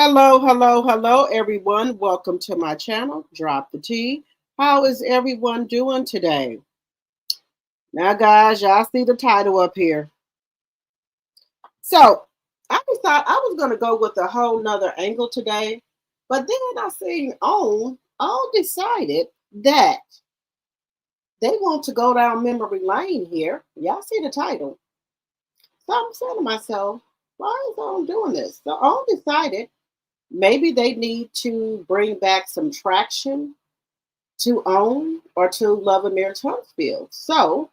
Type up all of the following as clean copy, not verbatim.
Hello, hello, hello, everyone. Welcome to my channel, Drop the Tea. How is everyone doing today? Now, guys, y'all see the title up here. So, I thought I was going to go with a whole nother angle today, but then I seen all decided that they want to go down memory lane here. Y'all see the title. So I'm saying to myself, why is OWN doing this? So OWN decided maybe they need to bring back some traction to OWN or to Lovamir Tunstfield. So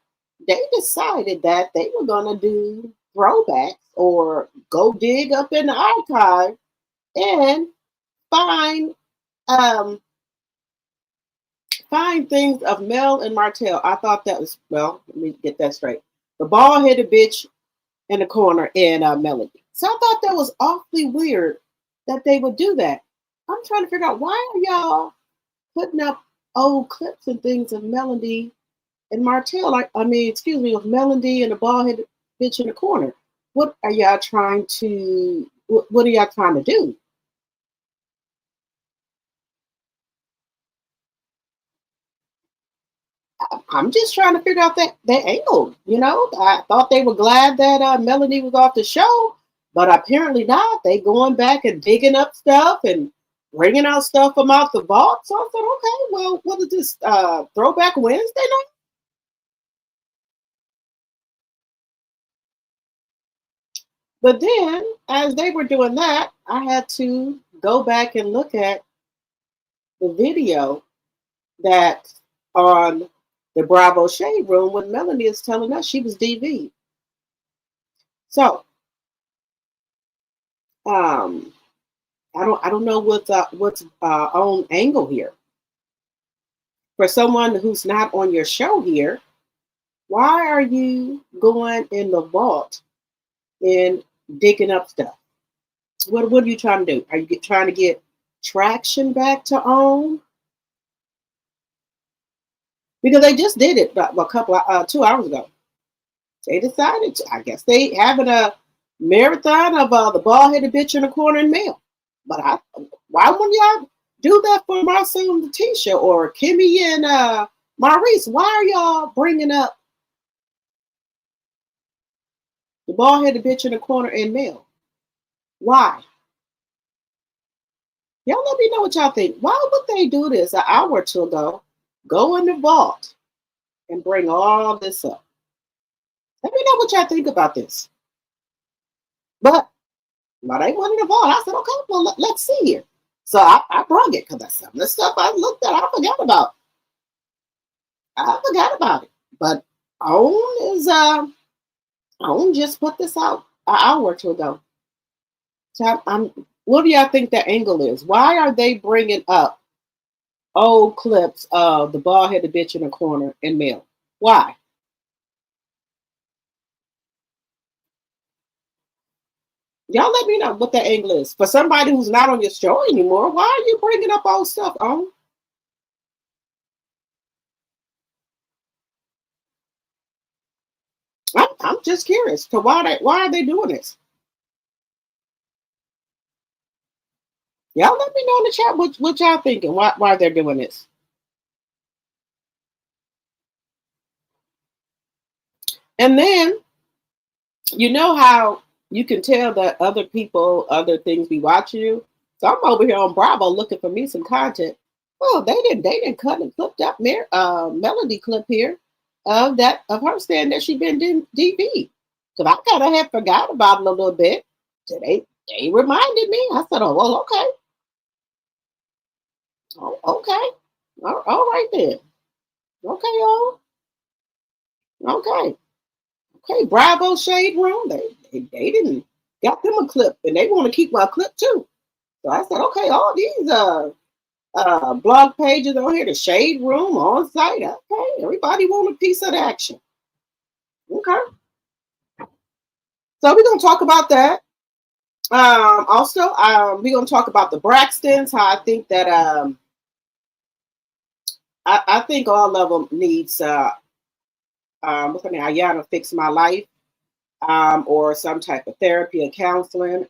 they decided that they were going to do throwbacks or go dig up in the archive and find um, find things of Mel and Martell. I thought that was, well, let me get that straight. The bald-headed bitch in the corner and Melody. So I thought that was awfully weird that they would do that. I'm trying to figure out, why are y'all putting up old clips and things of Melody and Martell? Excuse me, of Melody and the bald-headed bitch in the corner. What are y'all trying to? What are y'all trying to do? I'm just trying to figure out that angle. You know, I thought they were glad that Melody was off the show, but apparently not. They going back and digging up stuff and bringing out stuff from out the vault. So I said, okay, well, what is this, Throwback Wednesday night? But then, as they were doing that, I had to go back and look at the video that on the Bravo Shade Room when Melanie is telling us she was DV. So, um, I don't know what's on angle here. For someone who's not on your show here, why are you going in the vault and digging up stuff? What are you trying to do? Are you trying to get traction back to OWN? Because they just did it a couple 2 hours ago. They decided to. I guess they having a marathon of the bald-headed bitch in the corner and Mel. But why wouldn't y'all do that for Marcel and Letitia or Kimmy and Maurice? Why are y'all bringing up the bald-headed bitch in the corner and Mel? Why? Y'all let me know what y'all think. Why would they do this an hour or two ago? Go in the vault and bring all this up. Let me know what y'all think about this. But they wanted the vault. I said, okay, well, let's see here. So I brought it because that's some of the stuff I looked at, I forgot about. I forgot about it. But OWN just put this out an hour or two ago. So what do y'all think the angle is? Why are they bringing up old clips of the bald-headed bitch in the corner and Mel? Why? Y'all let me know what that angle is. For somebody who's not on your show anymore, why are you bringing up old stuff, OWN? I'm just curious to why are they doing this? Y'all let me know in the chat what y'all thinking. Why they're doing this. And then you know how you can tell that other people, other things be watching you. So I'm over here on Bravo looking for me some content. Oh, they didn't cut and clip that Melody clip here of her saying that she been DV. Because I kind of had forgot about it a little bit. So they reminded me. I said, oh well, okay. Oh, okay. All right then. Okay, y'all. Okay. Okay, Bravo Shade Room. They didn't got them a clip and they want to keep my clip too. So I said, okay, all these blog pages on here, the Shade Room on site. Okay, everybody want a piece of the action. Okay. So we're gonna talk about that. Also, we're gonna talk about the Braxtons, how I think that I think all of them needs what's her name? Ayana Fix My Life, or some type of therapy or counseling.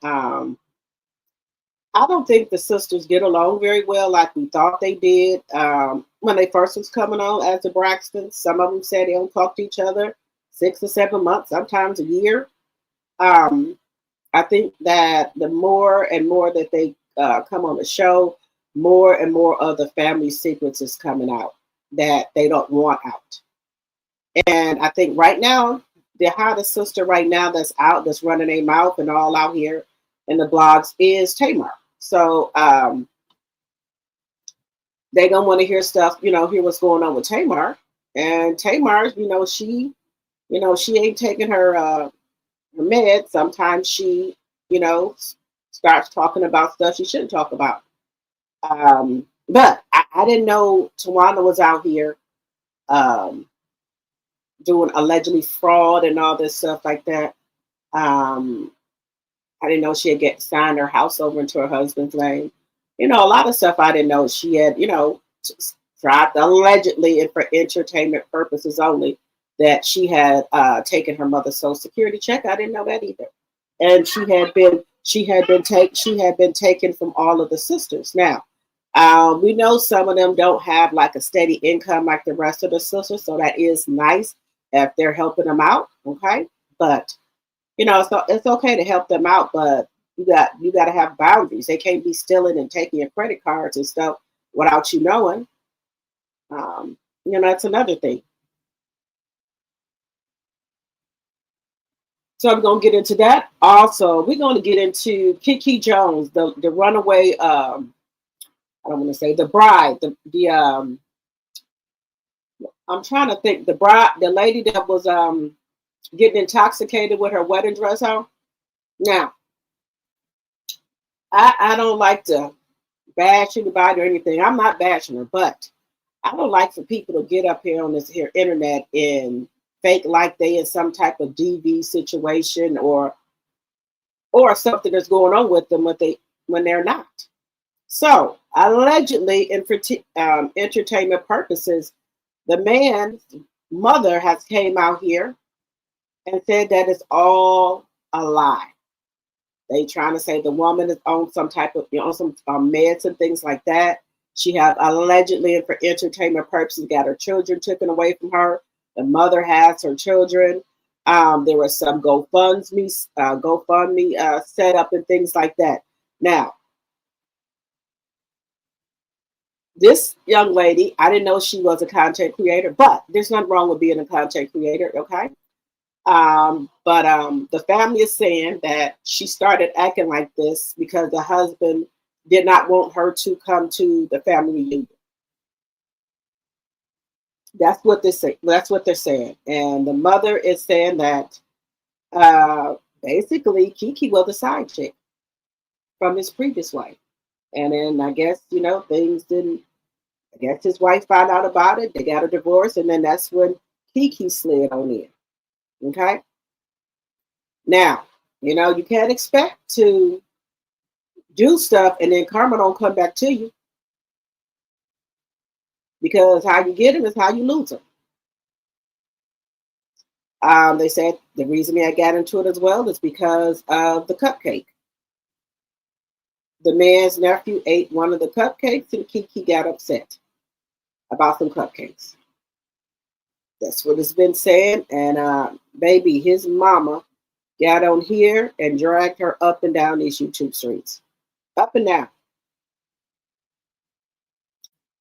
I don't think the sisters get along very well like we thought they did when they first was coming on as the Braxtons. Some of them said they don't talk to each other 6 or 7 months, sometimes a year. Um, I think that the more and more that they come on the show, more and more of the family secrets is coming out that they don't want out. And I think right now, the hottest sister right now that's out, that's running their mouth and all out here in the blogs is Tamar. So they don't want to hear stuff, hear what's going on with Tamar. And Tamar, she ain't taking her meds. Sometimes she, you know, starts talking about stuff she shouldn't talk about. But I didn't know Tawana was out here um, doing allegedly fraud and all this stuff like that. Um, I didn't know she had signed her house over into her husband's name. A lot of stuff I didn't know she had, tried allegedly and for entertainment purposes only that she had taken her mother's social security check. I didn't know that either. And she had been taken from all of the sisters. Now, we know some of them don't have like a steady income like the rest of the sisters, so that is nice if they're helping them out. Okay, but it's okay to help them out, but you got to have boundaries. They can't be stealing and taking your credit cards and stuff without you knowing. That's another thing. So I'm going to get into that. Also, we're going to get into Kiki Jones, the runaway. I don't want to say the bride. The I'm trying to think. The bride, the lady that was getting intoxicated with her wedding dress on. Now, I don't like to bash anybody or anything. I'm not bashing her, but I don't like for people to get up here on this here internet and fake like they in some type of DV situation or something that's going on with them when they're not. So allegedly, for entertainment purposes, the man's mother has came out here and said that it's all a lie. They trying to say the woman is on some type of, some meds and things like that. She have allegedly, and for entertainment purposes, got her children taken away from her. The mother has her children. There was some GoFundMe set up and things like that. Now, this young lady, I didn't know she was a content creator, but there's nothing wrong with being a content creator, okay? But the family is saying that she started acting like this because the husband did not want her to come to the family reunion. That's what they say. That's what they're saying. And the mother is saying that basically Kiki was a side chick from his previous wife. And then I guess, things didn't, I guess his wife found out about it. They got a divorce. And then that's when Kiki slid on in. Okay. Now, you can't expect to do stuff and then karma don't come back to you, because how you get them is how you lose them. They said the reason I got into it as well is because of the cupcake. The man's nephew ate one of the cupcakes and Kiki got upset about some cupcakes. That's what it's been saying. And baby, his mama got on here and dragged her up and down these YouTube streets. Up and down.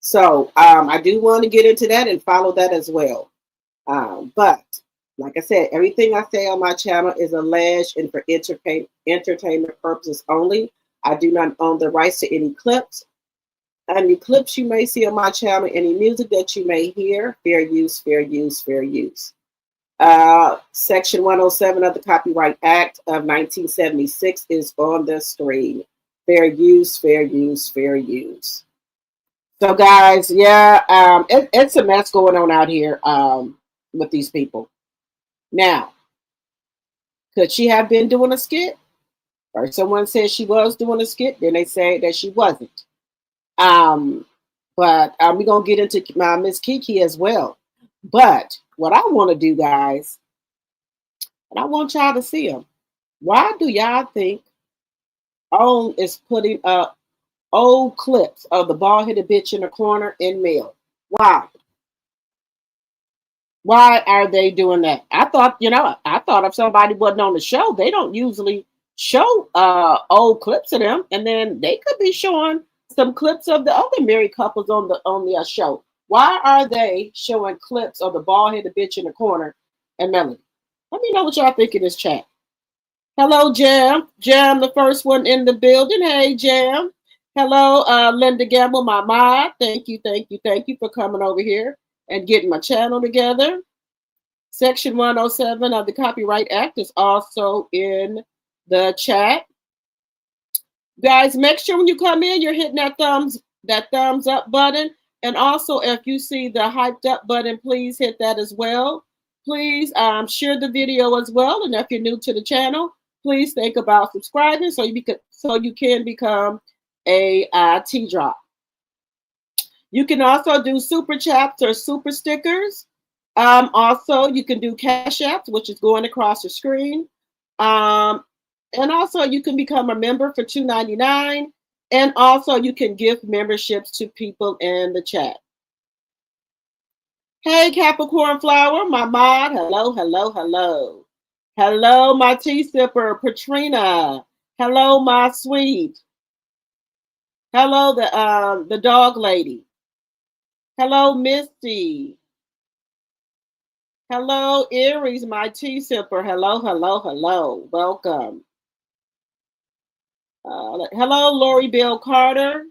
So I do want to get into that and follow that as well. But like I said, everything I say on my channel is alleged and for entertainment purposes only. I do not own the rights to any clips. Any clips you may see on my channel, any music that you may hear, fair use, fair use, fair use. Section 107 of the Copyright Act of 1976 is on the screen. Fair use, fair use, fair use. So guys, yeah, it's a mess going on out here with these people. Now, could she have been doing a skit? Or someone said she was doing a skit, then they say that she wasn't. But we're going to get into Miss Kiki as well. But what I want to do, guys, and I want y'all to see them. Why do y'all think OWN is putting up old clips of the bald-headed bitch in the corner in mail. Why? Why are they doing that? I thought if somebody wasn't on the show, they don't usually show old clips of them, and then they could be showing some clips of the other married couples on the show. Why are they showing clips of the bald headed bitch in the corner and Melody? Let me know what y'all think in this chat. Hello, Jam. Jam, the first one in the building. Hey, Jam. Hello, Linda Gamble, my mod. Thank you, thank you, thank you for coming over here and getting my channel together. Section 107 of the Copyright Act is also in the chat. Guys, make sure when you come in, you're hitting that thumbs up button. And also, if you see the hyped up button, please hit that as well. Please share the video as well. And if you're new to the channel, please think about subscribing so you can become a T-drop. You can also do super chats or super stickers. Also, you can do cash apps, which is going across the screen. And also, you can become a member for $2.99. And also, you can give memberships to people in the chat. Hey, Capricorn Flower, my mod. Hello, hello, hello. Hello, my tea sipper, Patrina. Hello, my sweet. Hello, the dog lady. Hello, Misty. Hello, Aries, my tea sipper. Hello, hello, hello. Welcome. Hello, Lori Bill Carter.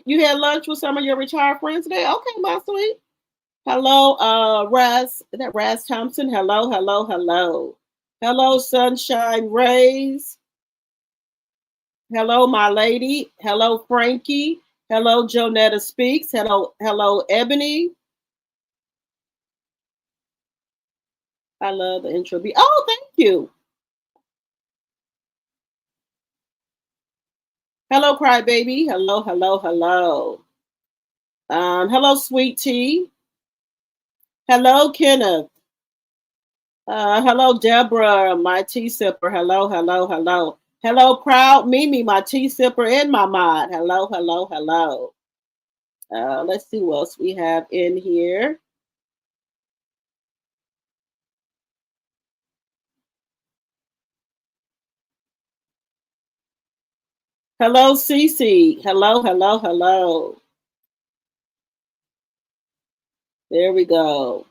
You had lunch with some of your retired friends today? Okay, my sweet. Hello, Raz. Is that Raz Thompson? Hello, hello, hello. Hello, Sunshine Rays. Hello, my lady. Hello, Frankie. Hello, Jonetta Speaks. Hello, hello, Ebony. I love the intro. Oh, thank you. Hello, Crybaby. Hello, hello, hello. Hello, Sweet Tea. Hello, Kenneth. Hello, Deborah, my tea sipper. Hello, hello, hello. Hello, Proud Mimi, my tea sipper and my mod. Hello, hello, hello. Let's see what else we have in here. Hello, Cece. Hello, hello, hello. There we go.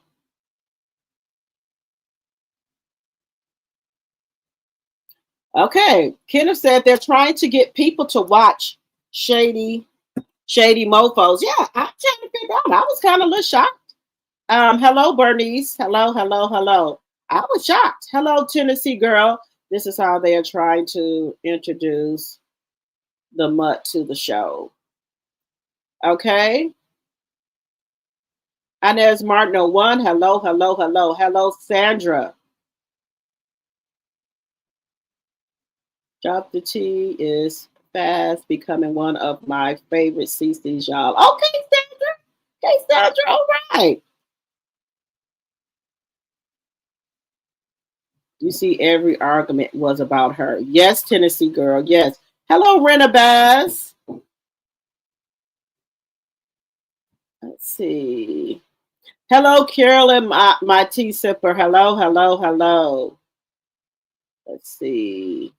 Okay. Kenneth said they're trying to get people to watch shady mofos. Yeah, I'm trying to figure out. I was kind of a little shocked. Hello, Bernice. Hello, hello, hello. I was shocked. Hello, Tennessee girl. This is how they are trying to introduce the mutt to the show. Okay. Inez Martin 01. Hello, hello, hello. Hello, Sandra. Drop the T is fast becoming one of my favorite CCs, y'all. Okay, Sandra. Okay, Sandra. All right. You see, every argument was about her. Yes, Tennessee girl. Yes. Hello, Rena Bass. Let's see. Hello, Carolyn, my tea sipper. Hello, hello, hello. Let's see.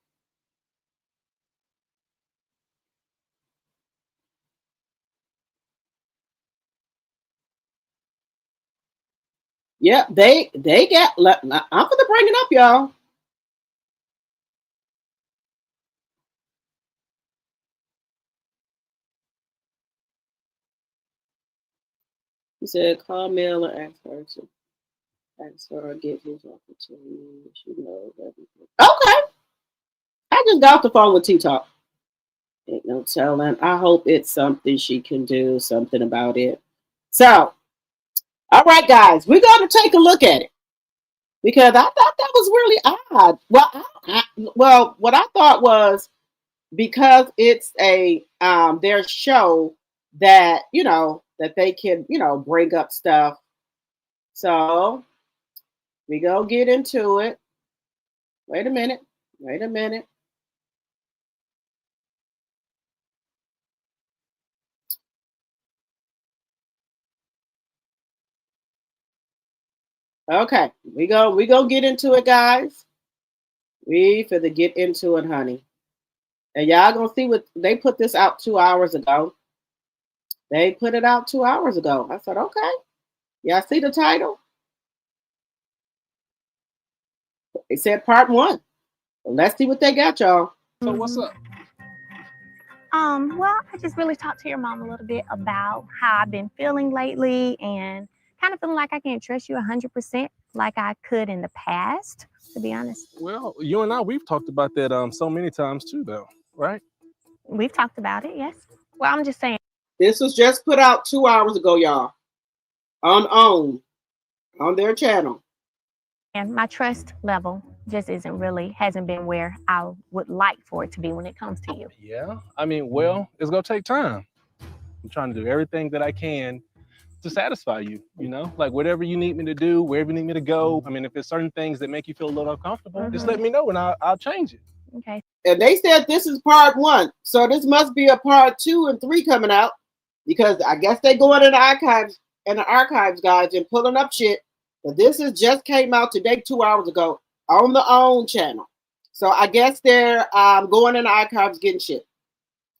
Yep, they got. I'm gonna bring it up, y'all. He said, call Mel and ask her to ask her or get his opportunity. She knows everything. Okay. I just got off the phone with T Talk. Ain't no telling. I hope it's something she can do, something about it. So, all right, guys, we're going to take a look at it because I thought that was really odd. Well, what I thought was because it's their show that that they can bring up stuff So we go get into it. Wait a minute. Wait a minute. Okay, we go get into it, guys. We finna get into it, honey. And y'all gonna see what they put this out 2 hours ago. They put it out 2 hours ago. I said, okay. Y'all see the title? They said part one. Well, let's see what they got, y'all. So what's up? Well, I just really talked to your mom a little bit about how I've been feeling lately and kind of feeling like I can't trust you 100% like I could in the past, to be honest. Well, you and I, we've talked about that so many times too, though, right? We've talked about it, yes. Well, I'm just saying. This was just put out 2 hours ago, y'all. On their channel. And my trust level just hasn't been where I would like for it to be when it comes to you. Yeah, I mean, well, it's gonna take time. I'm trying to do everything that I can to satisfy you, you know? Like whatever you need me to do, wherever you need me to go. I mean, if there's certain things that make you feel a little uncomfortable, just let me know and I'll change it. Okay. And they said this is part one. So this must be a part 2 and 3 coming out. Because I guess they go in the archives, guys, and pulling up shit. But this is just came out today, 2 hours ago, on the OWN channel. So I guess they're going in the archives getting shit.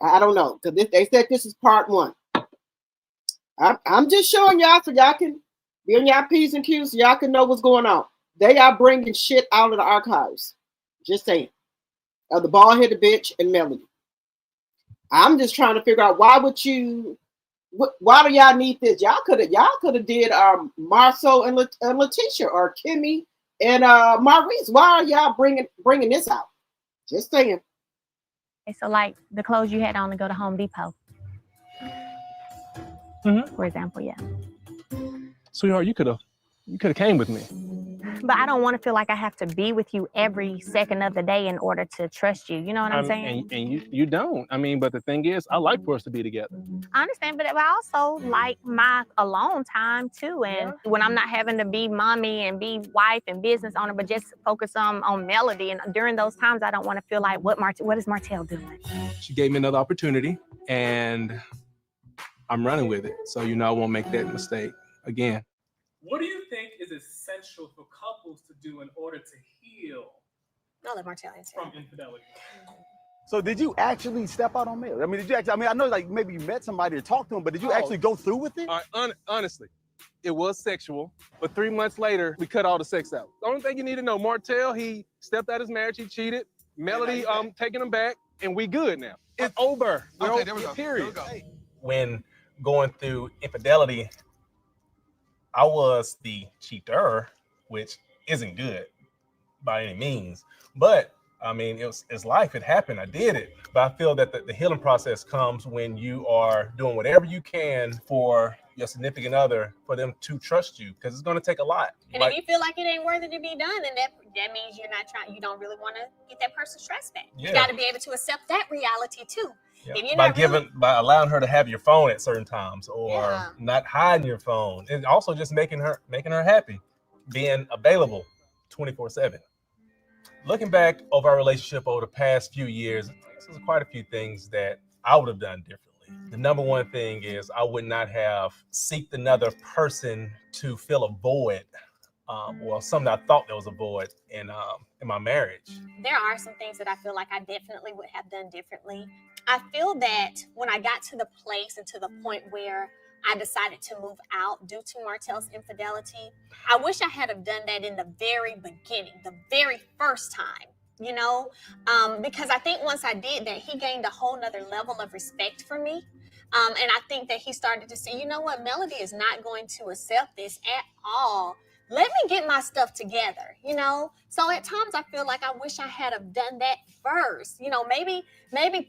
I don't know, because they said this is part 1. I'm just showing y'all so y'all can be on y'all P's and Q's so y'all can know what's going on. They are bringing shit out of the archives. Just saying. The bald-headed bitch and Melody. I'm just trying to figure out why do y'all need this? Y'all could have did Marcel and Letitia or Kimmy and Maurice. Why are y'all bringing this out? Just saying. Okay, so like the clothes you had on to go to Home Depot, for example, yeah. Sweetheart, you could have came with me. But I don't want to feel like I have to be with you every second of the day in order to trust you. You know what I'm saying? And you don't. I mean, but the thing is, I like for us to be together. I understand, but I also like my alone time too. And when I'm not having to be mommy and be wife and business owner, but just focus on Melody. And during those times, I don't want to feel like, what is Martell doing? She gave me another opportunity, and I'm running with it. So, I won't make that mistake again. What do you think is essential for couples to do in order to heal from infidelity? So did you actually step out on Mel? I mean, I know like maybe you met somebody or talked to him, but did you actually go through with it? Honestly, it was sexual, but 3 months later, we cut all the sex out. The only thing you need to know, Martell, he stepped out his marriage, he cheated. Melody, taking him back, and we good now. It's over. Okay, there we go. Period. There we go. When going through infidelity, I was the cheater, which isn't good by any means. But I mean, it's life. It happened. I did it. But I feel that the healing process comes when you are doing whatever you can for your significant other, for them to trust you, because it's going to take a lot. And if you feel like it ain't worthy to be done, then that means you don't really want to get that person's trust back. Yeah. You got to be able to accept that reality too. Yeah. By allowing her to have your phone at certain times, or not hiding your phone, and also just making her happy, being available 24/7. Looking back over our relationship over the past few years, there's quite a few things that I would have done differently. The number one thing is I would not have sought another person to fill a void, something I thought there was a void in my marriage. There are some things that I feel like I definitely would have done differently. I feel that when I got to the place and to the point where I decided to move out due to Martell's infidelity, I wish I had have done that in the very beginning, the very first time, because I think once I did that, he gained a whole nother level of respect for me. And I think that he started to say, you know what, Melody is not going to accept this at all. Let me get my stuff together, So at times I feel like I wish I had have done that first, maybe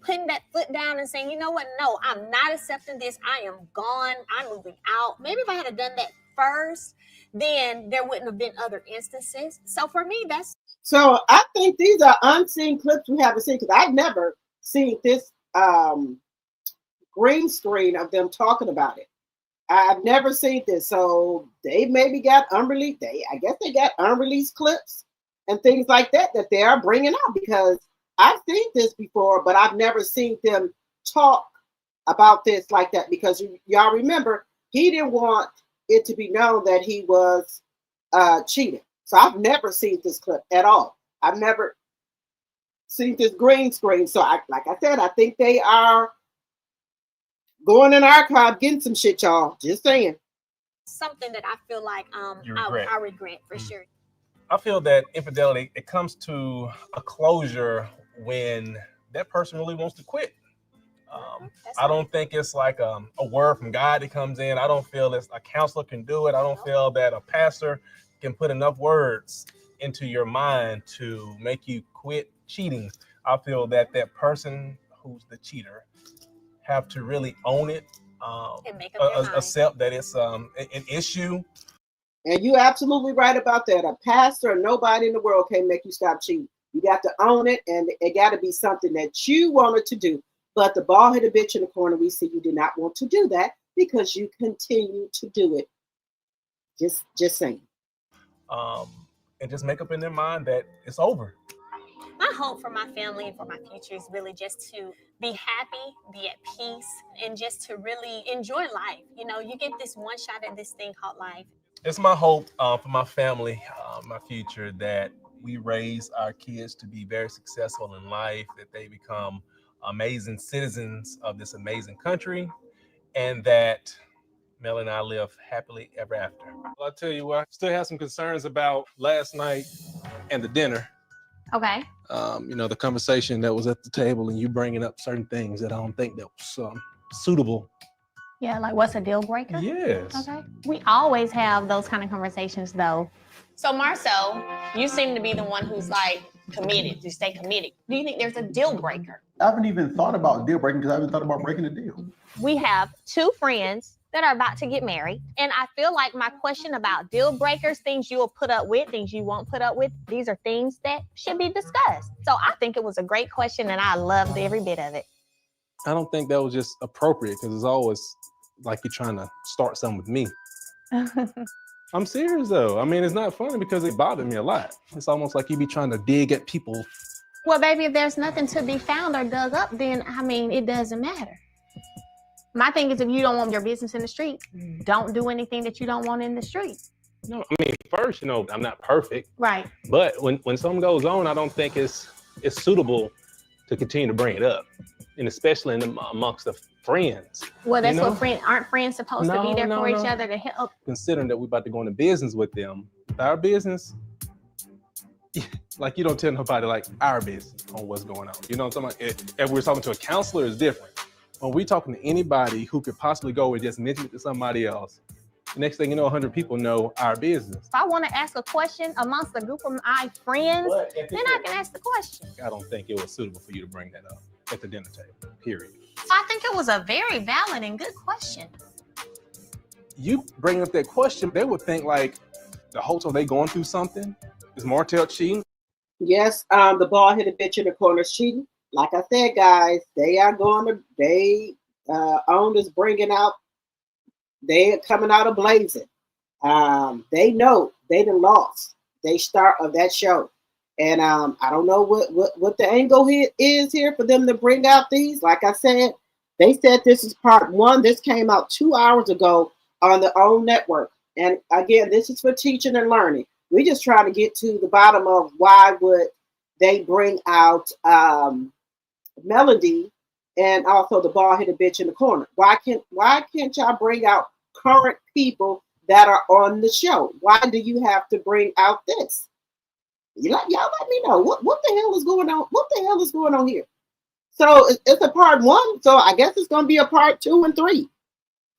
putting that foot down and saying, you know what, no, I'm not accepting this. I am gone. I'm moving out. Maybe if I had have done that first, then there wouldn't have been other instances. So for me, So I think these are unseen clips we haven't seen, because I've never seen this green screen of them talking about it. I've never seen this. So they maybe got unreleased. I guess they got unreleased clips and things like that they are bringing out, because I've seen this before, but I've never seen them talk about this like that, because y'all remember he didn't want it to be known that he was cheating. So I've never seen this clip at all. I've never seen this green screen. So like I said, I think they are going in archive, getting some shit, y'all. Just saying. Something that I feel like regret. I regret for sure. I feel that infidelity, it comes to a closure when that person really wants to quit. I don't think it's like a word from God that comes in. I don't feel it's a counselor can do it. I don't feel that a pastor can put enough words into your mind to make you quit cheating. I feel that that person who's the cheater have to really own it, And make up their mind. accept that it's an issue. And you're absolutely right about that. A pastor or nobody in the world can't make you stop cheating. You got to own it, and it got to be something that you wanted to do. But the bald-headed bitch in the corner, we see you did not want to do that because you continue to do it. Just saying. And just make up in their mind that it's over. My hope for my family and for my future is really just to be happy, be at peace, and just to really enjoy life. You know, you get this one shot at this thing called life. It's my hope for my family, my future, that we raise our kids to be very successful in life, that they become amazing citizens of this amazing country, and that Mel and I live happily ever after. Well, I'll tell you what, I still have some concerns about last night and the dinner. Okay. The conversation that was at the table and you bringing up certain things that I don't think that was suitable. Yeah, like what's a deal breaker? Yes. Okay. We always have those kind of conversations though. So Marcel, you seem to be the one who's like committed, to stay committed. Do you think there's a deal breaker? I haven't even thought about deal breaking because I haven't thought about breaking a deal. We have two friends that are about to get married. And I feel like my question about deal breakers, things you will put up with, things you won't put up with, these are things that should be discussed. So I think it was a great question and I loved every bit of it. I don't think that was just appropriate because it's always like you're trying to start something with me. I'm serious though. I mean, it's not funny because it bothered me a lot. It's almost like you be trying to dig at people. Well, baby, if there's nothing to be found or dug up, then I mean, it doesn't matter. My thing is, if you don't want your business in the street, don't do anything that you don't want in the street. No, I mean, first, I'm not perfect. Right. But when something goes on, I don't think it's suitable to continue to bring it up. And especially amongst the friends. Well, that's what aren't friends supposed to be there for each other to help? Considering that we're about to go into business with them, our business, like you don't tell nobody like our business on what's going on. You know what I'm talking about? If we're talking to a counselor, it's different. When we're talking to anybody who could possibly go and just mention it to somebody else, the next thing you know, 100 people know our business. If I want to ask a question amongst a group of my friends, then I can ask the question. I don't think it was suitable for you to bring that up at the dinner table, period. So I think it was a very valid and good question. You bring up that question, they would think like the whole time they going through something. Is Martell cheating? Yes, the bald-headed bitch in the corner is cheating. Like I said, guys, owners bringing out, they are coming out of blazing. They know they done lost. They start of that show. And I don't know what the angle is here for them to bring out these. Like I said, they said this is part 1. This came out 2 hours ago on their own network. And again, this is for teaching and learning. We're just trying to get to the bottom of why would they bring out Melody and also the bald-headed bitch in the corner. Why can't y'all bring out current people that are on the show? Why do you have to bring out this? Y'all let me know what the hell is going on. What the hell is going on here? So it's a part 1. So I guess it's gonna be a part 2 and 3.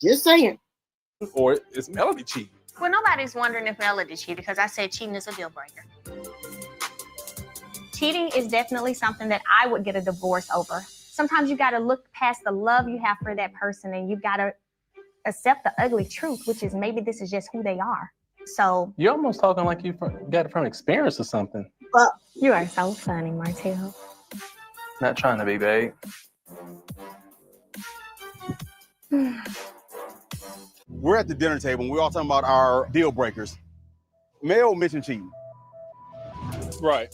Just saying. Or it's Melody cheating. Well, nobody's wondering if Melody cheated because I said cheating is a deal breaker. Cheating is definitely something that I would get a divorce over. Sometimes you got to look past the love you have for that person and you got to accept the ugly truth, which is maybe this is just who they are. So you're almost talking like you got it from experience or something. You are so funny, Martell. Not trying to be, babe. We're at the dinner table and we're all talking about our deal breakers. Mel mentioned cheating. Right.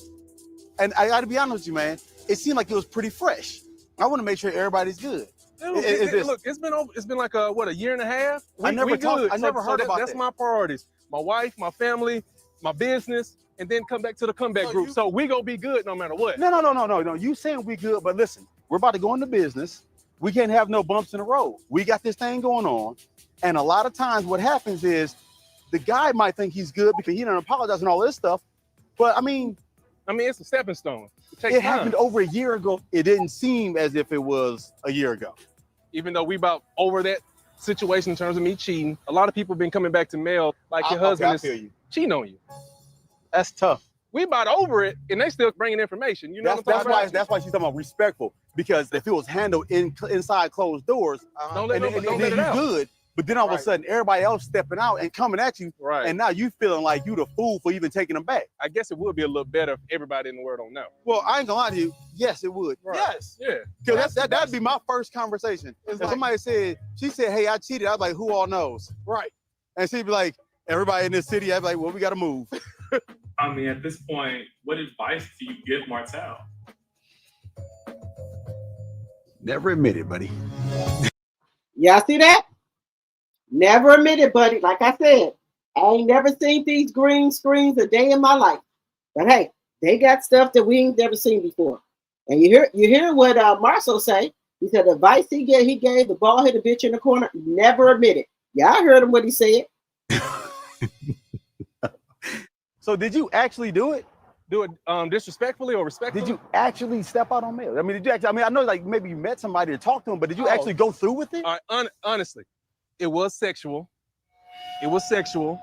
And I got to be honest with you, man. It seemed like it was pretty fresh. I want to make sure everybody's good. Look, it's been like a year and a half. I never heard about that's that. my priorities. My wife, my family, my business, and then come back to the comeback group. So we gonna be good no matter what. No. You saying we good, but listen, we're about to go into business. We can't have no bumps in the road. We got this thing going on. And a lot of times what happens is the guy might think he's good because he didn't apologize and all this stuff. But I mean, it's a stepping stone. It happened over a year ago. It didn't seem as if it was a year ago. Even though we about over that situation in terms of me cheating, a lot of people been coming back to Mel like your husband is cheating on you. That's tough. We about over it, and they still bringing information. You know that's why she's talking about respectful. Because if it was handled inside closed doors, don't let it out. Good. But then all of a sudden, everybody else stepping out and coming at you, and now you feeling like you the fool for even taking them back. I guess it would be a little better if everybody in the world don't know. Well, I ain't gonna lie to you. Yes, it would. Right. Yes. Yeah. Because that'd be my first conversation. If somebody said, hey, I cheated, I'd be like, who all knows? Right. And she'd be like, everybody in this city, I'd be like, well, we gotta move. I mean, at this point, what advice do you give Martell? Never admit it, buddy. Y'all see that? Never admit it, buddy. Like I said, I ain't never seen these green screens a day in my life. But hey, they got stuff that we ain't never seen before. And you hear what Marcel say. He said the advice he gave the bald headed bitch in the corner, never admit it. Y'all heard him what he said. So did you actually do it? Do it disrespectfully or respectfully? Did you actually step out on Mel? I mean, did you actually? I mean, I know like maybe you met somebody or talked to him, but did you actually go through with it? Honestly, it was sexual. It was sexual.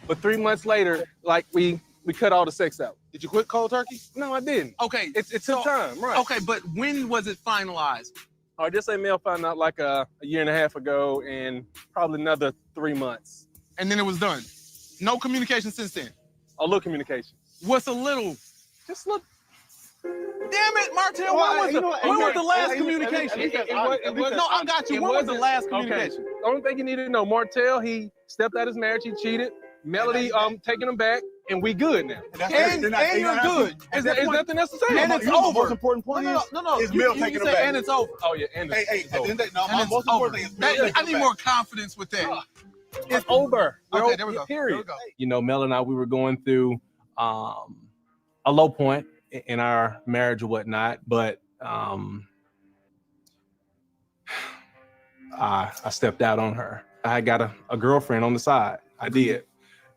But 3 months later, like we cut all the sex out. Did you quit cold turkey? No, I didn't. Okay. It took time, right? Okay, but when was it finalized? I just say Mel found out like a year and a half ago, and probably another 3 months. And then it was done. No communication since then. A little communication. What's a little? Just look. Damn it, Martell. When was the last communication? No, I got you. When was the last communication? Okay. The only thing you need to know, Martell, he stepped out his marriage, he cheated. Melody, taking him back, and we good now. And you're good. Is nothing else to say? And it's over. The most important point is Mel taking him back. And it's over. Oh yeah, and it's over. My most important thing is Mel taking him back. I need more confidence with that. It's over. Okay, there we go. Period. There we go. You know, Mel and I, we were going through a low point in our marriage or whatnot, but I stepped out on her. I got a girlfriend on the side. I did.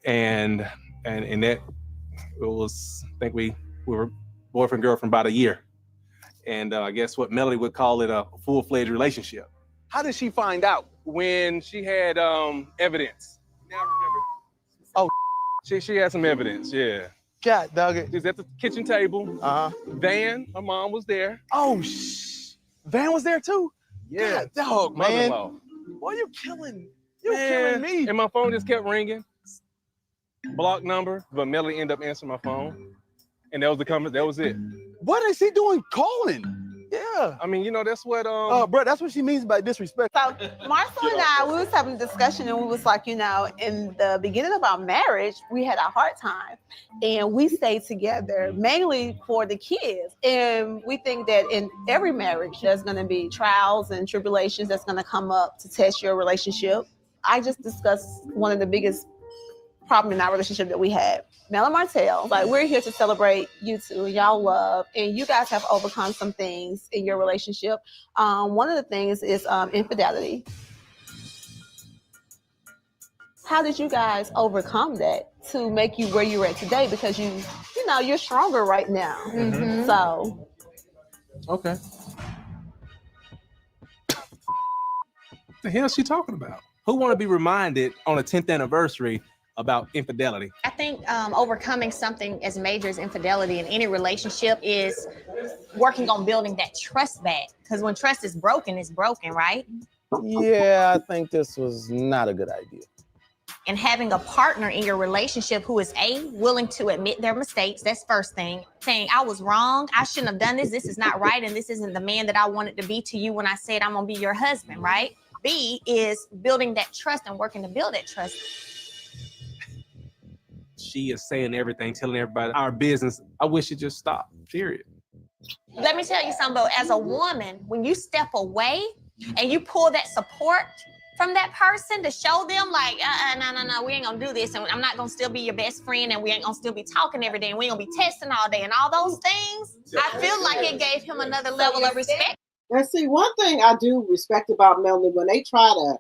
And that it was, I think we were boyfriend, girlfriend about a year. And I guess what Melody would call it a full-fledged relationship. How did she find out? When she had evidence. Now remember. Oh, she had some evidence, yeah. God dog it. She was at the kitchen table. Van, her mom was there. Oh, Van was there too? Yeah. God dog, man. Boy, you're killing me. And my phone just kept ringing. Block number, but Melody ended up answering my phone. And that was the comment, that was it. What is he doing calling? Yeah. I mean, you know, that's what bro, that's what she means by disrespect. So Marcel and I, we was having a discussion and we was like, you know, in the beginning of our marriage, we had a hard time and we stayed together mainly for the kids. And we think that in every marriage, there's going to be trials and tribulations that's going to come up to test your relationship. I just discussed one of the biggest problem in our relationship that we had. Mel and Martell, like we're here to celebrate you two, y'all love, and you guys have overcome some things in your relationship. One of the things is infidelity. How did you guys overcome that to make you where you're at today? Because you know, you're stronger right now. Mm-hmm. So. Okay. What the hell is she talking about? Who want to be reminded on a 10th anniversary about infidelity? I think overcoming something as major as infidelity in any relationship is working on building that trust back. Because when trust is broken, right? Yeah, I think this was not a good idea. And having a partner in your relationship who is willing to admit their mistakes. That's first thing. Saying, I was wrong. I shouldn't have done this. This is not right. And this isn't the man that I wanted to be to you when I said I'm going to be your husband, right? B is building that trust and working to build that trust. She is saying everything, telling everybody our business. I wish it just stopped, period. Let me tell you something, though. As a woman, when you step away and you pull that support from that person to show them like, no, we ain't gonna do this, and I'm not gonna still be your best friend, and we ain't gonna still be talking every day, and we ain't gonna be texting all day, and all those things, I feel like it gave him another level of respect. And see, one thing I do respect about Melanie, when they try to,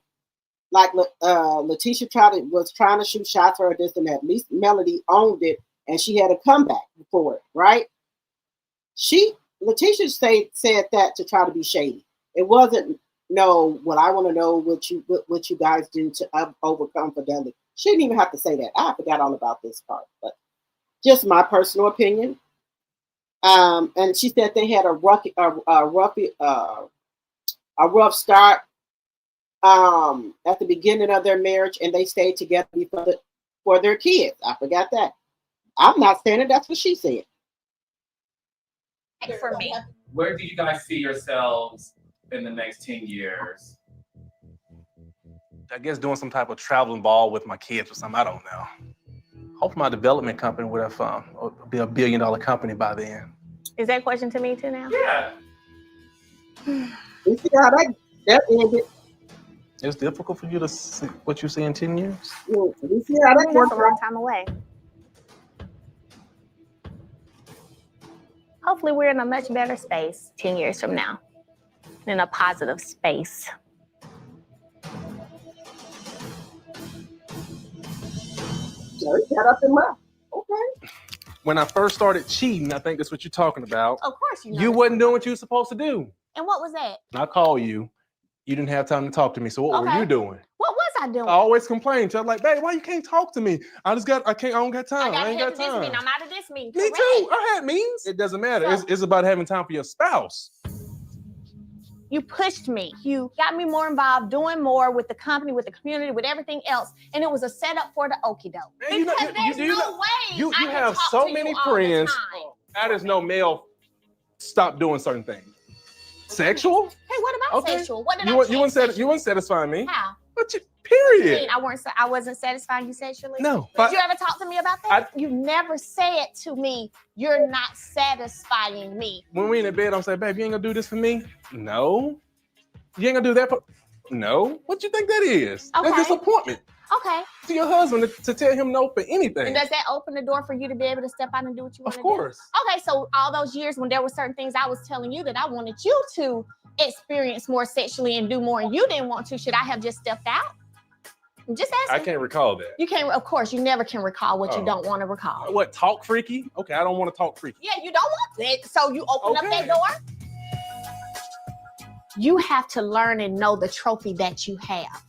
like Letitia was trying to shoot shots for her, this and that, at least Melody owned it, and she had a comeback for it, right? Letitia said that to try to be shady. It wasn't, no, what I want to know what you guys do to overcome fidelity. She didn't even have to say that. I forgot all about this part, but just my personal opinion. And she said they had a rough start at the beginning of their marriage, and they stayed together for their kids. I forgot that. I'm not saying it. That's what she said. For me, where do you guys see yourselves in the next 10 years? I guess doing some type of traveling ball with my kids or something. I don't know. Hopefully my development company would have be $1 billion company by then. Is that a question to me too now? Yeah. You see how that ended? It's difficult for you to see what you see in 10 years. You see how that That's a long time away. Hopefully we're in a much better space 10 years from now. In a positive space. So he got up and left. Okay. When I first started cheating, I think that's what you're talking about. Of course you know. You wasn't doing what you were supposed to do. And what was that? I called you. You didn't have time to talk to me. So what were you doing? What was I doing? I always complained. I'm like, babe, why you can't talk to me? I don't got time. I ain't got time. I'm out of this meeting. Me too. I had meetings. It doesn't matter. It's about having time for your spouse. You pushed me. You got me more involved, doing more with the company, with the community, with everything else. And it was a setup for the okie doke. Because there's no way you I can have talk so to many you all friends. the time. That is no male stop doing certain things. Sexual? Hey, what about sexual? What did You weren't satisfying me. How? But period. I wasn't satisfying you sexually? No. Did you ever talk to me about that? You never said to me, you're not satisfying me. When we in the bed, I'm saying, babe, you ain't gonna do this for me? No. You ain't gonna do that for... No. What you think that is? Okay. That's disappointment. Okay. To your husband to tell him no for anything. And does that open the door for you to be able to step out and do what you want to do? Of course. Okay, so all those years when there were certain things I was telling you that I wanted you to experience more sexually and do more and you didn't want to, should I have just stepped out? I'm just asking. I can't recall that. You can't, of course, you never can recall what you don't want to recall. What, talk freaky? Okay, I don't want to talk freaky. Yeah, you don't want that. So you open up that door? You have to learn and know the trophy that you have.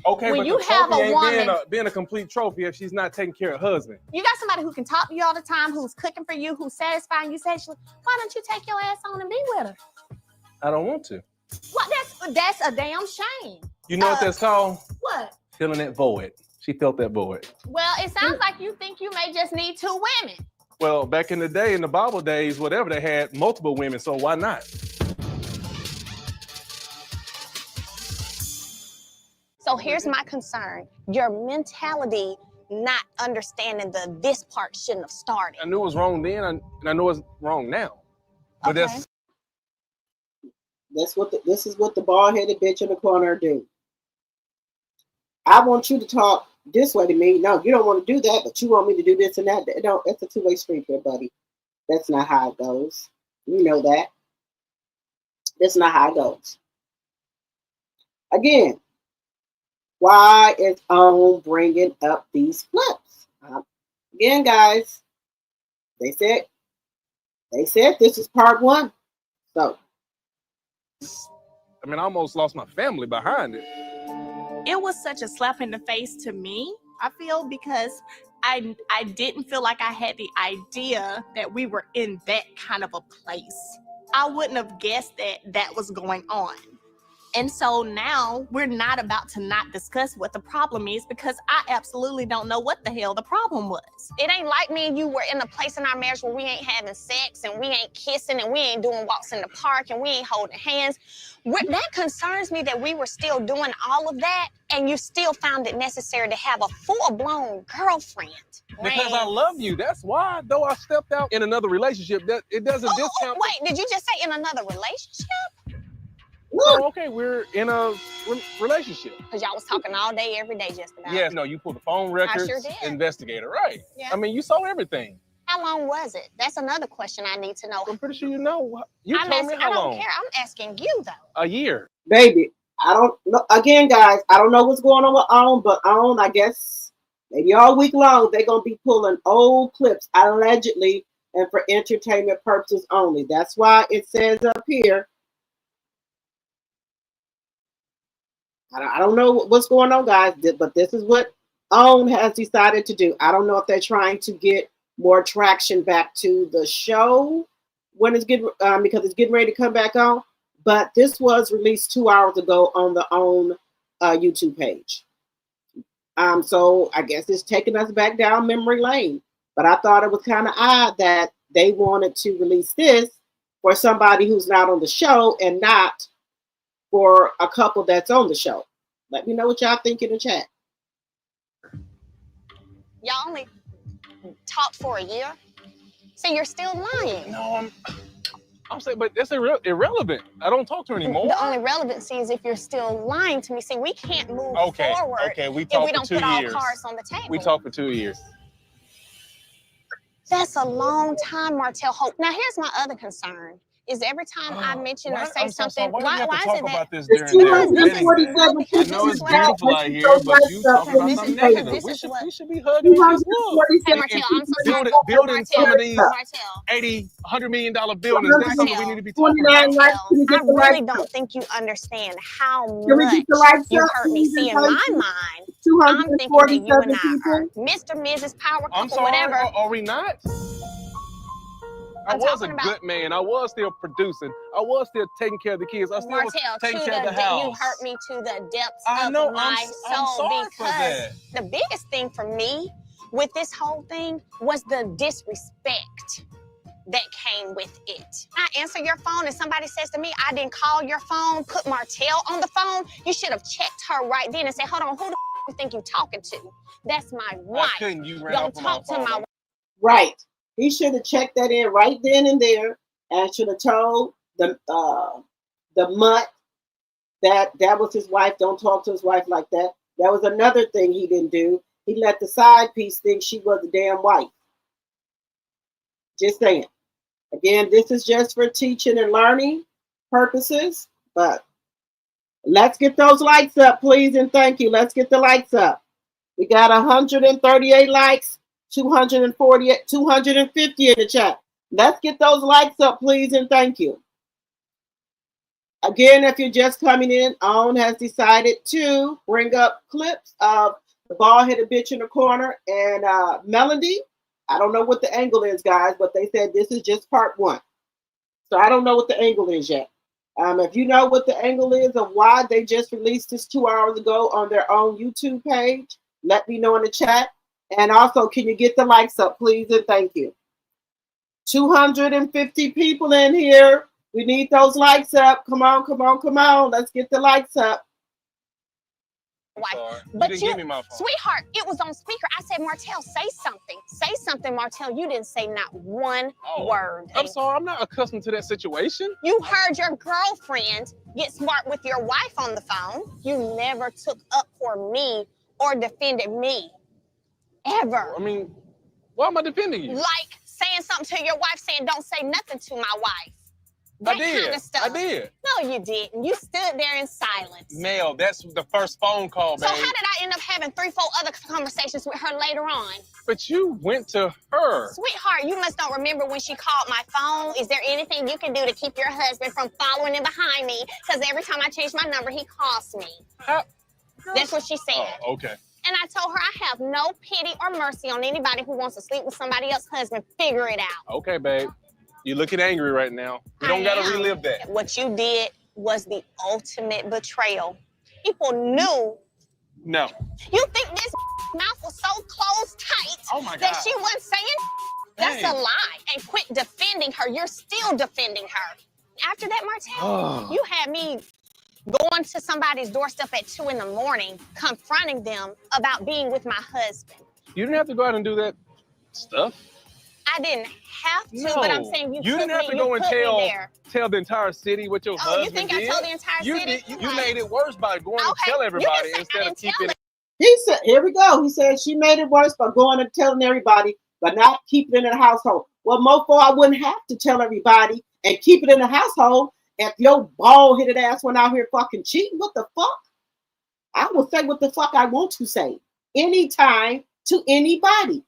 Okay, when but you the have trophy a ain't woman, being a complete trophy if she's not taking care of her husband. You got somebody who can talk to you all the time, who's cooking for you, who's satisfying you sexually. Why don't you take your ass on and be with her? I don't want to. Well, that's a damn shame. You know what that's called? What? Feeling that void. She felt that void. Well, it sounds like you think you may just need 2 women. Well, back in the day, in the Bible days, whatever, they had multiple women, so why not? So here's my concern. Your mentality not understanding this part shouldn't have started. I knew it was wrong then, and I know it's wrong now. But okay. This is what the bald-headed bitch in the corner do. I want you to talk this way to me. No, you don't want to do that, but you want me to do this and that. It's a two-way street there, buddy. That's not how it goes. You know that. That's not how it goes. Again, why is OWN bringing up these flips? Again, guys, they said this is part 1. So, I mean, I almost lost my family behind it. It was such a slap in the face to me, I feel, because I didn't feel like I had the idea that we were in that kind of a place. I wouldn't have guessed that was going on. And so now we're not about to not discuss what the problem is because I absolutely don't know what the hell the problem was. It ain't like me and you were in a place in our marriage where we ain't having sex and we ain't kissing and we ain't doing walks in the park and we ain't holding hands. That concerns me that we were still doing all of that and you still found it necessary to have a full-blown girlfriend. Because I love you. That's why, though I stepped out in another relationship, that it doesn't discount. Wait, did you just say in another relationship? So, okay, we're in a relationship. Because y'all was talking all day, every day just about. Yeah, no, you pulled the phone records, I sure did. Investigator, right. Yeah. I mean, you saw everything. How long was it? That's another question I need to know. I'm pretty sure you know. You told me how long. I don't care. I'm asking you, though. A year. Baby, I don't know. Again, guys, I don't know what's going on with OWN, but OWN, I guess, maybe all week long, they're going to be pulling old clips, allegedly, and for entertainment purposes only. That's why it says up here, I don't know what's going on, guys, but this is what OWN has decided to do. I don't know if they're trying to get more traction back to the show when it's getting, because it's getting ready to come back on. But this was released 2 hours ago on the OWN YouTube page. So I guess it's taking us back down memory lane. But I thought it was kind of odd that they wanted to release this for somebody who's not on the show and not for a couple that's on the show. Let me know what y'all think in the chat. Y'all only talked for a year? So you're still lying. No, I'm saying, but that's irrelevant. I don't talk to her anymore. The only relevancy is if you're still lying to me. See, we can't move forward if we don't for 2 put all years. cards on the table. We talked for 2 years. That's a long time, Martell Hope. Now, here's my other concern. Is every time I mention or say something, why do we have to talk about this It's during their wedding? 247 I know it's beautiful out here, but you talking about something negative. We should be hugging and kissing love. Building some of these 80, $100 million buildings. That's something we need to be talking about. I really don't think you understand how much you hurt me. See, in my mind, I'm thinking that you and I are Mr. Mrs. Power couple, whatever. Are we not? I was a good man. I was still producing. I was still taking care of the kids. I still was taking care of the house. You hurt me to the depths of my soul because the biggest thing for me with this whole thing was the disrespect that came with it. I answer your phone and somebody says to me, I didn't call your phone, put Martell on the phone. You should have checked her right then and said, hold on, who the you think you talking to? That's my wife. Don't talk to my wife. Right. He should have checked that in right then and there and should have told the mutt that was his wife. Don't talk to his wife like that. That was another thing he didn't do. He let the side piece think she was a damn wife. Just saying. Again, this is just for teaching and learning purposes, but let's get those likes up, please, and thank you. Let's get the likes up. We got 138 likes. 250 in the chat. Let's get those likes up, please, and thank you. Again, if you're just coming in, OWN has decided to bring up clips of the bald-headed bitch in the corner and Melody. I don't know what the angle is, guys, but they said this is just part 1. So I don't know what the angle is yet. If you know what the angle is of why they just released this 2 hours ago on their own YouTube page, let me know in the chat. And also, can you get the likes up, please, and thank you. 250 people in here. We need those likes up. Come on, come on, come on. Let's get the likes up. But you, sweetheart, it was on speaker. I said, Martell, say something. Say something, Martell. You didn't say not one word. I'm sorry. I'm not accustomed to that situation. You heard your girlfriend get smart with your wife on the phone. You never took up for me or defended me. Ever. I mean, why am I defending you? Like saying something to your wife, saying don't say nothing to my wife. That kind of stuff. I did. No, you didn't. You stood there in silence. Mel, that's the first phone call, babe. So how did I end up having 3-4 other conversations with her later on? But you went to her. Sweetheart, you must don't remember when she called my phone. Is there anything you can do to keep your husband from following in behind me? Because every time I change my number, he calls me. That's what she said. Oh, okay. And I told her I have no pity or mercy on anybody who wants to sleep with somebody else's husband. Figure it out. Okay, babe. You're looking angry right now. You don't got to relive that. What you did was the ultimate betrayal. People knew. No. You think this mouth was so closed tight that she wasn't saying? That's a lie. And quit defending her. You're still defending her. After that, Martell, you had me going to somebody's doorstep at 2 a.m, confronting them about being with my husband. You didn't have to go out and do that stuff. I didn't have to, but I'm saying you didn't have to go and tell the entire city what your husband did. You think I told the entire city? You made it worse by going to tell everybody instead of keeping it. He said, here we go. He said she made it worse by going and telling everybody, but not keeping it in the household. Well, mofo, I wouldn't have to tell everybody and keep it in the household if your bald-headed ass went out here fucking cheating. What the fuck? I will say what the fuck I want to say anytime to anybody.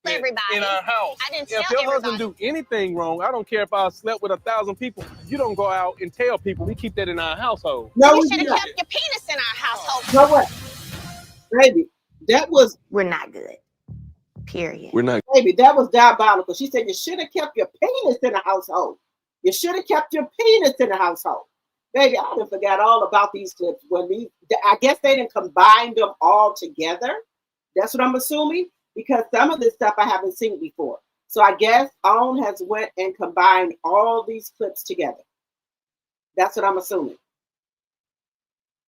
Everybody in our house. I didn't tell if your everybody. husband do anything wrong, I don't care if I slept with 1,000 people. You don't go out and tell people. We keep that in our household. No, you should have kept your penis in our household. You know what, baby? That was. We're not good. Period. We're not. Baby, that was diabolical. She said you should have kept your penis in the household. You should have kept your penis in the household. Baby, I done forgot all about these clips. I guess they didn't combine them all together. That's what I'm assuming. Because some of this stuff I haven't seen before. So I guess OWN has went and combined all these clips together. That's what I'm assuming.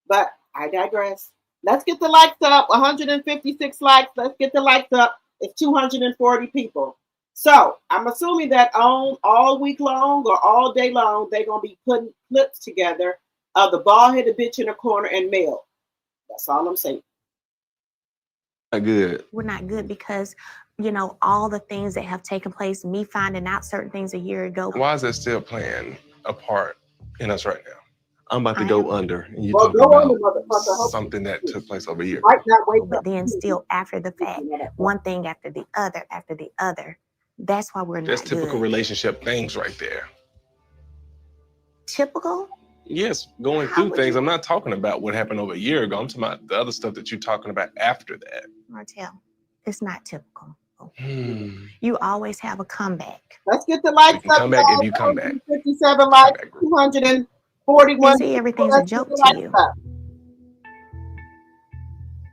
But I digress. Let's get the likes up. 156 likes. Let's get the likes up. It's 240 people. So I'm assuming that OWN all week long or all day long, they're going to be putting clips together of the bald-headed bitch in the corner and Mel. That's all I'm saying. Not good. We're not good because, you know, all the things that have taken place, me finding out certain things a year ago. Why is that still playing a part in us right now? I'm about to go under, and you talk about something that took place over a year. But then still after the fact, one thing after the other. That's why we're not good. That's typical relationship things right there. Typical? Yes, going through things. I'm not talking about what happened over a year ago. I'm talking about the other stuff that you're talking about after that. Martell, it's not typical. You always have a comeback. Let's get the likes up. Come back if you come back. 57 likes, 241. See, everything's a joke to you.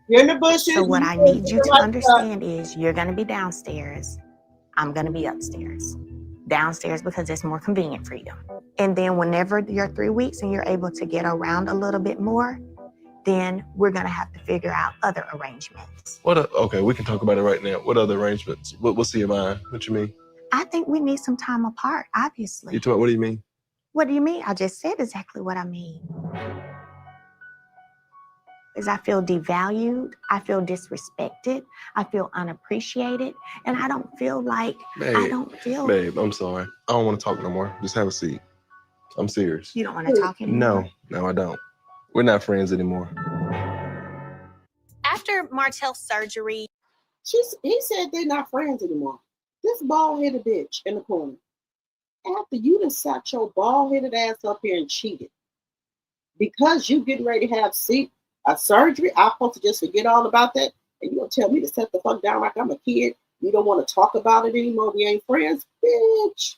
You're in the bushes. So what I need you to understand is you're going to be downstairs. I'm going to be upstairs. Downstairs because it's more convenient for you. And then whenever you're 3 weeks and you're able to get around a little bit more, then we're going to have to figure out other arrangements. Okay, we can talk about it right now. What other arrangements? What's in your mind? What you mean? I think we need some time apart, obviously. What do you mean? What do you mean? I just said exactly what I mean. Is I feel devalued, I feel disrespected, I feel unappreciated, and I don't feel like, Babe, I'm sorry. I don't want to talk no more. Just have a seat. I'm serious. You don't want to talk anymore? No, I don't. We're not friends anymore. After Martell's surgery, he said they're not friends anymore. This bald-headed bitch in the corner. After you done sat your bald-headed ass up here and cheated, because you getting ready to have a surgery, I'm supposed to just forget all about that, and you gonna tell me to set the fuck down like I'm a kid? You don't want to talk about it anymore? We ain't friends, bitch.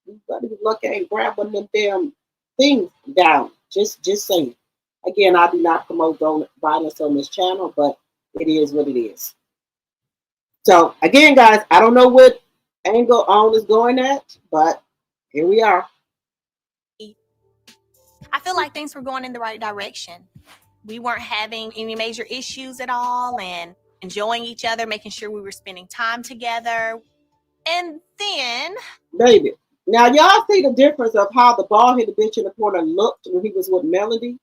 You better be lucky I ain't grab one of them damn things down. Just saying. Again, I do not promote violence on this channel, but it is what it is. So again, guys, I don't know what angle OWN is going at, but here we are. I feel like things were going in the right direction. We weren't having any major issues at all and enjoying each other, making sure we were spending time together. And then... Baby, now y'all see the difference of how the bald-headed bitch in the corner looked when he was with Melody?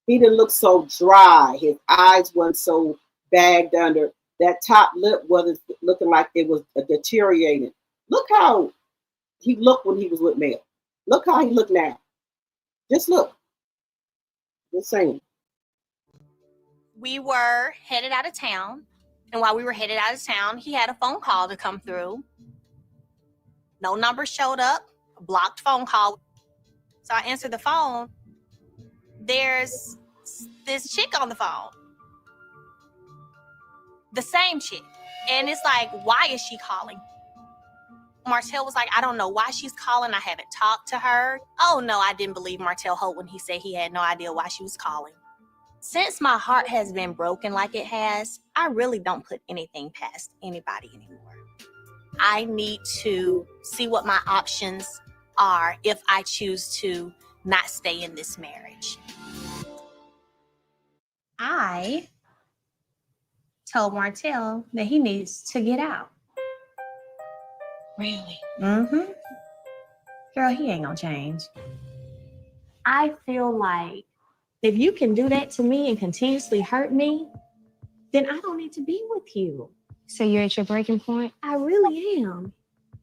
He didn't look so dry. His eyes weren't so bagged under. That top lip wasn't looking like it was deteriorating. Look how he looked when he was with Mel. Look how he looked now. Just look. Just saying. We were headed out of town. And while we were headed out of town, he had a phone call to come through. No number showed up. A blocked phone call. So I answered the phone. There's this chick on the phone. The same chick. And it's like, why is she calling? Martell was like, I don't know why she's calling. I haven't talked to her. Oh no, I didn't believe Martell Holt when he said he had no idea why she was calling. Since my heart has been broken like it has, I really don't put anything past anybody anymore. I need to see what my options are if I choose to not stay in this marriage. I told Martell that he needs to get out. Really? Mm-hmm. Girl, he ain't gonna change. I feel like if you can do that to me and continuously hurt me, then I don't need to be with you. So you're at your breaking point? I really am.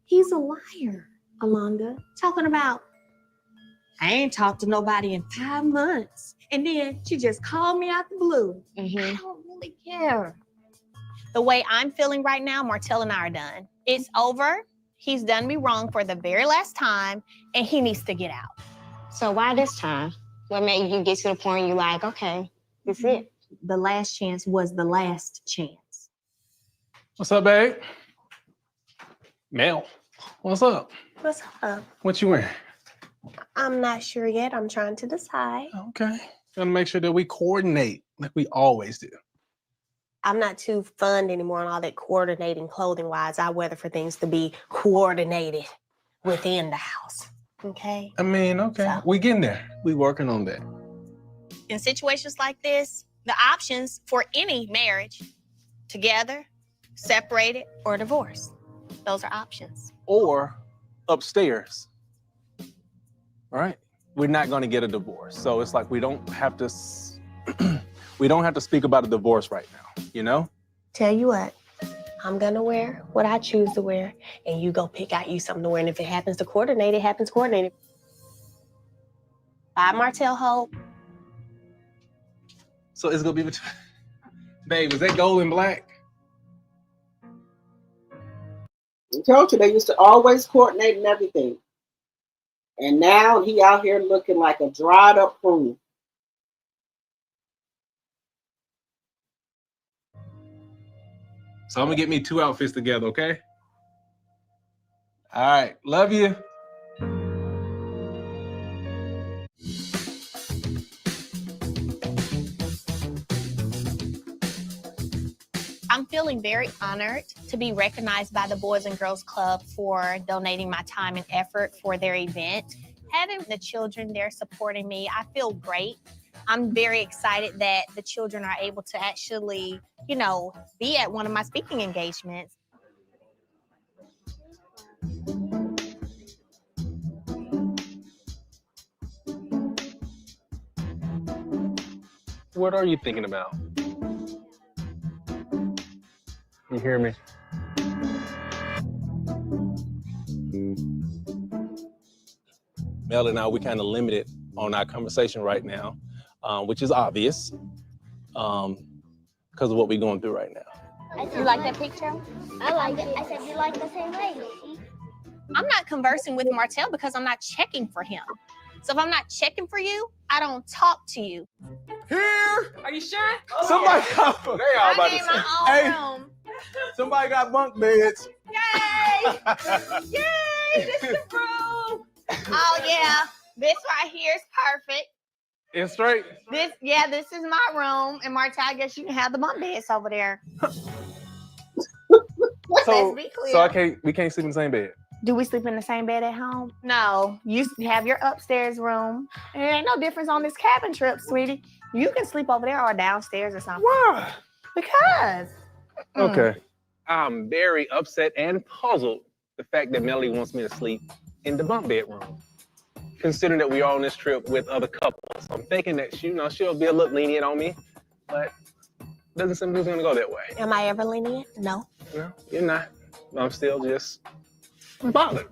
He's a liar, Alonda. Talking about, I ain't talked to nobody in 5 months. And then she just called me out the blue. I don't really care. The way I'm feeling right now, Martell and I are done. It's over. He's done me wrong for the very last time, and he needs to get out. So why this time? What made you get to the point you're like, okay, this is it? The last chance was the last chance. What's up, babe? Mel, what's up? What's up? What you wearing? I'm not sure yet. I'm trying to decide. Okay. Gotta make sure that we coordinate like we always do. I'm not too fun anymore on all that coordinating clothing-wise. I weather for things to be coordinated within the house, okay? I mean, okay. So, we getting there. We working on that. In situations like this, the options for any marriage, together, separated, or divorce. Those are options. Or upstairs, right? We're not gonna get a divorce. So it's like we don't have to, we don't have to speak about a divorce right now, you know? Tell you what, I'm gonna wear what I choose to wear, and you go pick out you something to wear, and if it happens to coordinate, it happens coordinated. Bye, Martell Holt. So it's gonna be between, babe, was that gold and black? I told you, they used to always coordinate and everything. And now he out here looking like a dried up prune. So I'm gonna get me 2 outfits together, okay? All right, love you. I'm feeling very honored to be recognized by the Boys and Girls Club for donating my time and effort for their event. Having the children there supporting me, I feel great. I'm very excited that the children are able to actually, you know, be at one of my speaking engagements. What are you thinking about? You hear me? Mel and I, we kind of limited on our conversation right now, which is obvious because of what we're going through right now. You like that picture? I like it. I said you like the same way. I'm not conversing with Martell because I'm not checking for him. So if I'm not checking for you, I don't talk to you. Here! Are you sure? Somebody got They all about to say. Room. Somebody got bunk beds. Yay! Yay! This is the room. Oh yeah, this right here is perfect. It's straight. This is my room, and Martell, I guess you can have the bunk beds over there. So, Let's be clear. so we can't sleep in the same bed. Do we sleep in the same bed at home? No. You have your upstairs room. There ain't no difference on this cabin trip, sweetie. You can sleep over there or downstairs or something. Why? Because. Okay. I'm very upset and puzzled the fact that Melody wants me to sleep in the bunk bedroom. Considering that we are on this trip with other couples. I'm thinking that she'll be a little lenient on me, but doesn't seem it's gonna go that way. Am I ever lenient? No. No, you're not. I'm still just bothered.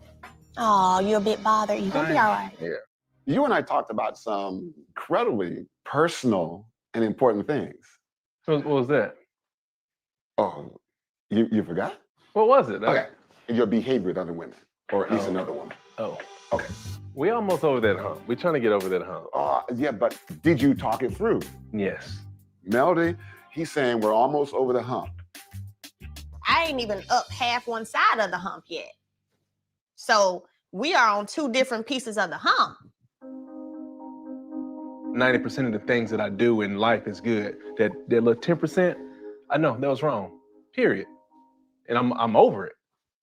Oh, you're a bit bothered. You're gonna be all right. Yeah. You and I talked about some incredibly personal and important things. What was that? Oh, you forgot? What was it? Okay. Your behavior with other women, or at least another woman. Oh. Okay. We almost over that hump. We're trying to get over that hump. Yeah, but did you talk it through? Yes. Melody, he's saying we're almost over the hump. I ain't even up half one side of the hump yet. So we are on two different pieces of the hump. 90% of the things that I do in life is good. That little 10%, I know that was wrong. Period. And I'm over it.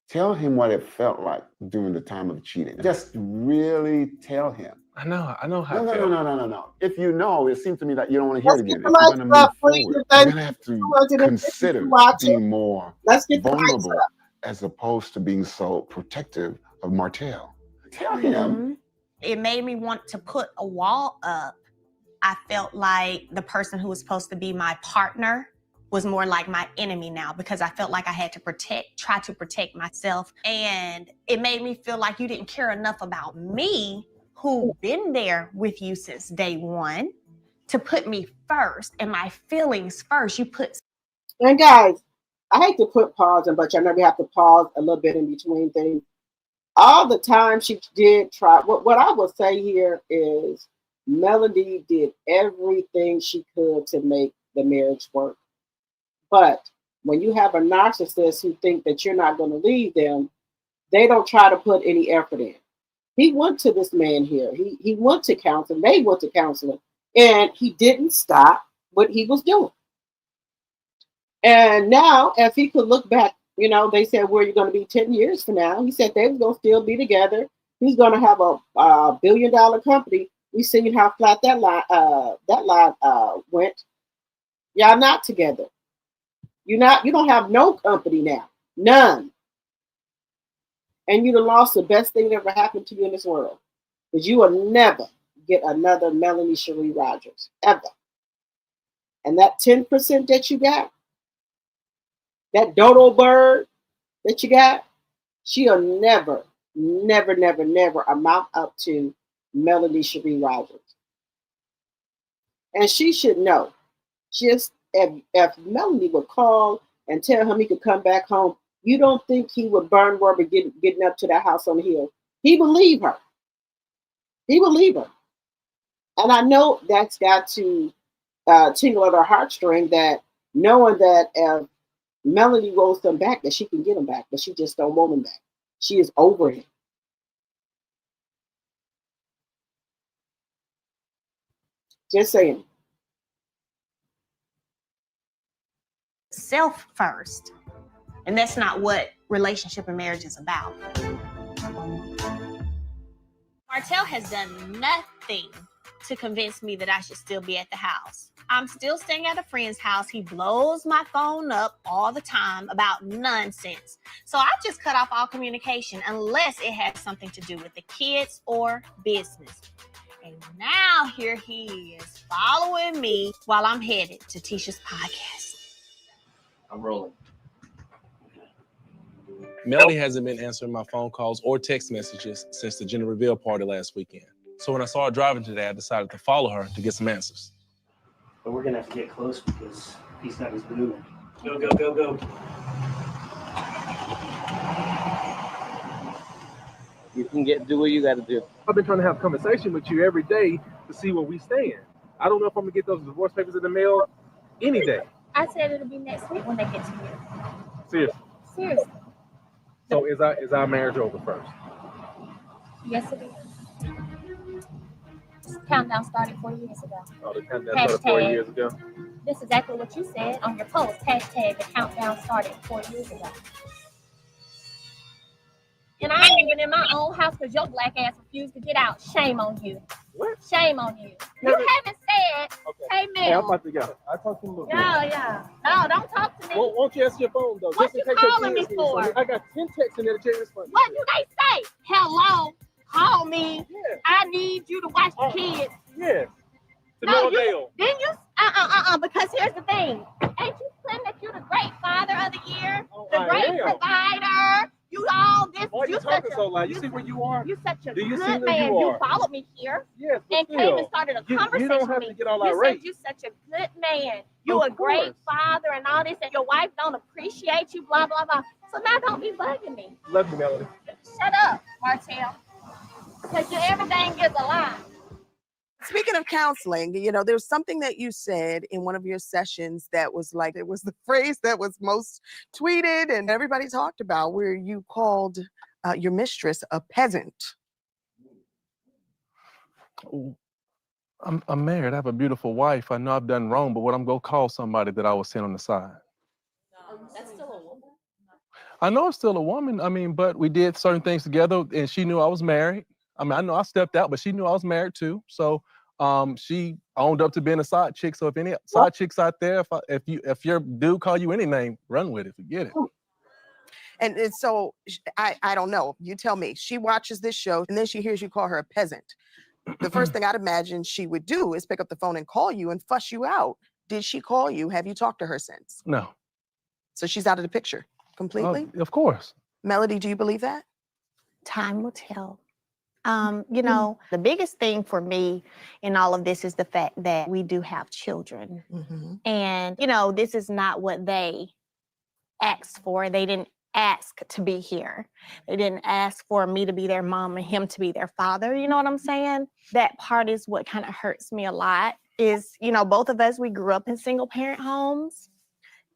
Tell him what it felt like during the time of cheating. Just really tell him. I know how No, it felt. no. If you know, it seems to me that you don't want to hear it again. If you're Let's going to get move the forward, you're going to have to consider being more vulnerable as opposed to being so protective of Martell. Tell him. It made me want to put a wall up. I felt like the person who was supposed to be my partner was more like my enemy now, because I felt like I had to try to protect myself. And it made me feel like you didn't care enough about me, who been there with you since day one, to put me first and my feelings first. You put. And guys, I hate to put pause in, but y'all know we have to pause a little bit in between things. All the time she did try. What I will say here is Melody did everything she could to make the marriage work. But when you have a narcissist who think that you're not going to leave them, they don't try to put any effort in. He went to this man here. He went to counseling. They went to counseling. And he didn't stop what he was doing. And now, if he could look back, you know, they said, where are you going to be 10 years from now? He said they were going to still be together. He's going to have a $1 billion company. We seen how flat that line went. Y'all not together. You don't have no company now. None. And you'd have lost the best thing that ever happened to you in this world. Because you will never get another Melanie Cherie Rogers. Ever. And that 10% that you got, that dodo bird that you got, she'll never amount up to Melanie Cherie Rogers. And she should know. Just if Melanie would call and tell him he could come back home, you don't think he would burn rubber getting up to that house on the hill? He would leave her. He would leave her. And I know that's got to tingle at her heartstring, that knowing that if Melanie rolls them back, that she can get him back, but she just don't want him back. She is over him. Just saying. Self first. And that's not what relationship and marriage is about. Martell has done nothing to convince me that I should still be at the house. I'm still staying at a friend's house. He blows my phone up all the time about nonsense. So I just cut off all communication unless it has something to do with the kids or business. And now here he is following me while I'm headed to Tisha's podcast. I'm rolling. Melody hasn't been answering my phone calls or text messages since the gender reveal party last weekend. So when I saw her driving today, I decided to follow her to get some answers. But we're gonna have to get close because he's got his moving. Go, go, go, go. You can do what you gotta do. I've been trying to have a conversation with you every day to see where we stand. I don't know if I'm gonna get those divorce papers in the mail any day. I said it'll be next week when they get to you. Seriously. Seriously. So is our marriage over first? Yes, it is. This countdown started 4 years ago. Oh, the countdown started 4 years ago? This is exactly what you said on your post. Hashtag the countdown started 4 years ago. And I ain't even in my own house because your black ass refused to get out. Shame on you. What? Shame on you. You haven't said, hey, man. Hey, I'm about to go. I'll talk to you a little bit. Yeah. No, don't talk to me. Won't you answer your phone, though? What you calling me for? I got 10 texts in there to check this phone. What do they say? Hello, call me. Yeah. I need you to watch the kids. Yes. No, because here's the thing. Ain't you claiming that you're the great father of the year? The great provider? You all this. Why are you talking so loud? You see where you are? You're such a Do you good see where man. you are? You followed me here. Yes, but and still, came and started a conversation you don't have with to me. get all You irate. said you're such a good man. You're a great father and all this, and your wife don't appreciate you, blah, blah, blah. So now don't be bugging me. Love you, Melody. Shut up, Martell. Because everything is a lie. Speaking of counseling, you know, there's something that you said in one of your sessions that was like, it was the phrase that was most tweeted and everybody talked about, where you called your mistress a peasant? I'm married. I have a beautiful wife. I know I've done wrong, but what I'm gonna call somebody that I was sent on the side. That's still a woman. I know it's still a woman. I mean, but we did certain things together, and she knew I was married. I mean, I know I stepped out, but she knew I was married too. So, she owned up to being a side chick. So, if any side chicks out there, if your dude call you any name, run with it. Forget it. And so I don't know. You tell me. She watches this show and then she hears you call her a peasant. The first thing I'd imagine she would do is pick up the phone and call you and fuss you out. Did she call you? Have you talked to her since? No. So she's out of the picture completely? Of course. Melody, do you believe that? Time will tell. You know, the biggest thing for me in all of this is the fact that we do have children. And, you know, this is not what they asked for. They didn't ask to be here. They didn't ask for me to be their mom and him to be their father. You know what I'm saying? That part is what kind of hurts me a lot is, you know, both of us, we grew up in single parent homes.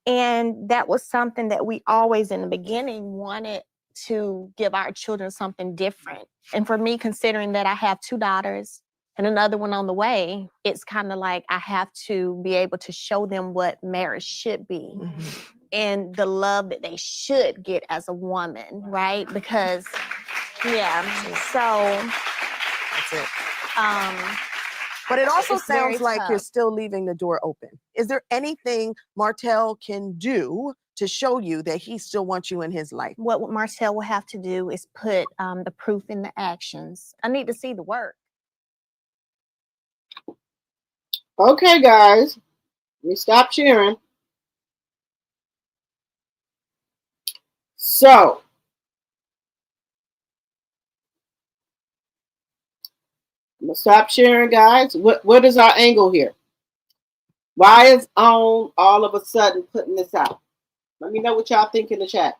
And that was something that we always in the beginning wanted to give our children something different. And for me, considering that I have 2 daughters and another one on the way, it's kind of like I have to be able to show them what marriage should be and the love that they should get as a woman, right? Because, yeah, so that's it. But it also sounds like you're still leaving the door open. Is there anything Martell can do to show you that he still wants you in his life? What Martell will have to do is put the proof in the actions. I need to see the work. Okay, guys, we stop sharing. So, I'm gonna stop sharing, guys. What is our angle here? Why is OWN all of a sudden putting this out? Let me know what y'all think in the chat.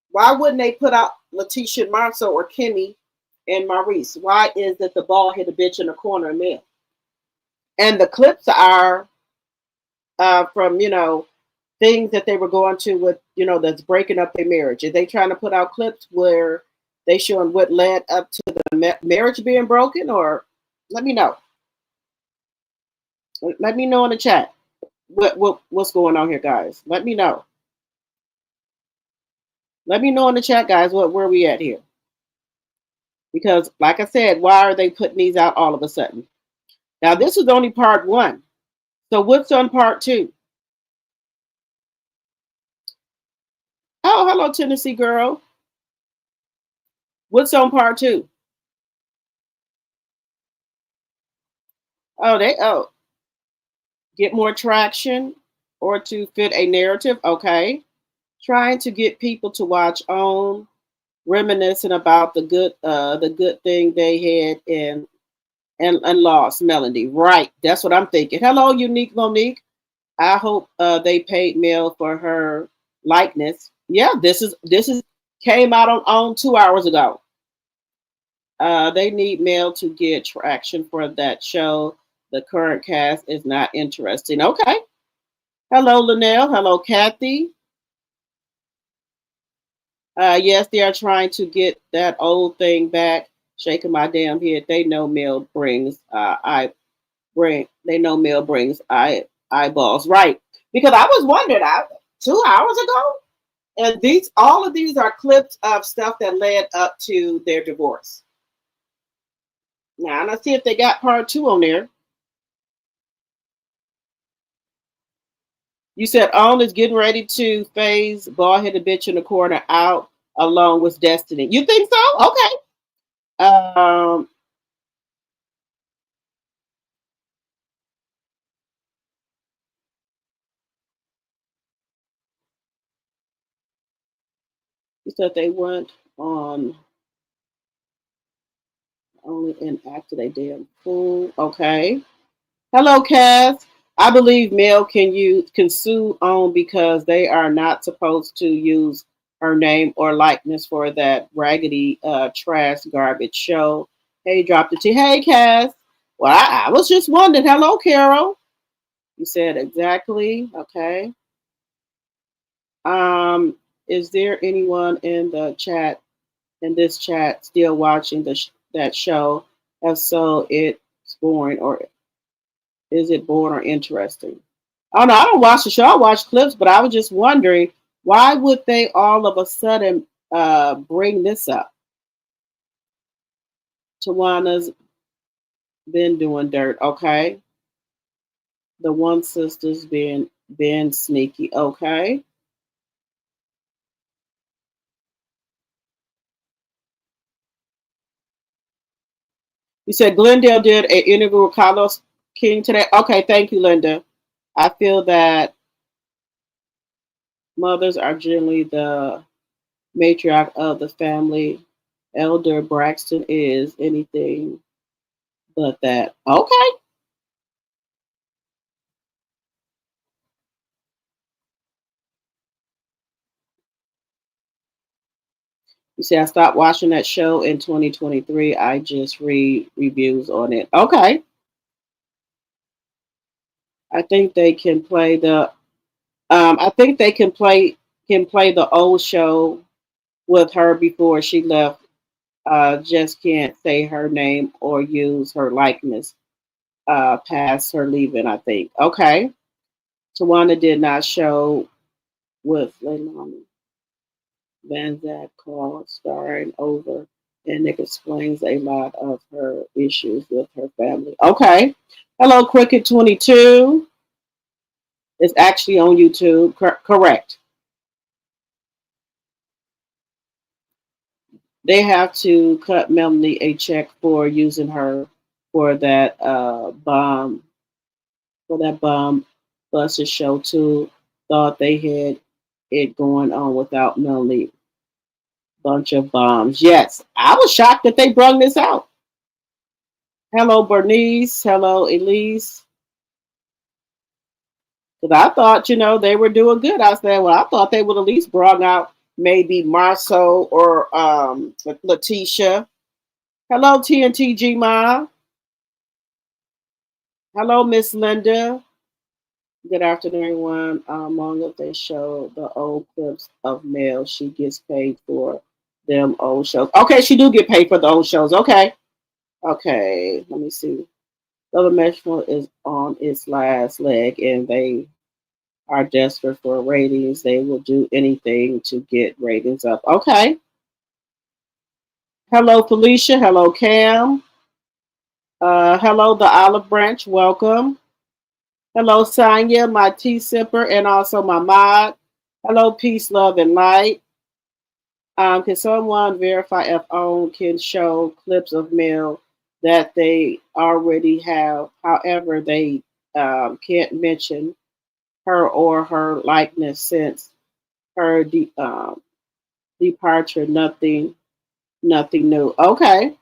Why wouldn't they put out Letitia Marceau or Kimmy and Maurice? Why is it the ball hit a bitch in the corner of mail? And the clips are from, you know, things that they were going to with, you know, that's breaking up their marriage. Are they trying to put out clips where they showing what led up to the marriage being broken? Or let me know. Let me know in the chat what's going on here, guys. Let me know. Let me know in the chat, guys, where we at here. Because, like I said, why are they putting these out all of a sudden? Now, this is only part 1. So what's on part 2? Oh, hello, Tennessee girl. What's on part 2? Oh, get more traction or to fit a narrative. Okay. Trying to get people to watch OWN, reminiscing about the good thing they had and lost. Melody. Right. That's what I'm thinking. Hello, Unique Monique. I hope they paid Mel for her likeness. Yeah, this is came out on OWN 2 hours ago. They need Mel to get traction for that show. The current cast is not interesting. Okay. Hello, Linnell. Hello, Kathy. Yes, they are trying to get that old thing back. Shaking my damn head. They know Mel brings Mel brings eyeballs. Right. Because I was wondering 2 hours ago. And all of these are clips of stuff that led up to their divorce. Now, let's see if they got part 2 on there. You said OWN is getting ready to phase bald-headed bitch in the corner out along with Destiny. You think so? Okay. You said they went on only enacted a damn fool. Okay. Hello, Cass. I believe Mel can sue OWN because they are not supposed to use her name or likeness for that raggedy trash garbage show. Hey, drop the T. Hey, Cass. Well, I was just wondering. Hello, Carol. You said exactly. Okay. Is there anyone in the chat in this chat still watching that show. If so, it's boring, or is it boring or interesting? Oh no, I don't watch the show. I watch clips, but I was just wondering why would they all of a sudden bring this up? Tawana's been doing dirt, okay. The one sister's been sneaky, okay. You said Glendale did an interview with Carlos King today. Okay, thank you, Linda. I feel that mothers are generally the matriarch of the family. Elder Braxton is anything but that. Okay. You see, I stopped watching that show in 2023. I just read reviews on it. Okay. I think they can play the I think they can play the old show with her before she left. Just can't say her name or use her likeness past her leaving, I think. Okay. Tawana did not show with Leilani Van Zant called starring over, and it explains a lot of her issues with her family. Okay. Hello, Cricket 22. It's actually on YouTube. Correct. They have to cut Melanie a check for using her for that bomb busted show too. Thought they had it going on without Melanie. Bunch of bombs. Yes, I was shocked that they brung this out. Hello, Bernice. Hello, Elise. Because I thought, they were doing good. I said, well, I thought they would at least bring out maybe Marceau or Letitia. Hello, TNTG Ma. Hello, Miss Linda. Good afternoon, everyone. Among us, they show the old clips of Mel. She gets paid for them old shows. Okay, she do get paid for the old shows. Okay. Okay, let me see. The Metro is on its last leg, and they are desperate for ratings. They will do anything to get ratings up. Okay. Hello, Felicia. Hello, Cam. Hello, the Olive Branch. Welcome. Hello, Sonia, my tea sipper, and also my mod. Hello, peace, love, and light. Can someone verify if OWN can show clips of Mel that they already have? However, they can't mention her or her likeness since her departure. Nothing new. Okay.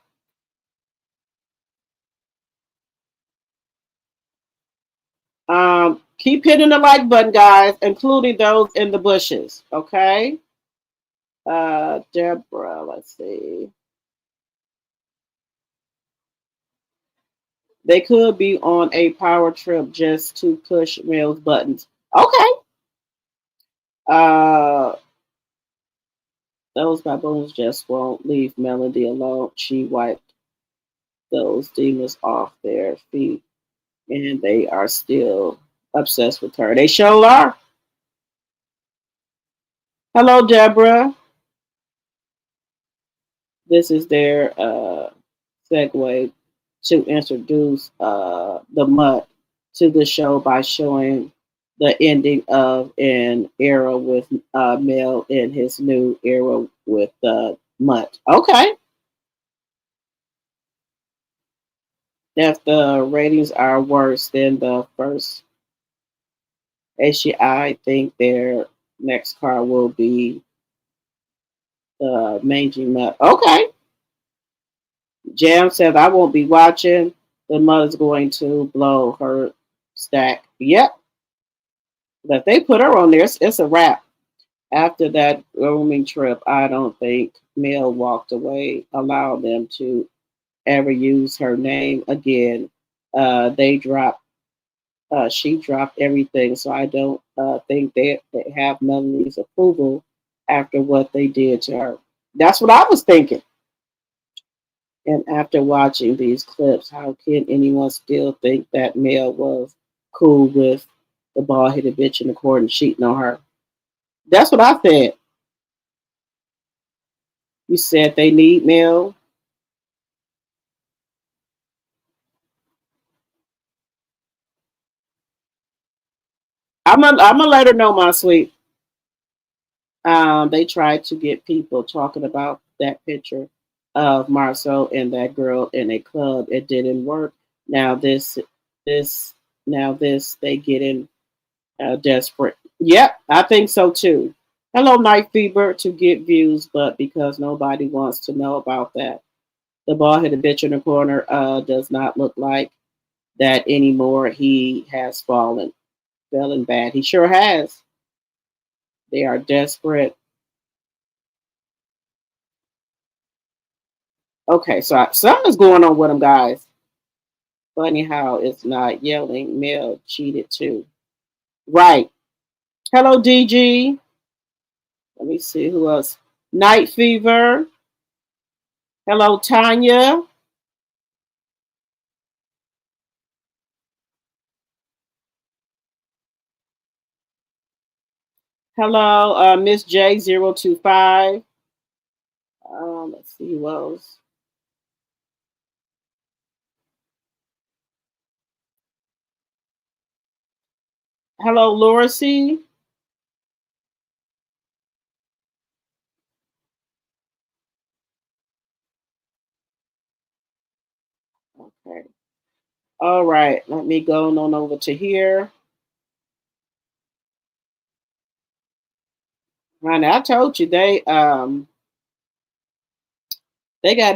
Keep hitting the like button, guys, including those in the bushes. Okay. Deborah, let's see. They could be on a power trip just to push Mel's buttons. Okay. Those baboons just won't leave Melody alone. She wiped those demons off their feet, and they are still obsessed with her. They sure are. Hello, Deborah. This is their segue to introduce the Mutt to the show by showing the ending of an era with Mel in his new era with Mutt. Okay. If the ratings are worse than the first I think their next car will be the Mangy Mutt. Okay. Jam says, I won't be watching. The mother's going to blow her stack. Yep. But if they put her on there, it's a wrap. After that grooming trip, I don't think Mel walked away, allowed them to ever use her name again. They dropped, she dropped everything. So I don't think they have Melanie's approval after what they did to her. That's what I was thinking. And after watching these clips, how can anyone still think that Mel was cool with the bald headed bitch in the court and cheating on her? That's what I said. You said they need Mel. I'm gonna let her know, my sweet. They tried to get people talking about that picture of Marcel and that girl in a club. It didn't work. Now this, now this, they getting desperate. Yep, I think so too. Hello, Night Fever, to get views, but because nobody wants to know about that. The bald headed bitch in the corner does not look like that anymore. He has fallen bad. He sure has. They are desperate. Okay, so something's going on with them, guys. Funny how it's not yelling. Mel cheated too. Right. Hello, DG. Let me see who else. Night Fever. Hello, Tanya. Hello, Miss J025. Let's see who else. Hello, Laura C. Okay. All right. Let me go on over to here. Honey, I told you they got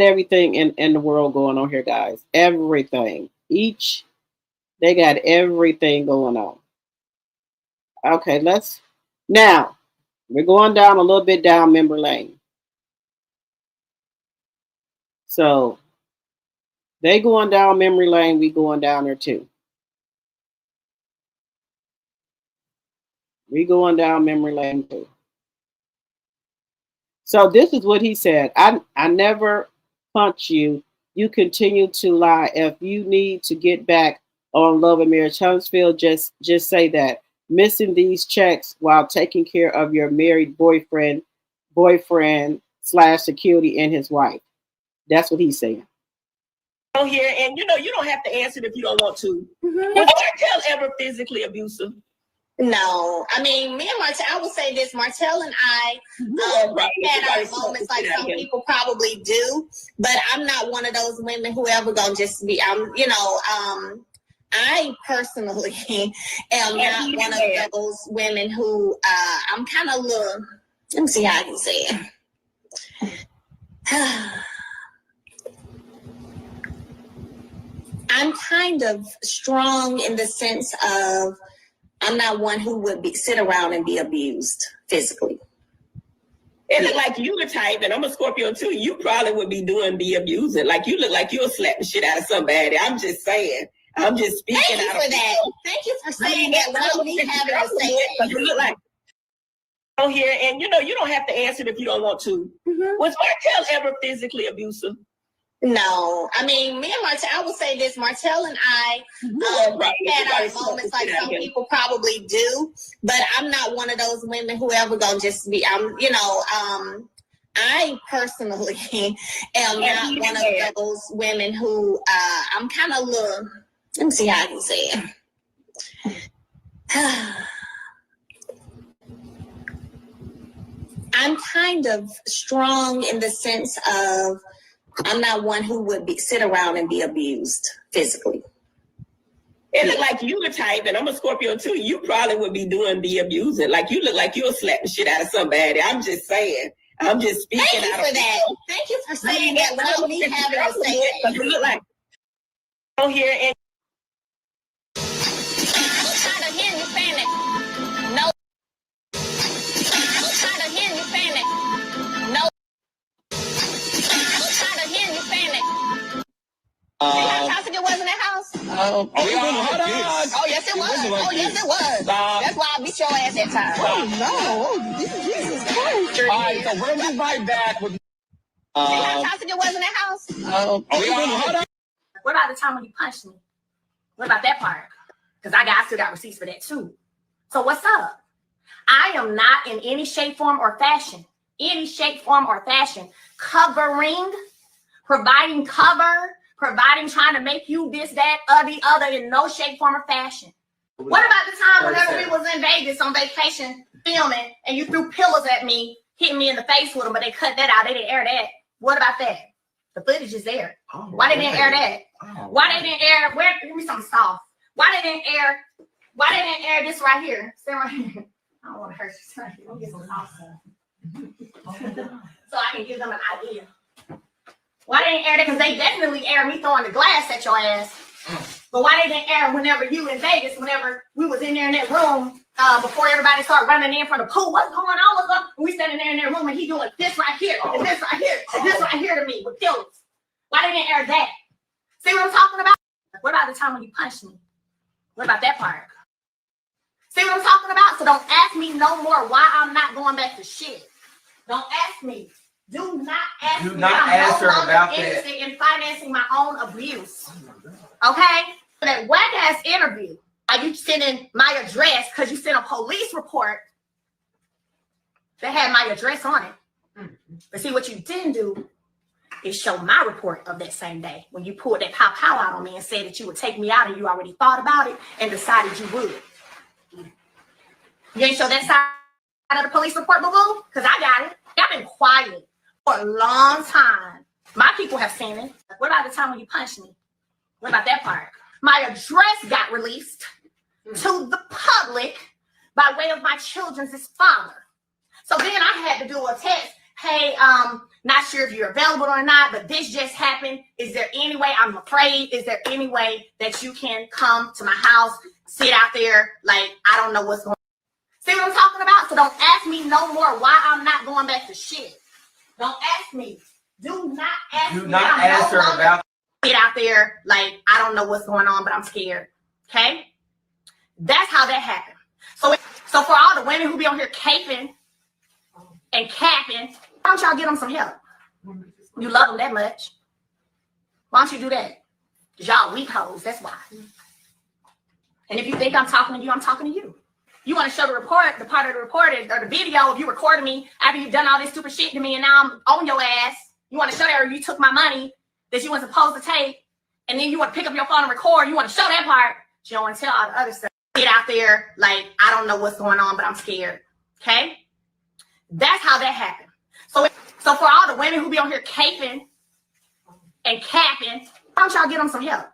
everything in the world going on here, guys. Everything. They got everything going on. Okay, now we're going down a little bit down memory lane. So they going down memory lane, we going down there too. We going down memory lane too. So this is what he said. I never punch you. You continue to lie. If you need to get back on Love and Marriage Huntsville, just say that. Missing these checks while taking care of your married boyfriend / security and his wife. That's what he's saying. On here, and you don't have to answer it if you don't want to. Was Martell ever physically abusive? No, I mean, me and Martell, I will say this, Martell and I had our moments like some people probably do, but I'm not one of those women who ever gonna just be, I personally am not one of those women who, I'm kind of let me see how I can say it. I'm kind of strong in the sense of, I'm not one who would sit around and be abused physically. It look like you the type, and I'm a Scorpio too. You probably would be doing the abusing. Like you look like you'll slap the shit out of somebody. I'm just saying. I'm just speaking. Thank you for that. Thank you for saying that without me having to say it. You look like on here, and you don't have to answer it if you don't want to. Was Martell ever physically abusive? No, I mean, me and Martell, I will say this, Martell and I had our moments like some people probably do, but I'm not one of those women who ever gonna just be, I personally am not one of those women who, I'm kind of let me see how I can say it. I'm kind of strong in the sense of, I'm not one who would sit around and be abused physically. It look like you the type, and I'm a Scorpio too. You probably would be doing the abusing. Like you look like you'll slap the shit out of somebody. I'm just saying. I'm just speaking. Thank you for that. Thank you for saying that without me having to say it. You look like on here and I'm tired of hearing you saying it. No. I'm tired of hearing you saying it. No. I'm tired of hearing you saying it. See how toxic it was in that house? hold on. Oh, yes, it was. Oh, yes, it was. That's why I beat your ass that time. Oh, no. Jesus Christ. All right, so we're going to be right back with See how toxic it was in that house? What about the time when you punched me? What about that part? Because I still got receipts for that too. So what's up? I am not in any shape, form, or fashion, covering, providing cover, trying to make you this, that, or the other in no shape, form, or fashion. What about the time whenever we was in Vegas on vacation filming and you threw pillows at me, hitting me in the face with them, but they cut that out. They didn't air that. What about that? The footage is there. Why they didn't air that? Why they didn't air? Give me something soft. Why they didn't air this right here? Stay right here. I don't want to hurt you. Right here. Let me get some soft stuff. So I can give them an idea. Why they didn't air that? Because they definitely aired me throwing the glass at your ass. But why they didn't air whenever you in Vegas, whenever we was in there in that room, before everybody started running in from the pool, what's going on? What's going on? And we standing there in that room and he doing this right here, and this right here, and this right here to me with pillows. Why they didn't air that? See what I'm talking about? What about the time when you punched me? What about that part? See what I'm talking about? So don't ask me no more why I'm not going back to shit. Don't ask me. Do not ask me. Do not ask her about that. Interested in financing my own abuse. Okay? That whack ass interview. Are you sending my address because you sent a police report that had my address on it? But see, what you didn't do is show my report of that same day when you pulled that pow out on me and said that you would take me out and you already thought about it and decided you would. You ain't show that side of the police report, boo-boo? Because I got it. I've been quiet for a long time. My people have seen it. What about the time when you punched me? What about that part? My address got released to the public by way of my children's father. So then I had to do a text. Hey, not sure if you're available or not, but this just happened. Is there any way, I'm afraid, is there any way that you can come to my house, sit out there, like, I don't know what's going on. See what I'm talking about? So don't ask me no more why I'm not going back to shit. Don't ask me. Do not ask me. Do not ask her about sit out there, like, I don't know what's going on, but I'm scared. Okay? That's how that happened. So for all the women who be on here caping and capping, why don't y'all give them some help? You love them that much. Why don't you do that? Because y'all weak hoes, that's why. And if you think I'm talking to you, I'm talking to you. You want to show the report, the part of the report or the video of you recording me after you've done all this stupid shit to me and now I'm on your ass. You want to show that, or you took my money that you weren't supposed to take, and then you want to pick up your phone and record. You want to show that part, but you don't want to tell all the other stuff. Get out there like, I don't know what's going on, but I'm scared. Okay? That's how that happened. So for all the women who be on here caping and capping, why don't y'all give them some help?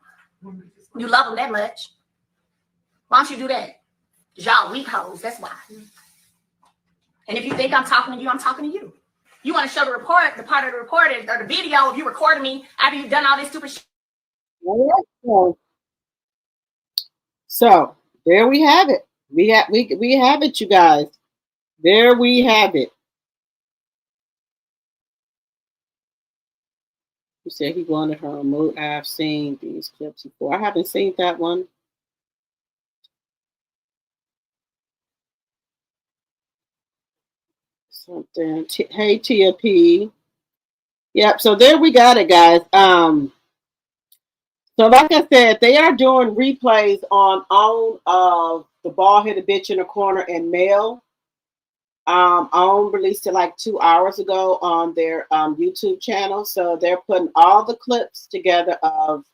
You love them that much. Why don't you do that? Because y'all weak hoes, that's why. And if you think I'm talking to you, I'm talking to you. You want to show the report, the part of the report or the video of you recording me after you've done all this stupid shit. So there we have it. We have it, you guys. There we have it. You said he wanted her removed. I've seen these clips before. I haven't seen that one. Something. Hey, Tia P. Yep. So there we got it, guys. So like I said, they are doing replays on of the bald-headed bitch in the corner and Mel. OWN released it like 2 hours ago on their YouTube channel. So they're putting all the clips together of,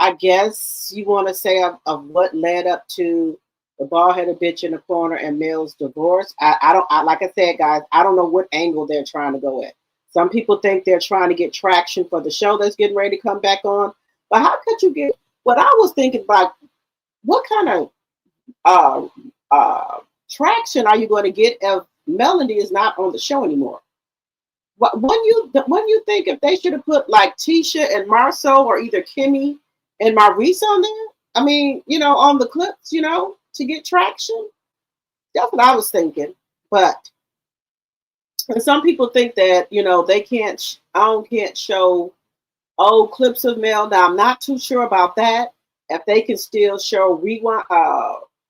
I guess you want to say, of what led up to the bald-headed bitch in the corner and Mel's divorce. I like I said, guys, I don't know what angle they're trying to go at. Some people think they're trying to get traction for the show that's getting ready to come back on. But how could you get, what I was thinking about, what kind of traction are you going to get if Melody is not on the show anymore? When you think if they should have put like Tisha and Marceau or either Kimmy and Maurice on there, I mean, you know, on the clips, you know, to get traction. That's what I was thinking. But and some people think that, you know, they can't, OWN can't show old clips of Mel. Now I'm not too sure about that. If they can still show rewind,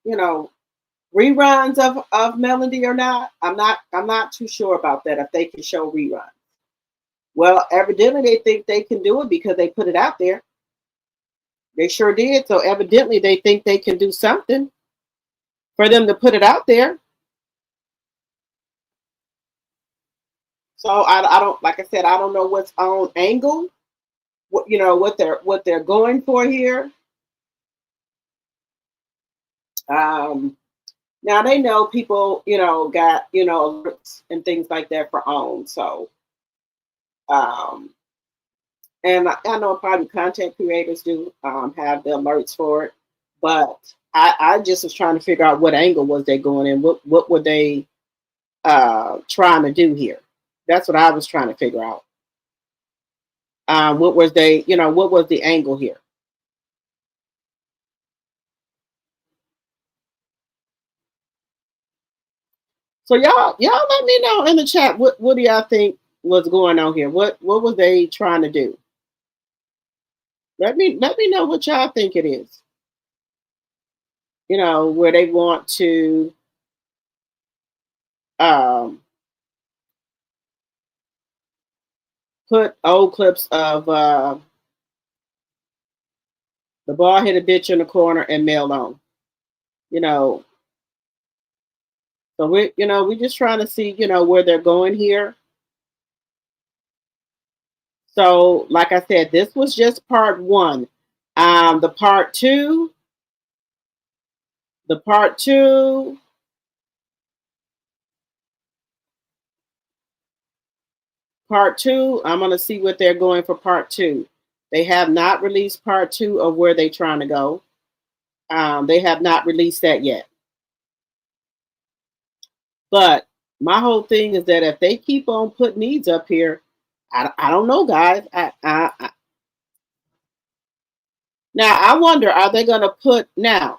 you know, reruns of Melody or not. I'm not too sure about that. If they can show reruns. Well, evidently they think they can do it because they put it out there. They sure did. So evidently they think they can do something for them to put it out there. So I don't, like I said, I don't know what's on angle, what they're going for here. Now they know people, got, alerts and things like that for OWN. So, and I know probably content creators do have the alerts for it, but I just was trying to figure out what angle was they going in. What were they trying to do here? That's what I was trying to figure out. What was the angle here? So y'all let me know in the chat what do y'all think was going on here? What was they trying to do? Let me know what y'all think it is. Where they want to put old clips of the bald-headed bitch in the corner and Mel on. So we're just trying to see, where they're going here. So, like I said, this was just part one. The part two, I'm going to see what they're going for part two. They have not released part two of where they're trying to go. They have not released that yet. But my whole thing is that if they keep on putting these up here, I don't know, guys. Now, I wonder, are they going to put now?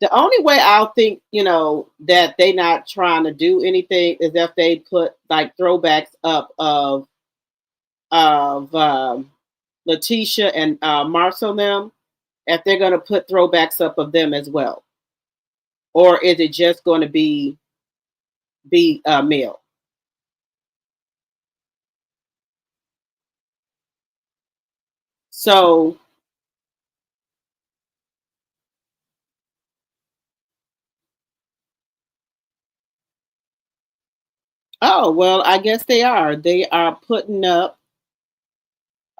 The only way I'll think, that they're not trying to do anything is if they put like throwbacks up of Letitia and Marcel them, if they're going to put throwbacks up of them as well. Or is it just going to be Mel? So oh, well, I guess they are. They are putting up.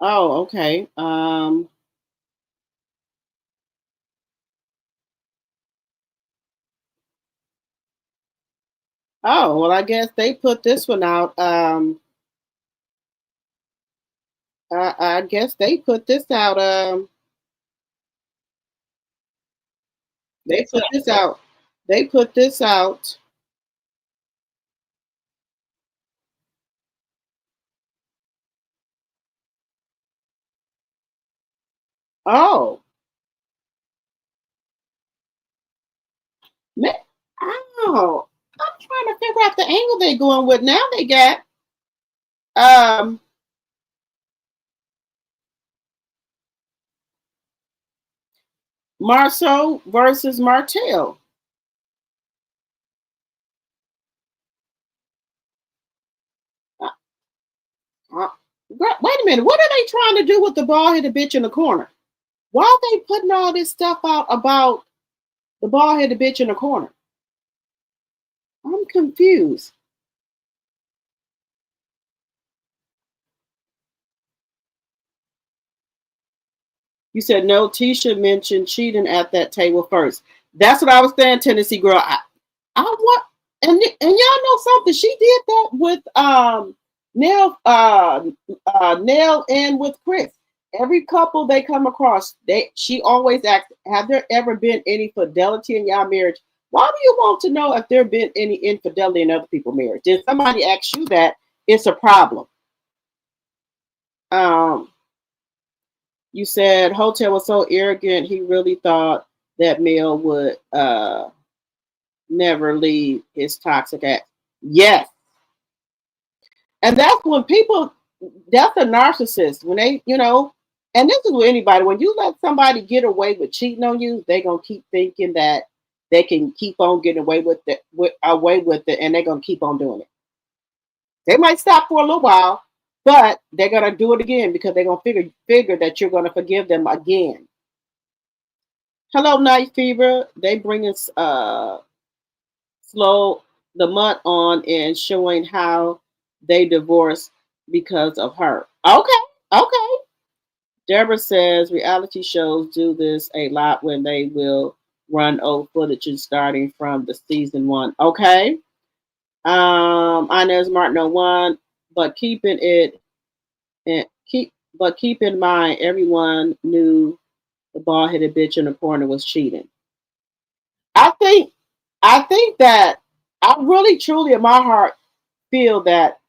Oh, okay. Oh, well, I guess they put this one out. I guess they put this out. They put this out. They put this out. Oh. Oh, I'm trying to figure out the angle they're going with. Now they got Marceau versus Martell. Wait a minute. What are they trying to do with the bald-headed bitch in the corner? Why are they putting all this stuff out about the bald-headed bitch in the corner? I'm confused. You said no, Tisha mentioned cheating at that table first. That's what I was saying, Tennessee girl. I want, and y'all know something. She did that with Nell and with Chris. Every couple they come across, she always asks, have there ever been any fidelity in y'all marriage? Why do you want to know if there been any infidelity in other people's marriage? If somebody asks you that, it's a problem. You said Hotel was so arrogant, he really thought that Mel would never leave his toxic ex. Yes. And that's when people, that's a narcissist. When they, and this is with anybody, when you let somebody get away with cheating on you, they're going to keep thinking that they can keep on getting away with it, and they're going to keep on doing it. They might stop for a little while, but they're gonna do it again because they're gonna figure that you're gonna forgive them again. Hello, Night Fever. They bring us slow the month on and showing how they divorced because of her. Okay, okay. Deborah says reality shows do this a lot when they will run old footage starting from the season 1. Okay. Inez Martin 01, but keeping it and keep in mind everyone knew the bald headed bitch in the corner was cheating. I think that I really truly in my heart feel that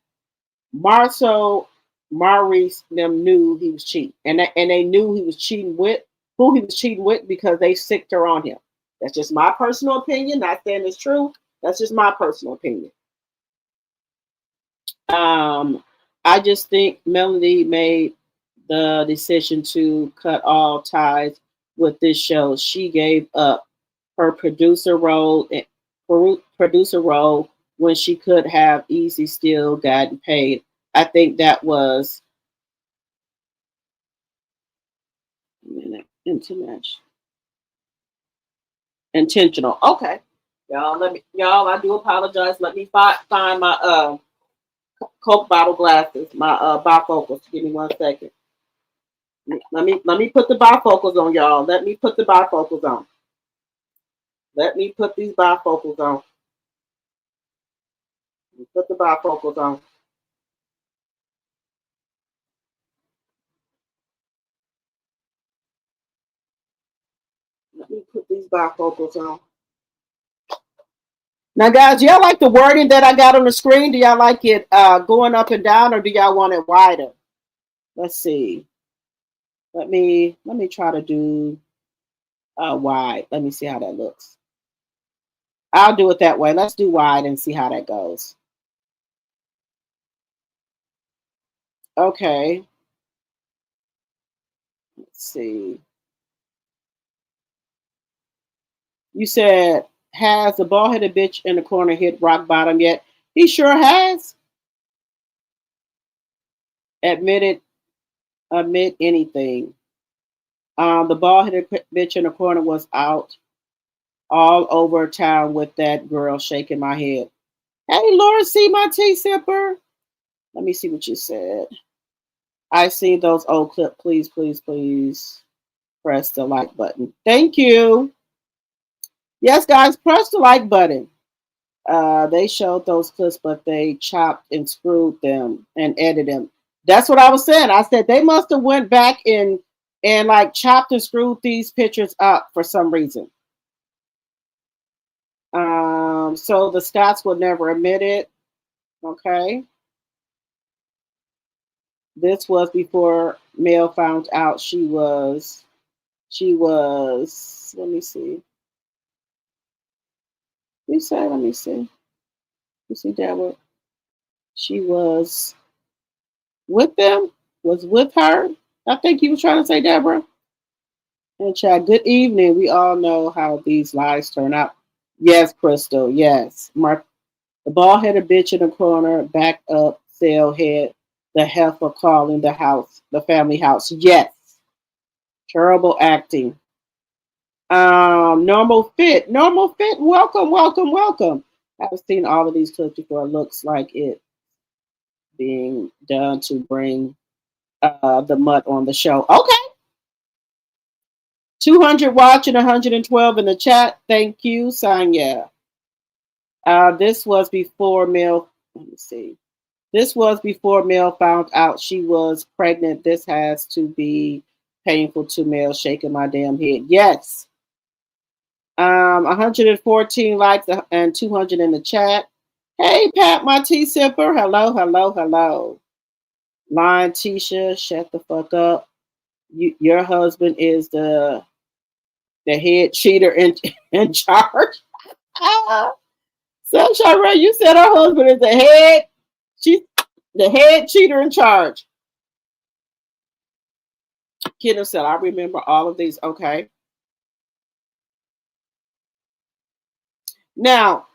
Marceau, Maurice, them knew he was cheating, and they knew he was cheating with who he was cheating with because they sicked her on him. That's just my personal opinion. Not saying it's true. That's just my personal opinion. I just think Melody made the decision to cut all ties with this show. She gave up her producer role when she could have easy still gotten paid. I think that was intentional. Okay, y'all. I do apologize. Let me find my Coke bottle glasses, my bifocals. Give me 1 second. Let me put the bifocals on, y'all. Let me put the bifocals on. Let me put these bifocals on. Put the bifocals on. Let me put these bifocals on. Now, guys, do y'all like the wording that I got on the screen? Do y'all like it going up and down, or do y'all want it wider? Let's see. Let me try to do wide. Let me see how that looks. I'll do it that way. Let's do wide and see how that goes. Okay. Let's see. You said, has the bald-headed bitch in the corner hit rock bottom yet? He sure has. Admit anything. The bald-headed bitch in the corner was out all over town with that girl shaking my head. Hey, Laura, see my tea sipper? Let me see what you said. I see those old clips. Please, please, please press the like button. Thank you. Yes, guys, press the like button. They showed those clips, but they chopped and screwed them and edited them. That's what I was saying. I said they must have went back and like chopped and screwed these pictures up for some reason. So the Scots would never admit it. Okay. This was before Mel found out she was, let me see. You said, let me see. You see, Deborah? She was with them, was with her. I think you were trying to say, Deborah. And Chad, good evening. We all know how these lies turn out. Yes, Crystal, yes. The bald-headed bitch in the corner, back up, cell head, the heifer calling the house, the family house. Yes. Terrible acting. Normal fit. Welcome, welcome, welcome. I've seen all of these clips before. It looks like it being done to bring the mud on the show. Okay. 200 watching, 112 in the chat. Thank you, Sanya. This was before Mel. Let me see. This was before Mel found out she was pregnant. This has to be painful to Mel, shaking my damn head. Yes. 114 likes and 200 in the chat. Hey, Pat, my tea sipper. Hello, hello, hello. Lion Tisha, shut the fuck up. Your husband is the head cheater in charge. Sunshine Ray, you said her husband is she's the head cheater in charge. Kiddo said, I remember all of these. Okay. Now,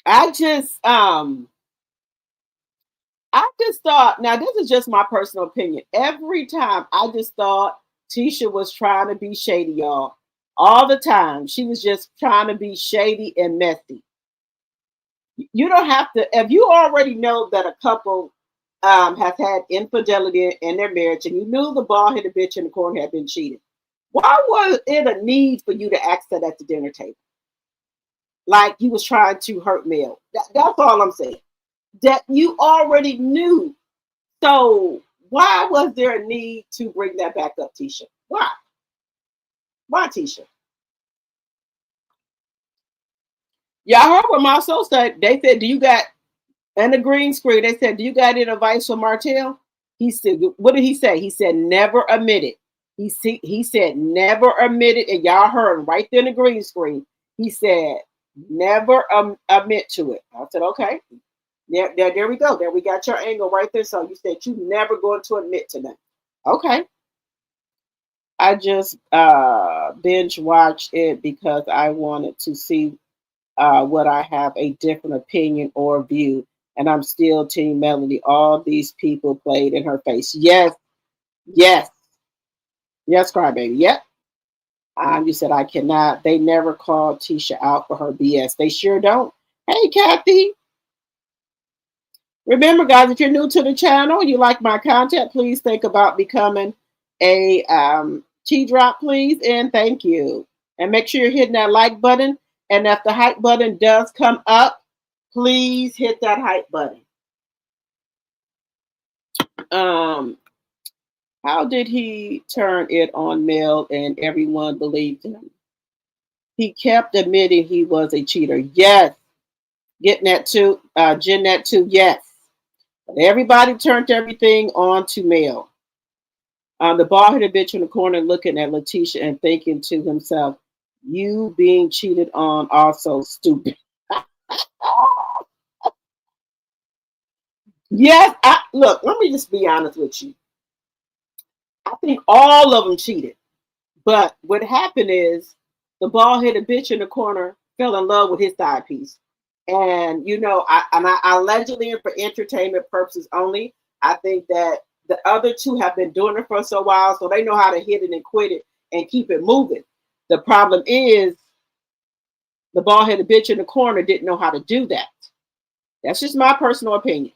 I just I just thought, now this is just my personal opinion. Every time I just thought Tisha was trying to be shady, y'all. All the time. She was just trying to be shady and messy. You don't have to, if you already know that a couple has had infidelity in their marriage and you knew the bald-headed bitch in the corner had been cheated, why was it a need for you to ask that at the dinner table? Like you was trying to hurt Mel. That's all I'm saying. That you already knew. So why was there a need to bring that back up, Tisha? Why? Why, Tisha? Y'all heard what Marcel said. They said, do you got, and the green screen, they said, do you got any advice for Martell? He said, what did he say? He said, never admit it. He said, never admit it. And y'all heard him right there in the green screen. He said, never admit to it. I said, okay. There we go. There we got your angle right there. So you said you never going to admit to that. Okay. I just binge watched it because I wanted to see what I have a different opinion or view. And I'm still Team Melody. All these people played in her face. Yes. Yes. Yes, crybaby. Yep. You said I cannot. They never called Tisha out for her BS. They sure don't. Hey, Kathy. Remember, guys, if you're new to the channel, you like my content, please think about becoming a T-drop, please, and thank you. And make sure you're hitting that like button. And if the hype button does come up, please hit that hype button. How did he turn it on Mel and everyone believed him? He kept admitting he was a cheater. Yes. Getting that too. Jen, that too. Yes. But everybody turned everything on to Mel. The bald-headed bitch in the corner looking at Letitia and thinking to himself, you being cheated on also stupid. Yes, look, let me just be honest with you. I think all of them cheated. But what happened is the bald-headed bitch in the corner fell in love with his side piece. And, you know, I allegedly and for entertainment purposes only, I think that the other two have been doing it for so while, so they know how to hit it and quit it and keep it moving. The problem is the bald-headed bitch in the corner didn't know how to do that. That's just my personal opinion.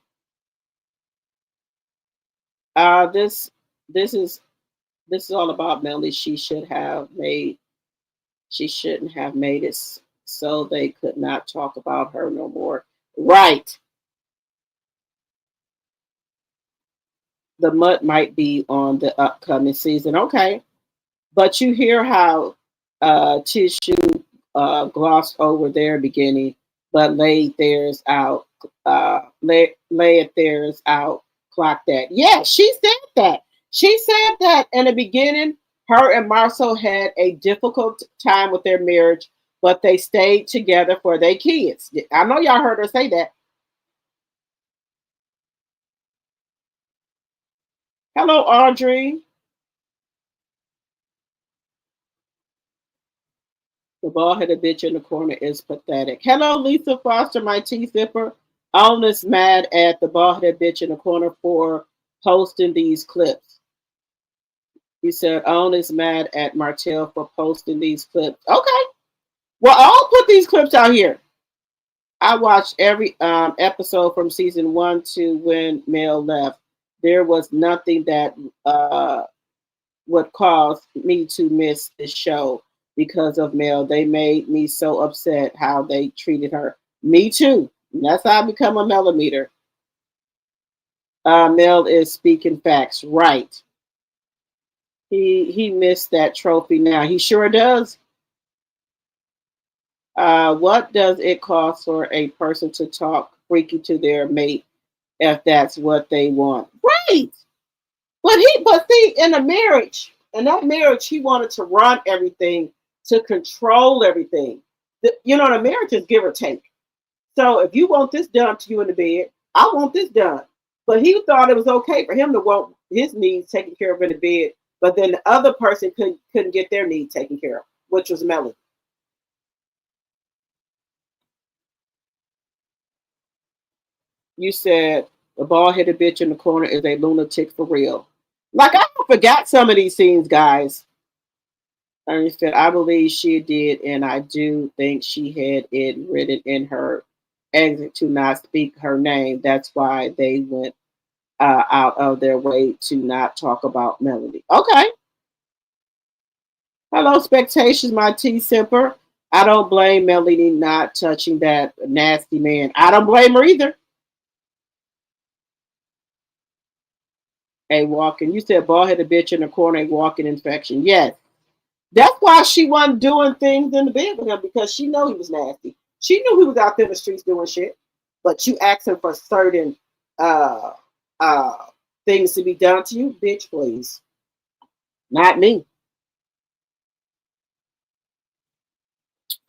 This is all about Melly. She shouldn't have made it so they could not talk about her no more. Right. The mud might be on the upcoming season. Okay. But you hear how Tissue glossed over their beginning, but laid theirs out. Laid theirs out. Clock that. Yeah, she said that. She said that in the beginning, her and Marcel had a difficult time with their marriage, but they stayed together for their kids. I know y'all heard her say that. Hello, Audrey. The bald-headed bitch in the corner is pathetic. Hello, Lisa Foster, my tea sipper. Owen is mad at the bald-headed bitch in the corner for posting these clips. You said Owen is mad at Martell for posting these clips. Okay. Well, I'll put these clips out here. I watched every episode from season 1 to when Mel left. There was nothing that would cause me to miss this show because of Mel. They made me so upset how they treated her. Me too. And that's how I become a millimeter. Mel is speaking facts. Right. He missed that trophy now. He sure does. What does it cost for a person to talk freaky to their mate if that's what they want? Right. But see, in that marriage, he wanted to run everything, to control everything. You know, the marriage is give or take. So if you want this done to you in the bed, I want this done. But he thought it was okay for him to want his needs taken care of in the bed, but then the other person couldn't get their needs taken care of, which was Melody. You said, The bald-headed bitch in the corner is a lunatic for real. Like, I forgot some of these scenes, guys. Ernest said, I believe she did, and I do think she had it written in her exit to not speak her name. That's why they went out of their way to not talk about Melody. Okay. Hello, Spectations, my T-Simper. I don't blame Melody not touching that nasty man. I don't blame her either. A walking, you said bald-headed bitch in the corner, a walking infection. Yes. That's why she wasn't doing things in the bed with him, because she knew he was nasty. She knew he was out there in the streets doing shit. But you asking for certain things to be done to you, bitch, please. Not me.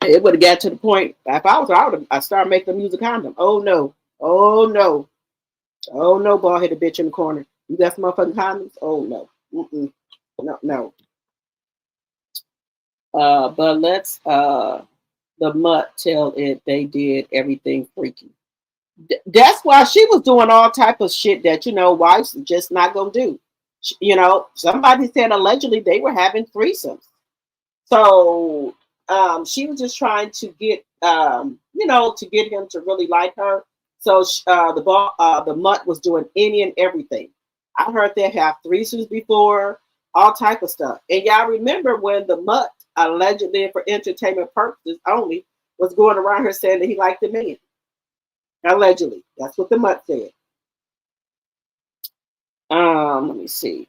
It would have got to the point, if I was her, I would have started making them use a condom. Oh no. Oh no. Oh no, bald-headed bitch in the corner. You got some motherfucking condoms? Oh no. Mm-mm. No. But let's the mutt tell it they did everything freaky. That's why she was doing all type of shit that, wives just not gonna do. Somebody said allegedly they were having threesomes. So she was just trying to get to get him to really like her. So the mutt was doing any and everything. I heard they have threesomes before, all type of stuff. And y'all remember when the mutt, allegedly for entertainment purposes only, was going around here saying that he liked the man. Allegedly. That's what the mutt said. Let me see.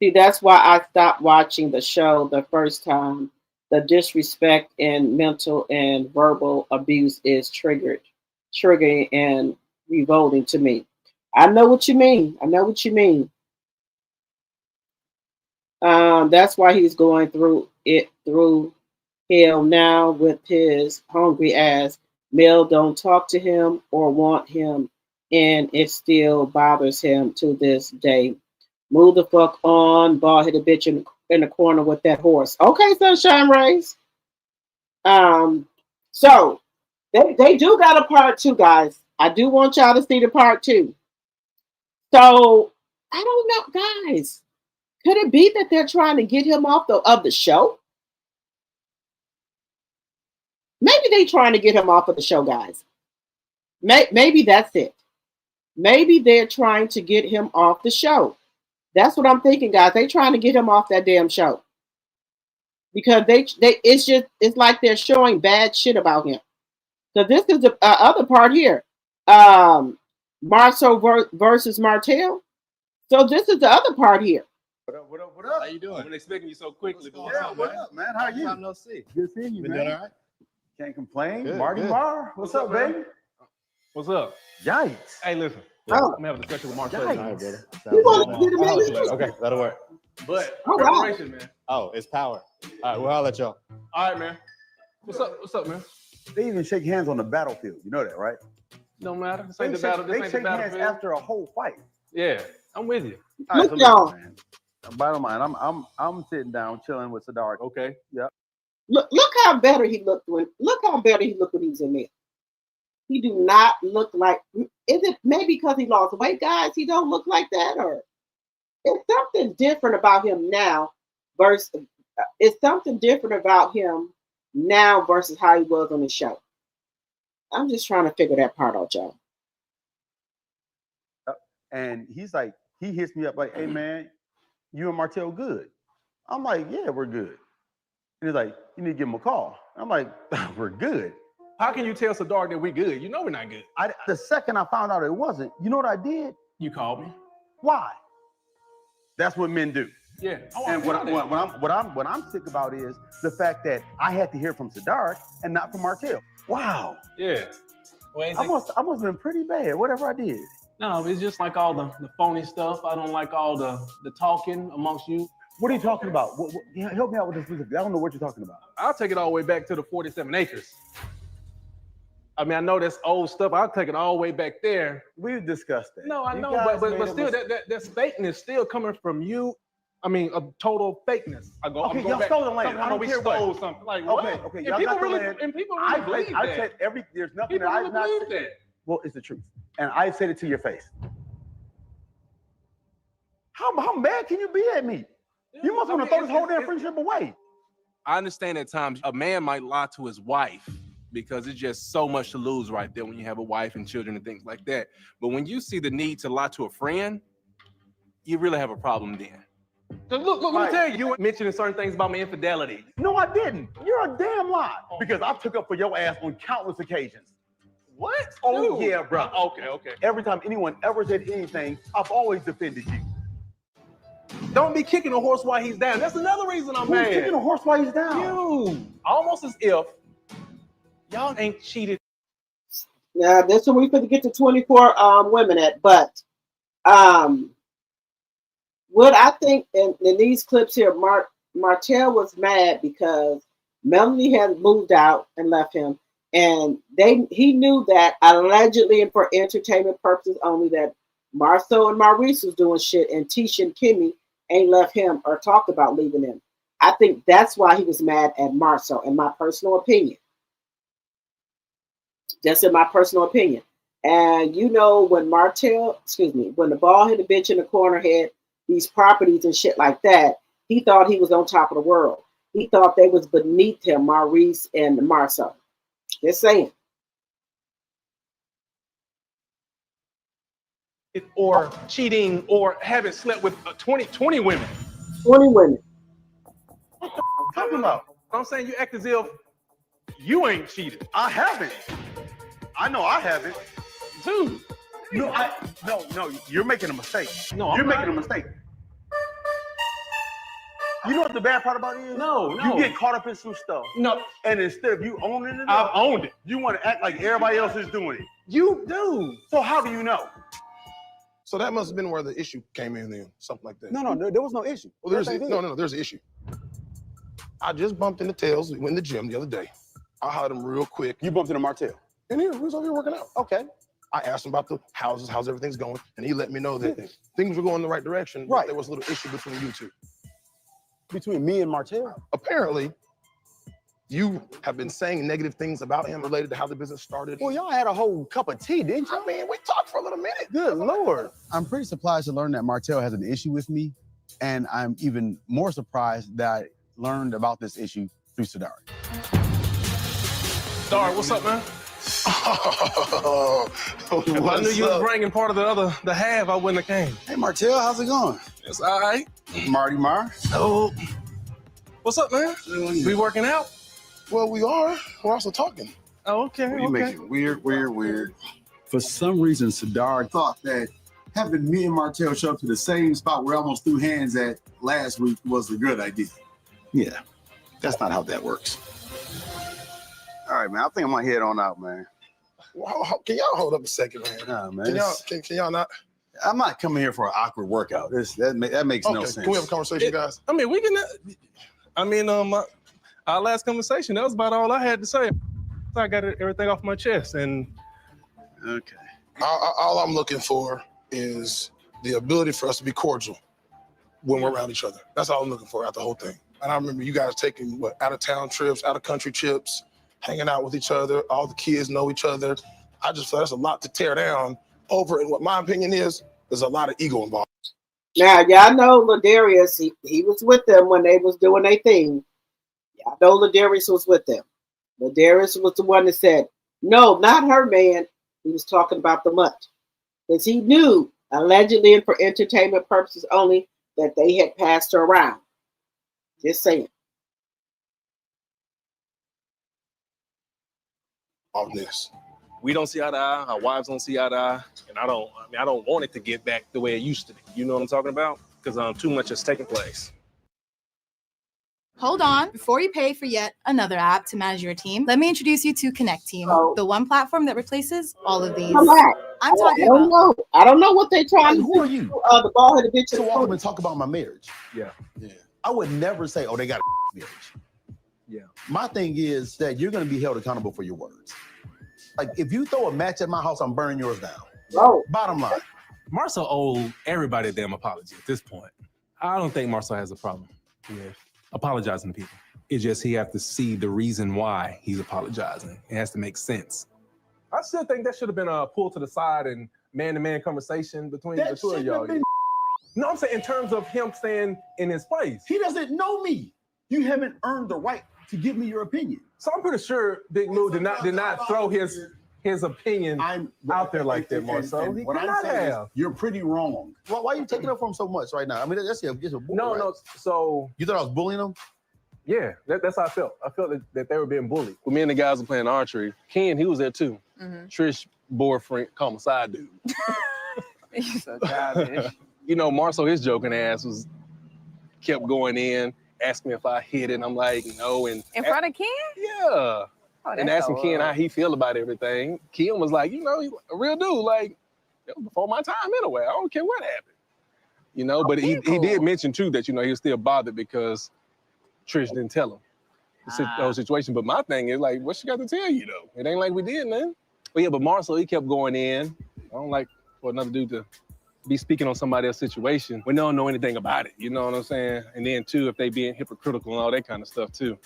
See, that's why I stopped watching the show the first time. The disrespect and mental and verbal abuse is triggering and revolting to me. I know what you mean. That's why he's going through hell now with his hungry ass. Mel don't talk to him or want him, and it still bothers him to this day. Move the fuck on, bald-headed bitch in the corner with that horse. Okay, Sunshine Rays. So they do got a part 2, guys. I do want y'all to see the part 2. So I don't know, guys. Could it be that they're trying to get him off of the show? Maybe they're trying to get him off of the show, guys. Maybe that's it. Maybe they're trying to get him off the show. That's what I'm thinking, guys. They're trying to get him off that damn show. Because it's like they're showing bad shit about him. So this is the other part here. Marceau versus Martell. So this is the other part here. What up? How you doing? I wasn't expecting you so quickly. What up, man? How are you? No see. Good seeing you, Been man. doing all right? Can't complain. Good, Marty good. Marr, what's up, baby? What's up? Yikes. Hey, listen. Oh. I'm having a discussion with Marcel. Yikes. All right, brother. You want to get him in? Okay, that'll work. But All right. preparation, man. Oh, it's power. All right, well, I'll let y'all. All right, man. What's up, man? They even shake hands on the battlefield. You know that, right? No matter. This They ain't the shake, battle. This they ain't the shake hands battlefield. after a whole fight. Yeah, I'm with you. All right, Look, so y'all. listen, man. Bottom line, I'm sitting down chilling with Sadar. Okay. Yep. Look how better he looked when he was in there. He do not look like. Is it maybe because he lost weight, guys? He don't look like that, or it's something different about him now versus how he was on the show. I'm just trying to figure that part out, y'all. And he's like, he hits me up like, hey man, you and Martell good? I'm like, yeah, we're good. And he's like, you need to give him a call. I'm like, we're good. How can you tell Sadar that we good? You know we're not good. The second I found out it wasn't, you know what I did? You called me. Why? That's what men do. Yeah. And what I'm sick about is the fact that I had to hear from Sadar and not from Martell. Wow. Yeah. I must have been pretty bad, whatever I did. No, it's just like all the phony stuff. I don't like all the talking amongst you. What are you talking about? Help me out with this. I don't know what you're talking about. I'll take it all the way back to the 47 acres. I mean, I know that's old stuff. I'll take it all the way back there. We've discussed that. No, I know, but still, that statement is still coming from you. I mean, a total fakeness. Okay, y'all stole the land. I don't care stole what. something. Like Okay, what? okay. And y'all people got the really, land. and people really believe I that. said there's nothing People that really I've not believe said. that. Well, it's the truth. And I said it to your face. How mad can you be at me? You must want to throw this whole damn friendship away. I understand at times a man might lie to his wife because it's just so much to lose right there when you have a wife and children and things like that. But when you see the need to lie to a friend, you really have a problem then. So look, let me tell you, you were mentioning certain things about my infidelity. No, I didn't. You're a damn lie. Because I took up for your ass on countless occasions. What? Oh, dude. Yeah, bro. Okay. Every time anyone ever said anything, I've always defended you. Don't be kicking a horse while he's down. That's another reason I'm mad. Who's kicking a horse while he's down? You. Almost as if y'all ain't cheated. Now, that's where we could get to 24 women at. But what I think in these clips here, Martell was mad because Melanie had moved out and left him. And he knew that allegedly and for entertainment purposes only that Marcel and Maurice was doing shit and Tisha and Kimmy ain't left him or talked about leaving him. I think that's why he was mad at Marcel, in my personal opinion. Just in my personal opinion. And you know, when when the bald-headed bitch in the corner had these properties and shit like that, he thought he was on top of the world. He thought they was beneath him, Maurice and Marcel. Just saying. Or cheating or having slept with 20 women. 20 women. What the talking about? I'm saying you act as if you ain't cheated. I haven't. I know I haven't. Dude. No, you're making a mistake. No, you're making a mistake. You know what the bad part about it is? No. You get caught up in some stuff. No. And instead of you owning it, I've owned it. You want to act like everybody else is doing it. You do. So how do you know? So that must have been where the issue came in then, something like that. No, there was no issue. Well, there's an issue. I just bumped into Tails. We went in the gym the other day. I hollered him real quick. You bumped into Martell? And he was over here working out. Okay. I asked him about the houses, how's everything's going, and he let me know that things were going in the right direction, but there was a little issue between you two. Between me and Martell? Apparently, you have been saying negative things about him related to how the business started. Well, y'all had a whole cup of tea, didn't you? I mean, we talked for a little minute. Good Lord. I'm pretty surprised to learn that Martell has an issue with me, and I'm even more surprised that I learned about this issue through Sadari. Dar, what's up, man? If I knew you was bringing part of the half, I wouldn't have came. Hey, Martell, how's it going? It's all right. Marty Mar. Oh. What's up, man? We working out? Well, we are. We're also talking. Oh, okay. You make it weird. For some reason, Sadar thought that having me and Martell show up to the same spot we almost threw hands at last week was a good idea. Yeah, that's not how that works. All right, man. I think I'm gonna head on out, man. Well, can y'all hold up a second, man? Nah, man. Can y'all not? I'm not coming here for an awkward workout. That makes no sense. Can we have a conversation, guys? I mean, we can. Our last conversation, that was about all I had to say. I got everything off my chest, and okay. All I'm looking for is the ability for us to be cordial when we're around each other. That's all I'm looking for out the whole thing. And I remember you guys taking out of town trips, out of country trips, hanging out with each other. All the kids know each other. I just feel that's a lot to tear down over. And what my opinion is, there's a lot of ego involved. Now, y'all know Ladarius, he was with them when they was doing their thing. Y'all know Ladarius was with them. Ladarius was the one that said, no, not her, man. He was talking about the mutt. Because he knew, allegedly and for entertainment purposes only, that they had passed her around. Just saying. On this. We don't see eye to eye. Our wives don't see eye to eye. And I don't want it to get back the way it used to be. You know what I'm talking about? Because too much has taken place. Hold on. Before you pay for yet another app to manage your team, let me introduce you to Connect Team, the one platform that replaces all of these. I'm talking about. I don't know what they're trying to do. Who are you? The bald-headed bitch. So walk up and talk about my marriage. Yeah. I would never say, oh, they got a marriage. Yeah. My thing is that you're going to be held accountable for your words. Like, if you throw a match at my house, I'm burning yours down. Oh. Bottom line. Marcel owed everybody a damn apology at this point. I don't think Marcel has a problem with apologizing to people. It's just he has to see the reason why he's apologizing. It has to make sense. I still think that should have been a pull to the side and man-to-man conversation between the two of y'all. No, I'm saying in terms of him staying in his place. He doesn't know me. You haven't earned the right to give me your opinion. So I'm pretty sure Big Lou did not throw his opinion out there like that, Marcel. He could not have. You're pretty wrong. Well, why are you taking up for him so much right now? I mean, that's just a bull. No, right? no. So you thought I was bullying him? Yeah, that's how I felt. I felt that they were being bullied. When me and the guys were playing archery, Ken, he was there too. Trish boyfriend, call him a side dude. He's so childish. You know, Marcel, his joking ass kept going in, asking me if I hit it, and I'm like, no. And in front of Ken? Yeah. And asking Ken how he feel about everything. Ken was like, you know, he's a real dude. Like, it was before my time anyway. I don't care what happened. You know, but he did mention too that, you know, he was still bothered because Trish didn't tell him the whole situation. But my thing is like, what she got to tell you though? It ain't like we did, man. But yeah, but Marcel, he kept going in. I don't like for another dude to be speaking on somebody else's situation when they don't know anything about it. You know what I'm saying? And then too, if they being hypocritical and all that kind of stuff too.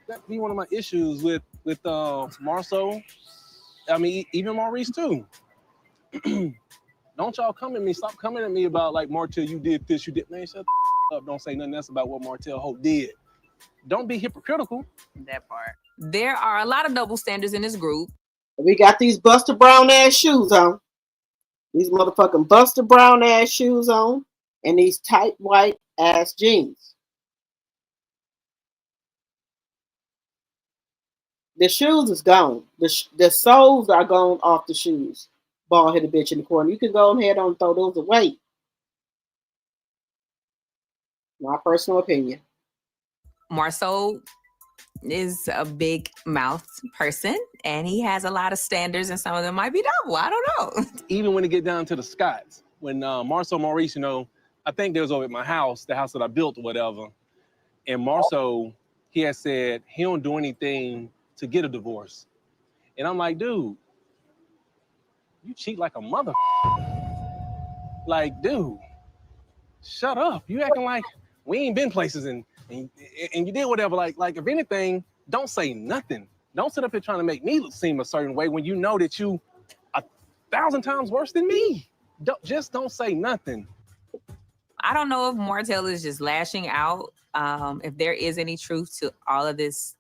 That'd be one of my issues with Marcel. I mean, even Maurice too. Don't y'all come at me, stop coming at me about like, Martell, you did this, you did, man, shut the up. Don't say nothing else about what Martell Hope did. Don't be hypocritical. That part. There are a lot of double standards in this group. We got these Buster Brown ass shoes on. These motherfucking Buster Brown ass shoes on. And these tight white ass jeans. The shoes is gone. The soles are gone off the shoes. Bald headed bitch in the corner. You can go ahead and throw those away. My personal opinion. Marcel is a big mouth person and he has a lot of standards and some of them might be double. I don't know. Even when it get down to the Scots, when Marcel Maurice, you know, I think they was over at my house, the house that I built or whatever. And Marcel, he had said he don't do anything to get a divorce. And I'm like, dude, you cheat like a mother. Like, dude, shut up. You acting like we ain't been places and you did whatever. Like if anything, don't say nothing. Don't sit up here trying to make me seem a certain way when you know that you 1,000 times worse than me. Just don't say nothing. I don't know if Martell is just lashing out. If there is any truth to all of this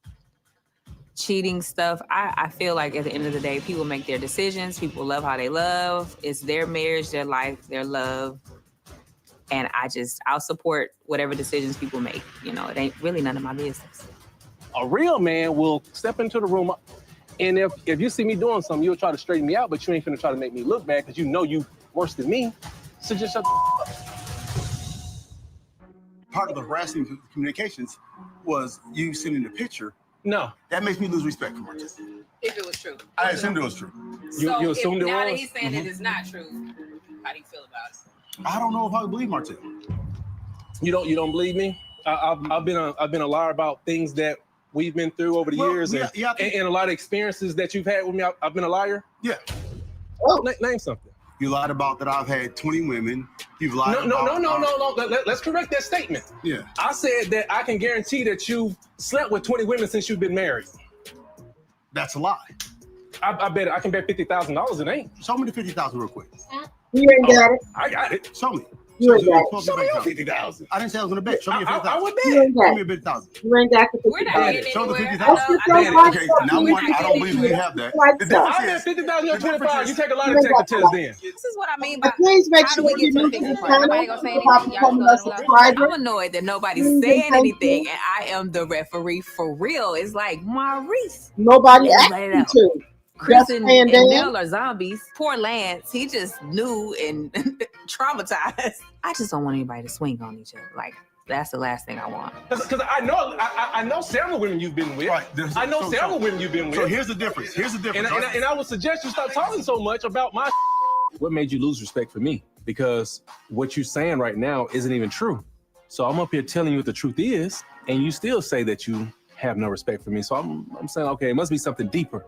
cheating stuff, I feel like at the end of the day, people make their decisions. People love how they love. It's their marriage, their life, their love. And I'll support whatever decisions people make. You know, it ain't really none of my business. A real man will step into the room, and if you see me doing something, you'll try to straighten me out, but you ain't finna try to make me look bad because you know you worse than me. So just shut the up. Part of the harassing communications was you sending a picture. No. That makes me lose respect for Martell. If it was true. I assumed it was true. You assumed it was? Now that he's saying it is not true, how do you feel about it? I don't know if I believe Martell. You don't believe me? I've been a liar about things that we've been through over the years, and a lot of experiences that you've had with me. I've been a liar. Yeah. Oh, name something. You lied about that I've had 20 women. You've lied No. Let's correct that statement. Yeah. I said that I can guarantee that you slept with 20 women since you've been married. That's a lie. I bet I can bet $50,000 it ain't. Show me the 50,000 real quick. You ain't got it. I got it. Show me. You ain't got it. Show me your 50,000. I didn't say I was gonna bet. Show me your 50,000. I would bet. You ain't got Show me your 50,000. You ain't got the 50,000. Show the anywhere. 50,000. Okay, now one, I don't believe you have that. The I difference bet is 50,000 or 25. You take a lie detector test then. This is what I mean by Please make how do sure we get to you the do fixing this part? Nobody gonna say anything. Y'all just gonna let it go. I'm annoyed that nobody's saying anything and I am the referee for real. It's like Maurice. Nobody asked you to. Chris and Nell are zombies. Poor Lance, he just knew and traumatized. I just don't want anybody to swing on each other. Like, that's the last thing I want. Because I know several women you've been with. Right. I know several women you've been with. So here's the difference. And I would suggest you stop talking so much about my. What made you lose respect for me? Because what you're saying right now isn't even true. So I'm up here telling you what the truth is, and you still say that you have no respect for me. So I'm saying, okay, it must be something deeper.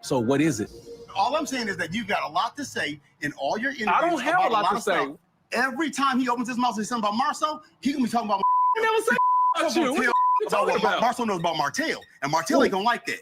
So what is it? All I'm saying is that you've got a lot to say in all your interviews. I don't have a lot to say. Stuff. Every time he opens his mouth and says something about Marcel, he gonna be talking about. I never say about you. What you talking about? Marcel knows about Martell, and Martell ain't gonna like that.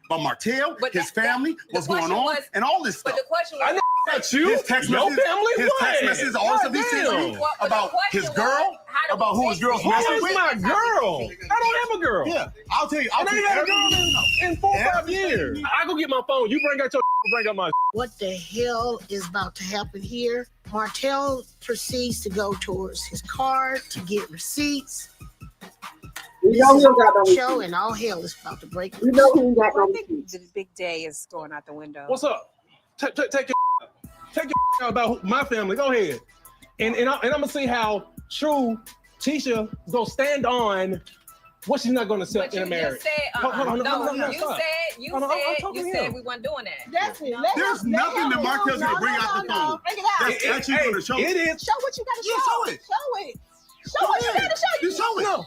about Martell, But his that- family, the what's going question on, was- and all this stuff. But the question was, I know about you. His text Your messages, family? his text What? messages, all the stuff he sent me Well, but the about his question girl, was, how do about we who his fix girl's it? Who messing is with. my girl? I don't have a girl. Yeah, I'll tell you. I'll And I tell ain't you had a girl in 4 or 5 years. I go get my phone. You bring out your bring out my. What the hell is about to happen here? Martell proceeds to go towards his car to get receipts. You know he don't got no show receipts. and all hell is about to break You know he ain't got Well, no I think receipts. the big day is going out the window. What's up? Take your out about my family. Go ahead. And I'm gonna see how true Tisha is gonna stand on what she's not gonna accept But in a you marriage. just said, No, you stop. said I'm talking to you said him. we weren't doing that. That's it. There's nothing that Martell's gonna bring out the phone. Bring it out. That's actually gonna show. It is. Show what you gotta Yeah, show. show it. Show it. Show what you gotta show. You show it. No.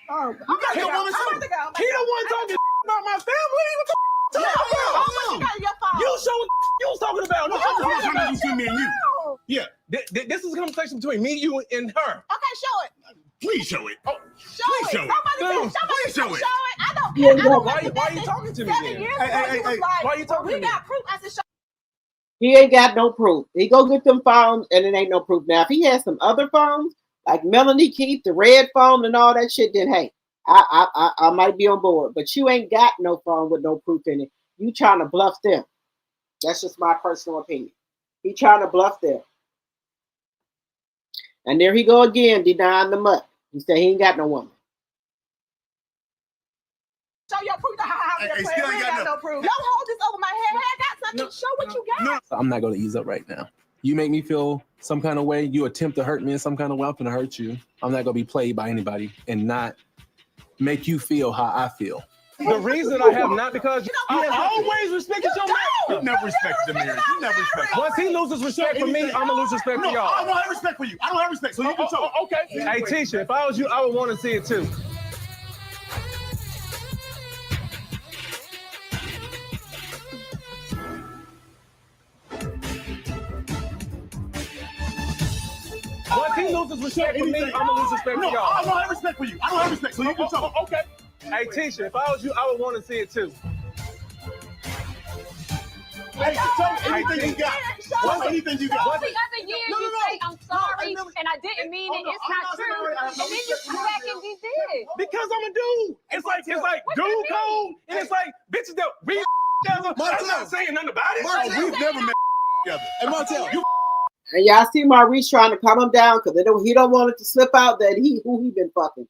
Oh, You gotta go on and show it. He the one talking about my family. What the Show what you got in your phone. You show what you was talking about. No, I'm talking about between me and you. Yeah, this is a conversation between me, you, and her. Okay, show it. Please show it. Show Please it. show it. Somebody Please show it. I don't Yeah, care. I don't Why care. you talking to me 7 then? years Hey, ago, hey, you was hey, like, why you talking we to me? got proof. I said, show. He ain't got no proof. He go get them phones and it ain't no proof. Now, if he has some other phones, like Melanie Keith, the red phone and all that shit, then hey, I might be on board. But you ain't got no phone with no proof in it. You trying to bluff them. That's just my personal opinion. He trying to bluff them. And there he go again, denying the mutt. He said he ain't got no woman. Show your proof. Hey, We still ain't ain't got got no proof. Don't hold this over my head. I got something. Show what you got. I'm not gonna ease up right now. You make me feel some kind of way. You attempt to hurt me in some kind of way. I'm gonna hurt you. I'm not gonna be played by anybody and not make you feel how I feel. The reason I have not because I always respected your man. You never respected the marriage. You never respected. Once he loses respect for me, I'm gonna lose respect for No, I y'all. don't have respect for you. I don't have respect, so you can show it. Okay. Hey Tisha, if I was you, I would want to see it too. Once he loses respect for me, I'm gonna lose respect for No, y'all. I don't have respect for you. I don't have respect, so you can show it. Okay. Hey Tisha, if I was you, I would want to see it too. Hey, show anything you got. Show anything you got. The other year No, no, you no. say I'm sorry never- and I didn't mean it. no, It's I'm not not true. sorry. I have And no then you respect come for back you. and you did. Because I'm a dude. It's like dude code, and it's like bitches that we together. I'm not saying nothing about it. Martell, we've never met together. And Martell, you And y'all see Maurice trying to calm him down because he don't want it to slip out that who he been fucking.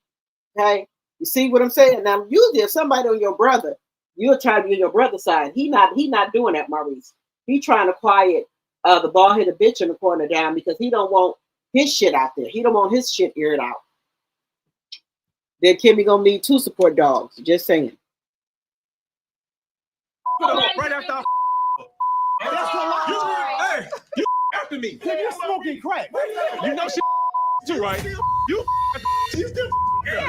Okay? You see what I'm saying? Now, usually if somebody on your brother, you'll try to be on your brother's side. He not doing that, Maurice. He trying to quiet the bald-headed bitch in the corner down because he don't want his shit out there. He don't want his shit aired out. Then Kimmy gonna need 2 support dogs. Just saying. Right after I That's a lie. Hey, you after me. You smoking crack. You know she too, right? You still Yeah,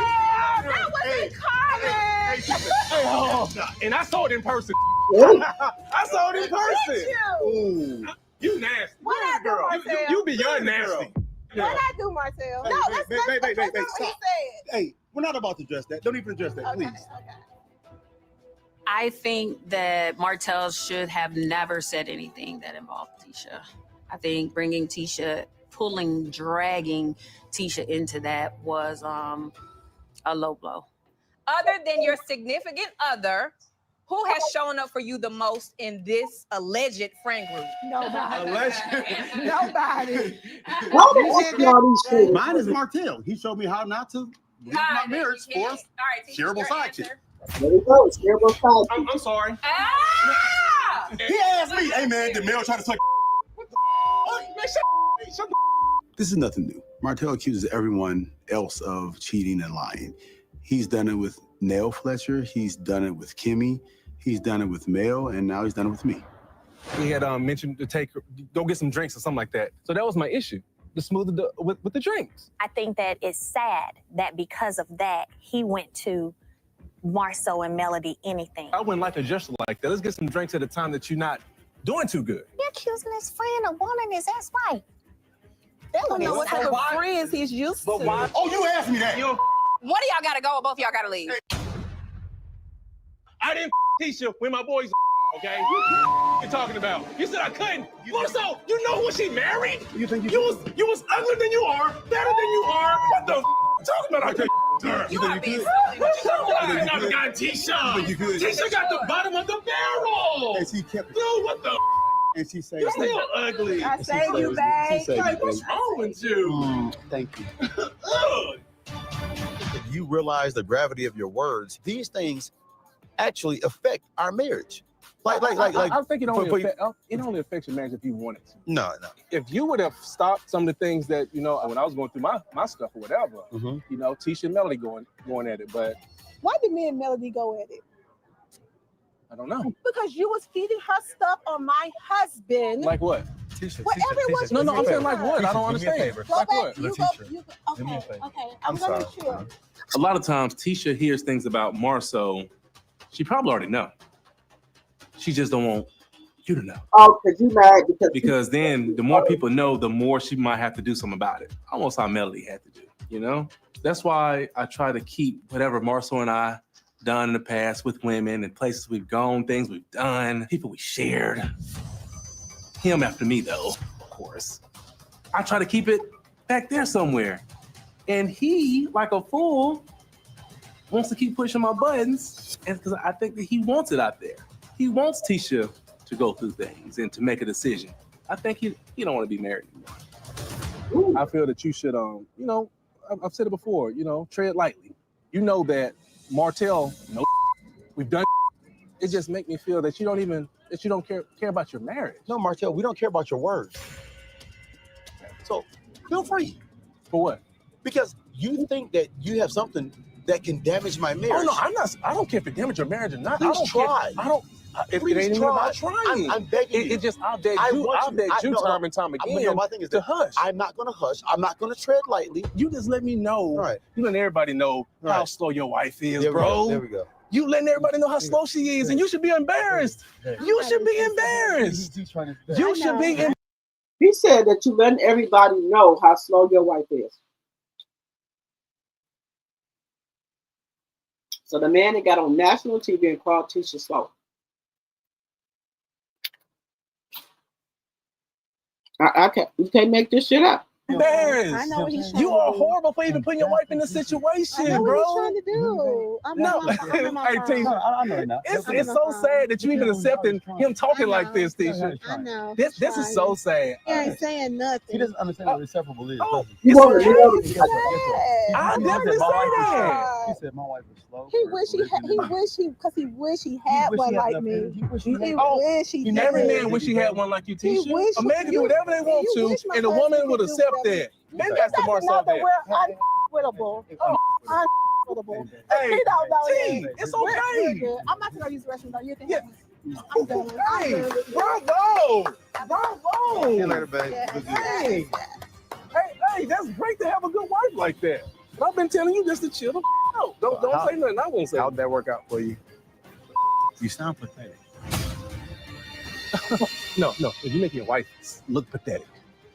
that wasn't common. and I saw it in person. I saw it in person. You. You nasty. What I do, Martell? You beyond nasty. What I do, Martell? Hey, No, hey, let's hey, address hey, what he stop. said. Hey, we're not about to address that. Don't even address that, please. I think that Martell should have never said anything that involved Tisha. I think dragging Tisha into that was a low blow. Other than your significant other, who has shown up for you the most in this alleged friend group? Nobody. Nobody. Mine is Martell. He showed me how not to leave my marriage for a shareable side chick. There we go. Shareable side chick. I'm sorry. He asked me, hey man, did Mel try to suck? This is nothing new. Martell accuses everyone else of cheating and lying. He's done it with Nell Fletcher. He's done it with Kimmy. He's done it with Mel, and now he's done it with me. He had mentioned to go get some drinks or something like that. So that was my issue, to smooth it with the drinks. I think that it's sad that because of that, he went to Marceau and Melody anything. I wouldn't like a gesture like that. Let's get some drinks at a time that you're not doing too good. You're accusing his friend of wanting his ex-wife. They don't know what type of friends he's used to. Oh, you asked me that. One of y'all gotta go or both of y'all gotta leave. I didn't Tisha, when my boys, okay? What you talking about? You said I couldn't. Also, you know who she married? You think you was uglier than you are, better than you are. What the you talking about? I couldn't. You think you could? What you talking about? I never got Tisha. You think you could? Tisha got the bottom of the barrel. And she kept it. Dude, what the? And she said, You're still ugly. I saved you, babe. Like, what's wrong with you? Thank you. Ugh. If you realize the gravity of your words, these things actually affect our marriage. I think it only affects your marriage if you want it to. No. If you would have stopped some of the things that, you know, when I was going through my stuff or whatever, you know, Tisha and Melody going at it, but Why did me and Melody go at it? I don't know. Because you was feeding her stuff on my husband. Like what? Whatever it was. No, I'm saying like what? I don't understand. Go Like back. what? Okay. I'm gonna chill. A lot of times Tisha hears things about Marceau. She probably already know. She just don't want you to know. Oh, because you mad because then the more people know, the more she might have to do something about it. Almost how Melody had to do, you know? That's why I try to keep whatever Marceau and I done in the past with women and places we've gone, things we've done, people we shared. Him after me though, of course. I try to keep it back there somewhere. And he, like a fool, wants to keep pushing my buttons, and because I think that he wants it out there. He wants Tisha to go through things and to make a decision. I think he don't want to be married anymore. I feel that you should, you know, I've said it before, you know, tread lightly. You know that Martell, we've done. It just makes me feel that you don't care about your marriage. No, Martell, we don't care about your words. So feel free. For what? Because you think that you have something that can damage my marriage. Oh no, I don't care if it damages your marriage or not. Please try. It ain't even about trying. I'm begging you. It just I've begged you time and time again. My thing is to hush. I'm not going to hush. I'm not going to tread lightly. You just let me know. Right. You let everybody know how slow your wife is, bro. There we go. You letting everybody know how slow she is, and you should be embarrassed. You should be embarrassed. You should be. He said that you letting everybody know how slow your wife is. So the man that got on national TV and called Tisha slow. You can't make this shit up. Embarrassed. I know what he's trying You to are do. horrible for even putting your wife in this situation, I know bro. what he's trying to do. I'm not Hey, Tisha, I know now. It's so sad that you even accepting him talking like this, Tisha. I know. This is so sad. He ain't saying nothing. He doesn't understand what inseparable is. It's okay. I never say that. He said my wife was slow. He wish he had one like me. Every man wish he had one like you, Tisha. A man can do whatever they want to, and a woman would accept that. Maybe that's the Marcel there. Unquitable. Unquitable. Hey, He don't know T, that. it's We're okay. good. I'm not gonna use the restroom though. You can. Yeah. I'm done. Hey, bravo! Bravo! See you later, babe. Hey, that's great to have a good wife like that. But I've been telling you just to chill the out. Don't say nothing I won't say. How'd that work out for you? You sound pathetic. No, you're making your wife look pathetic.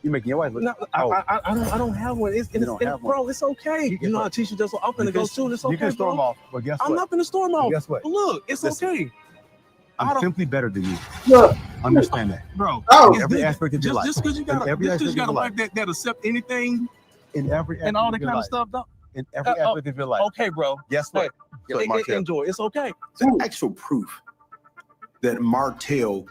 You're making your wife look. No, I don't have one. Bro, it's okay. You know how Tisha does. I'm gonna go soon. It's okay. You can storm off, but guess what? I'm not gonna storm off. Guess what? Look, it's okay. I'm simply better than you. Look. Understand that, bro. In every aspect of your life. Just because you got a wife that accept anything in every and all that kind of stuff, though. In every aspect of your life. Okay, bro. Guess what? Enjoy. It's okay. The actual proof that Martell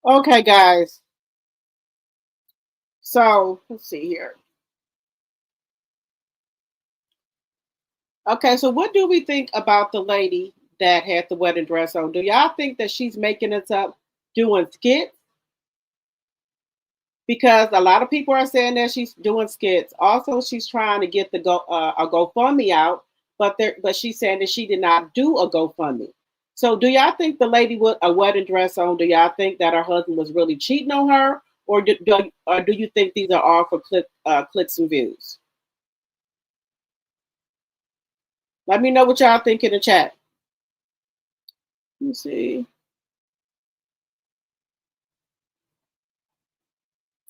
Okay, guys. So let's see here. Okay, so what do we think about the lady that had the wedding dress on? Do y'all think that she's making us up doing skits? Because a lot of people are saying that she's doing skits. Also, she's trying to get the a GoFundMe out, but she's saying that she did not do a GoFundMe. So, do y'all think the lady with a wedding dress on? Do y'all think that her husband was really cheating on her, or do you think these are all for clicks and views? Let me know what y'all think in the chat. Let me see.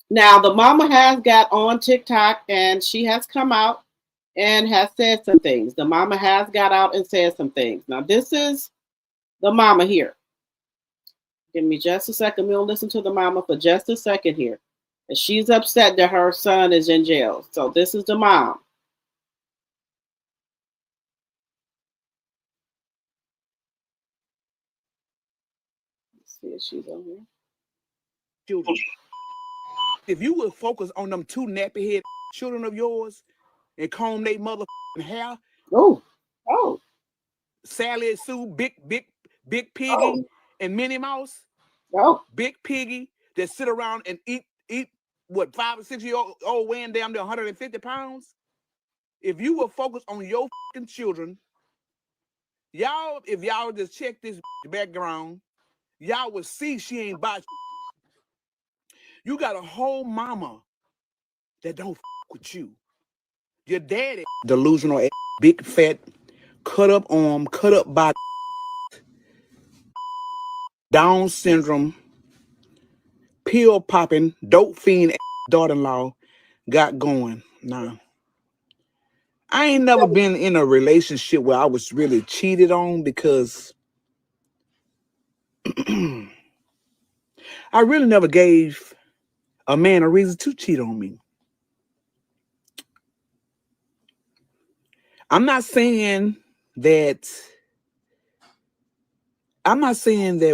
Now, the mama has got on TikTok and she has come out and has said some things. The mama has got out and said some things. Now, this is the mama here. Give me just a second. We'll listen to the mama for just a second here. And she's upset that her son is in jail. So this is the mom. Let's see if she's on here. Children. If you would focus on them two nappy head children of yours and comb their motherfucking hair. Oh. Sally Sue, Big Piggy, and Minnie Mouse. Big Piggy that sit around and eat what 5 or 6 year old weighing down to 150 pounds. If you will focus on your fucking children, if y'all just check this background, y'all will see she ain't bought. You got a whole mama that don't with you. Your daddy delusional, big fat, cut up arm, cut up body, Down syndrome, pill popping, dope fiend daughter-in-law got going. Nah. I ain't never been in a relationship where I was really cheated on because I really never gave a man a reason to cheat on me. I'm not saying that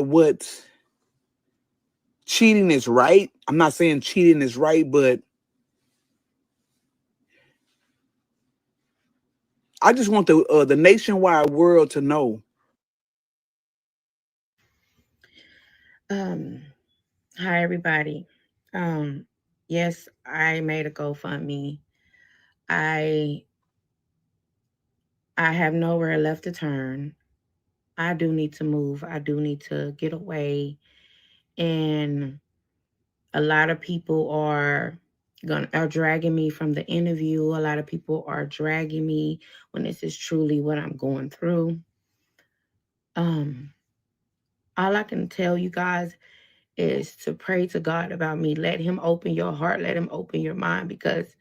what cheating is right. I'm not saying cheating is right, but I just want the nationwide world to know. Hi everybody. Yes, I made a GoFundMe. I have nowhere left to turn. I do need to move. I do need to get away. And a lot of people are dragging me from the interview. A lot of people are dragging me when this is truly what I'm going through. All I can tell you guys is to pray to God about me. Let him open your heart. Let him open your mind, because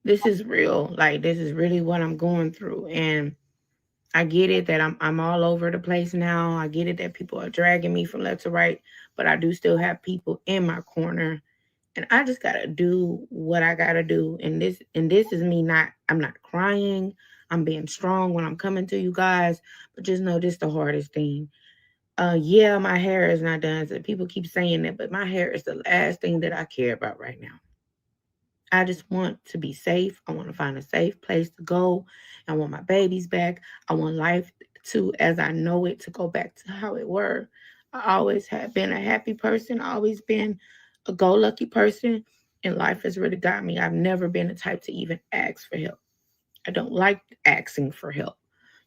this is real. Like, this is really what I'm going through. And I get it that I'm all over the place now. I get it that people are dragging me from left to right, but I do still have people in my corner. And I just gotta do what I gotta do. And this is me I'm not crying. I'm being strong when I'm coming to you guys, but just know this is the hardest thing. Yeah, my hair is not done. So people keep saying that, but my hair is the last thing that I care about right now. I just want to be safe. I want to find a safe place to go. I want my babies back. I want life to, as I know it, to go back to how it were. I always have been a happy person. I always been a go-lucky person, and life has really got me. I've never been the type to even ask for help. I don't like asking for help.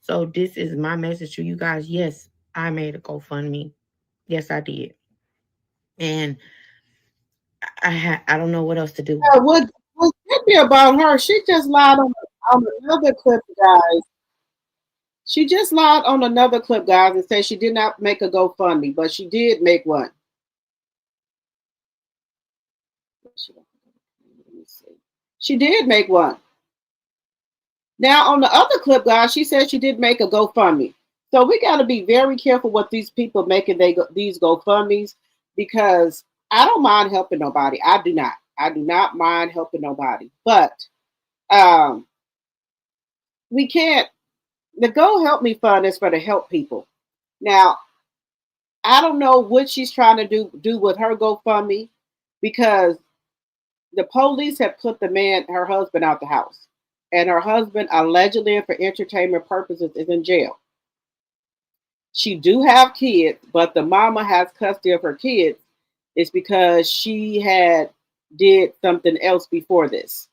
So this is my message to you guys. Yes, I made a GoFundMe. Yes, I did. And I don't know what else to do. What could be about her? She just lied on another clip, guys. She just lied on another clip, guys, and said she did not make a GoFundMe, but she did make one. She did make one. Now, on the other clip, guys, she said she did make a GoFundMe. So we got to be very careful what these people making these GoFundMes, because I don't mind helping nobody. I do not. I do not mind helping nobody. But we can't. The Go Help Me Fund is for to help people. Now, I don't know what she's trying to do with her GoFundMe, because the police have put her husband, out the house, and her husband, allegedly and for entertainment purposes, is in jail. She do have kids, but the mama has custody of her kids. It's because she had did something else before this.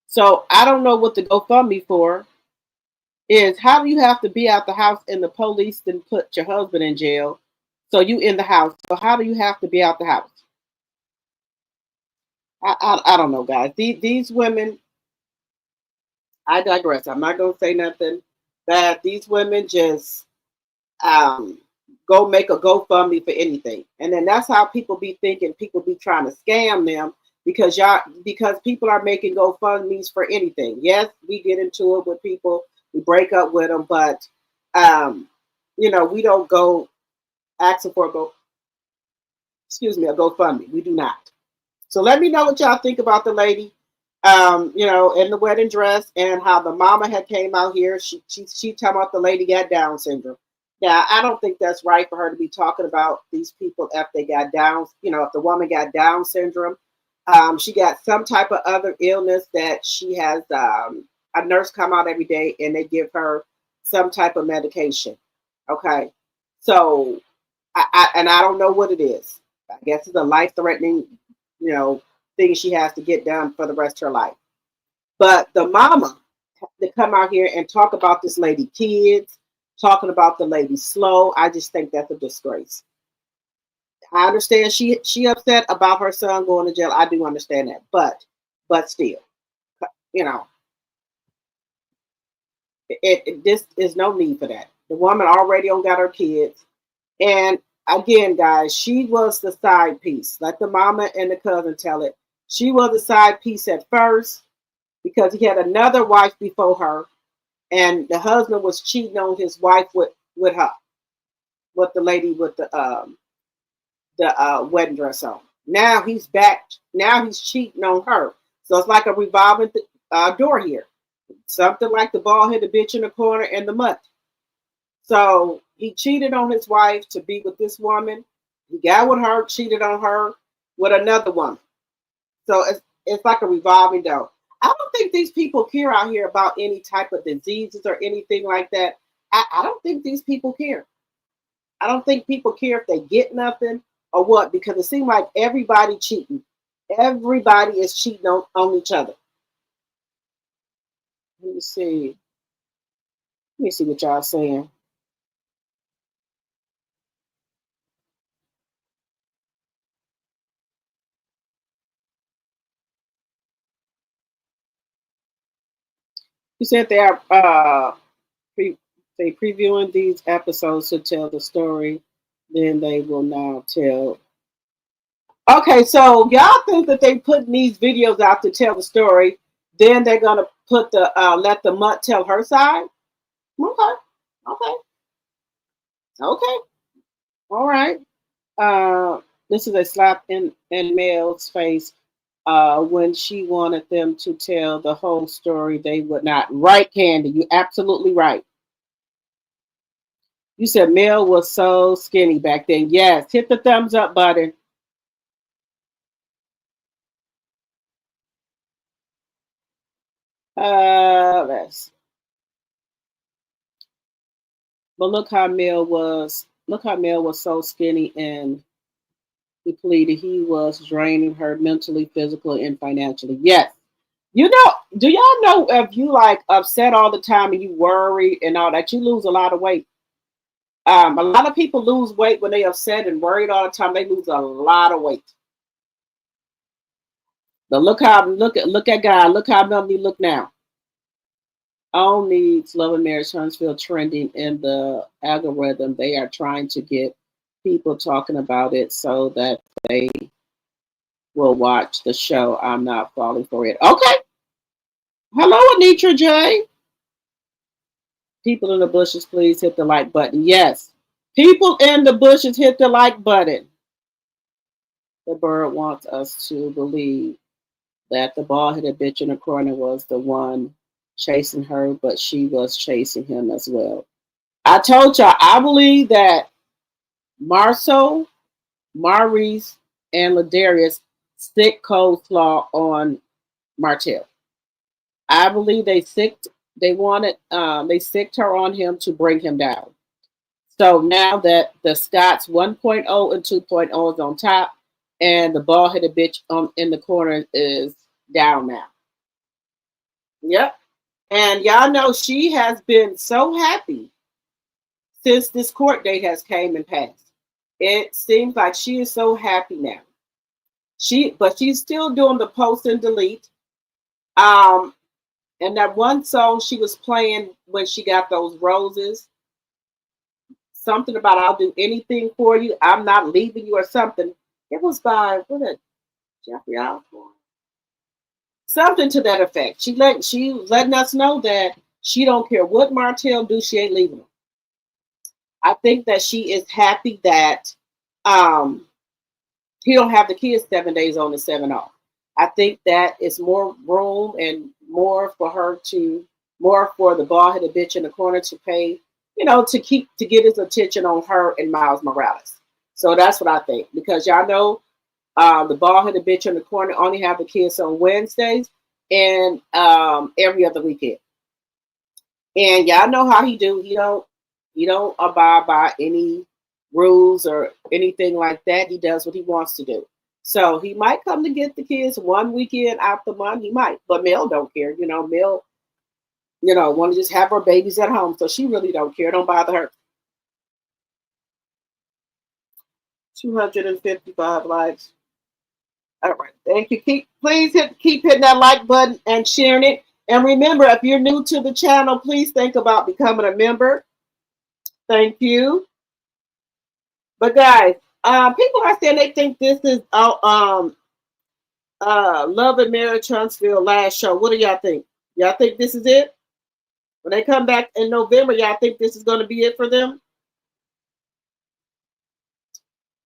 So I don't know what the GoFundMe for is. How do you have to be out the house and the police then put your husband in jail? So you in the house. So how do you have to be out the house? I don't know, guys. These women, I digress. I'm not going to say nothing bad. These women just go make a GoFundMe for anything. And then that's how people be thinking. People be trying to scam them because people are making GoFundMes for anything. Yes, we get into it with people. We break up with them, but we don't go asking for a GoFundMe. We do not. So let me know what y'all think about the lady, in the wedding dress, and how the mama had came out here. She talking about the lady got Down syndrome. Now, I don't think that's right for her to be talking about these people if they got Down, if the woman got Down syndrome. She got some type of other illness that she has. A nurse come out every day and they give her some type of medication. Okay. So, I don't know what it is. I guess it's a life-threatening, thing she has to get done for the rest of her life. But the mama to come out here and talk about this lady kids, talking about the lady slow, I just think that's a disgrace. I understand she upset about her son going to jail. I do understand that, but still, this is no need for that. The woman already got her kids, and again, guys, she was the side piece. Let the mama and the cousin tell it. She was the side piece at first because he had another wife before her, and the husband was cheating on his wife with her, with the lady with the wedding dress on. Now he's back. Now he's cheating on her. So it's like a revolving door here. Something like the bald-headed bitch in the corner and the mutt. So he cheated on his wife to be with this woman. He got with her, cheated on her with another woman. So it's like a revolving door. I don't think these people care out here about any type of diseases or anything like that. I don't think these people care. I don't think people care if they get nothing or what, because it seems like everybody cheating. Everybody is cheating on each other. Let me see what y'all saying. You said they are previewing these episodes to tell the story. Then they will now tell. Okay, so y'all think that they putting these videos out to tell the story? Then they're gonna put let the mutt tell her side. Okay. All right. This is a slap in Mel's face. When she wanted them to tell the whole story, they would not. Right, Candy, you're absolutely right. You said Mel was so skinny back then. Yes, hit the thumbs up button. Let's. But look how Mel was. Look how Mel was so skinny and depleted. He was draining her mentally, physically, and financially. Yes. Do y'all know if you like upset all the time and you worry and all that, you lose a lot of weight. A lot of people lose weight when they upset and worried all the time. They lose a lot of weight. But look at God. Look how Melanie look now. All needs Love and Marriage Huntsville trending in the algorithm. They are trying to get people talking about it so that they will watch the show. I'm not falling for it. Okay. Hello, Anitra J. People in the bushes, please hit the like button. Yes. People in the bushes, hit the like button. The bird wants us to believe that the bald-headed bitch in the corner was the one chasing her, but she was chasing him as well. I told y'all, I believe that Marceau, Maurice, and Ladarius sick coleslaw on Martell. I believe they sicked. They sicked her on him to bring him down. So now that the Scots 1.0 and 2.0 is on top, and the bald headed bitch in the corner is down now. Yep. And y'all know she has been so happy since this court date has came and passed. It seems like she is so happy now. But she's still doing the post and delete. And that one song she was playing when she got those roses, something about I'll do anything for you, I'm not leaving you or something. It was by Jeffrey Osborne. Something to that effect. She letting us know that she don't care what Martell do, she ain't leaving him. I think that she is happy that he don't have the kids 7 days on and 7 off. I think that is more room and more for the bald-headed bitch in the corner to pay, to get his attention on her and Miles Morales. So that's what I think. Because y'all know the bald-headed bitch in the corner only have the kids on Wednesdays and every other weekend. And y'all know how he do. He don't abide by any rules or anything like that. He does what he wants to do. So he might come to get the kids one weekend out the month. He might, but Mel don't care. Mel, want to just have her babies at home. So she really don't care. Don't bother her. 255 likes. All right, thank you. Keep hitting that like button and sharing it. And remember, if you're new to the channel, please think about becoming a member. Thank you. But guys, people are saying they think this is Love and Marriage Huntsville last show. What do y'all think? Y'all think this is it? When they come back in November, y'all think this is going to be it for them?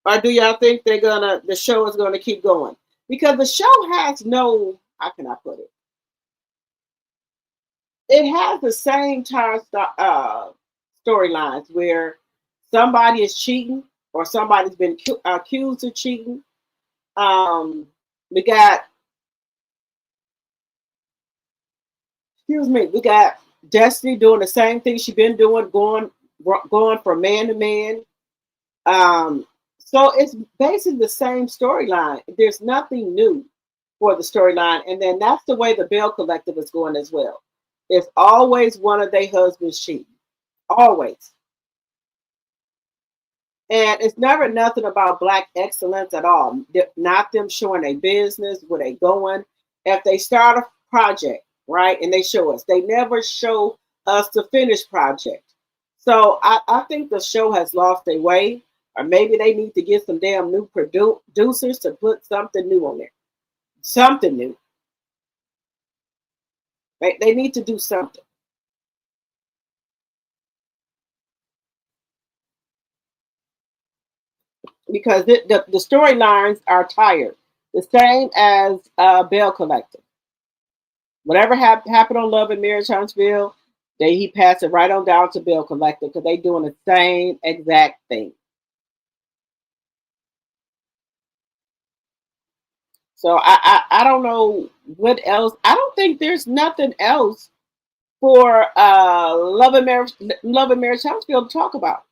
Or do y'all think the show is going to keep going? Because the show has no, how can I put it? It has the same storylines where somebody is cheating or somebody's been accused of cheating. We got Destiny doing the same thing she's been doing, going from man to man. So it's basically the same storyline. There's nothing new for the storyline. And then that's the way the Bell Collective is going as well. It's always one of their husbands cheating. Always. And it's never nothing about Black excellence at all. Not them showing their business, where they going. If they start a project, right, and they show us, they never show us the finished project. So I think the show has lost their way. Or maybe they need to get some damn new producers to put something new on there. Something new. They need to do something. Because the storylines are tired. The same as Bell Collective. Whatever happened on Love and Marriage Huntsville, he passed it right on down to Bell Collective because they doing the same exact thing. So I don't know what else. I don't think there's nothing else for Love and Marriage Huntsville to talk about.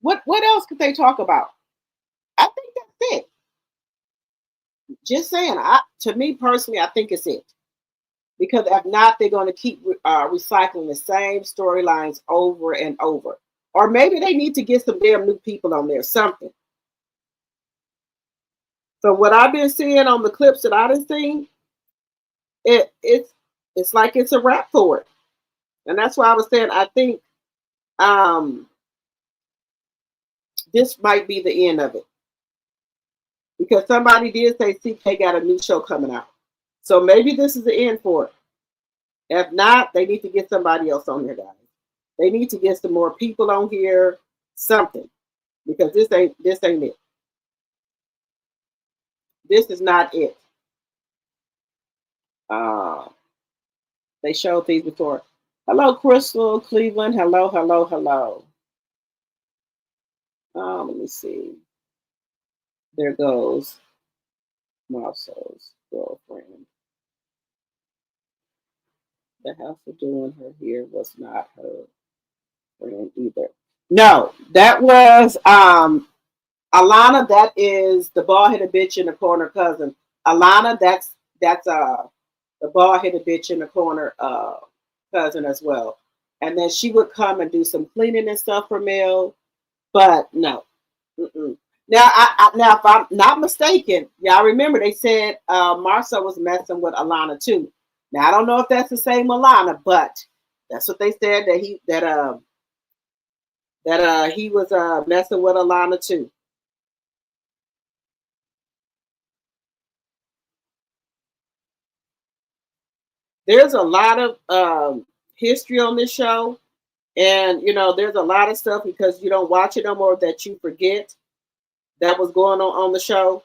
What else could they talk about? I think that's it. Just saying. To me personally, I think it's it. Because if not, they're going to keep recycling the same storylines over and over. Or maybe they need to get some damn new people on there, something. So what I've been seeing on the clips that I've seen, it's like it's a wrap for it. And that's why I was saying I think this might be the end of it. Because somebody did say CK got a new show coming out. So maybe this is the end for it. If not, they need to get somebody else on here, guys. They need to get some more people on here, something. Because this ain't it. This is not it. They showed these before. Hello, Crystal, Cleveland. Hello, hello, hello. Let me see. There goes Marcel's girlfriend. The house of doing her here was not her friend either. No, that was Alana. That is the bald headed bitch in the corner cousin. Alana, that's the bald headed bitch in the corner cousin as well. And then she would come and do some cleaning and stuff for Mel. But no. Mm-mm. Now, now, if I'm not mistaken, y'all remember they said Marcel was messing with Alana too. Now I don't know if that's the same Alana, but that's what they said that he was messing with Alana too. There's a lot of history on this show, and there's a lot of stuff because you don't watch it no more that you forget that was going on the show.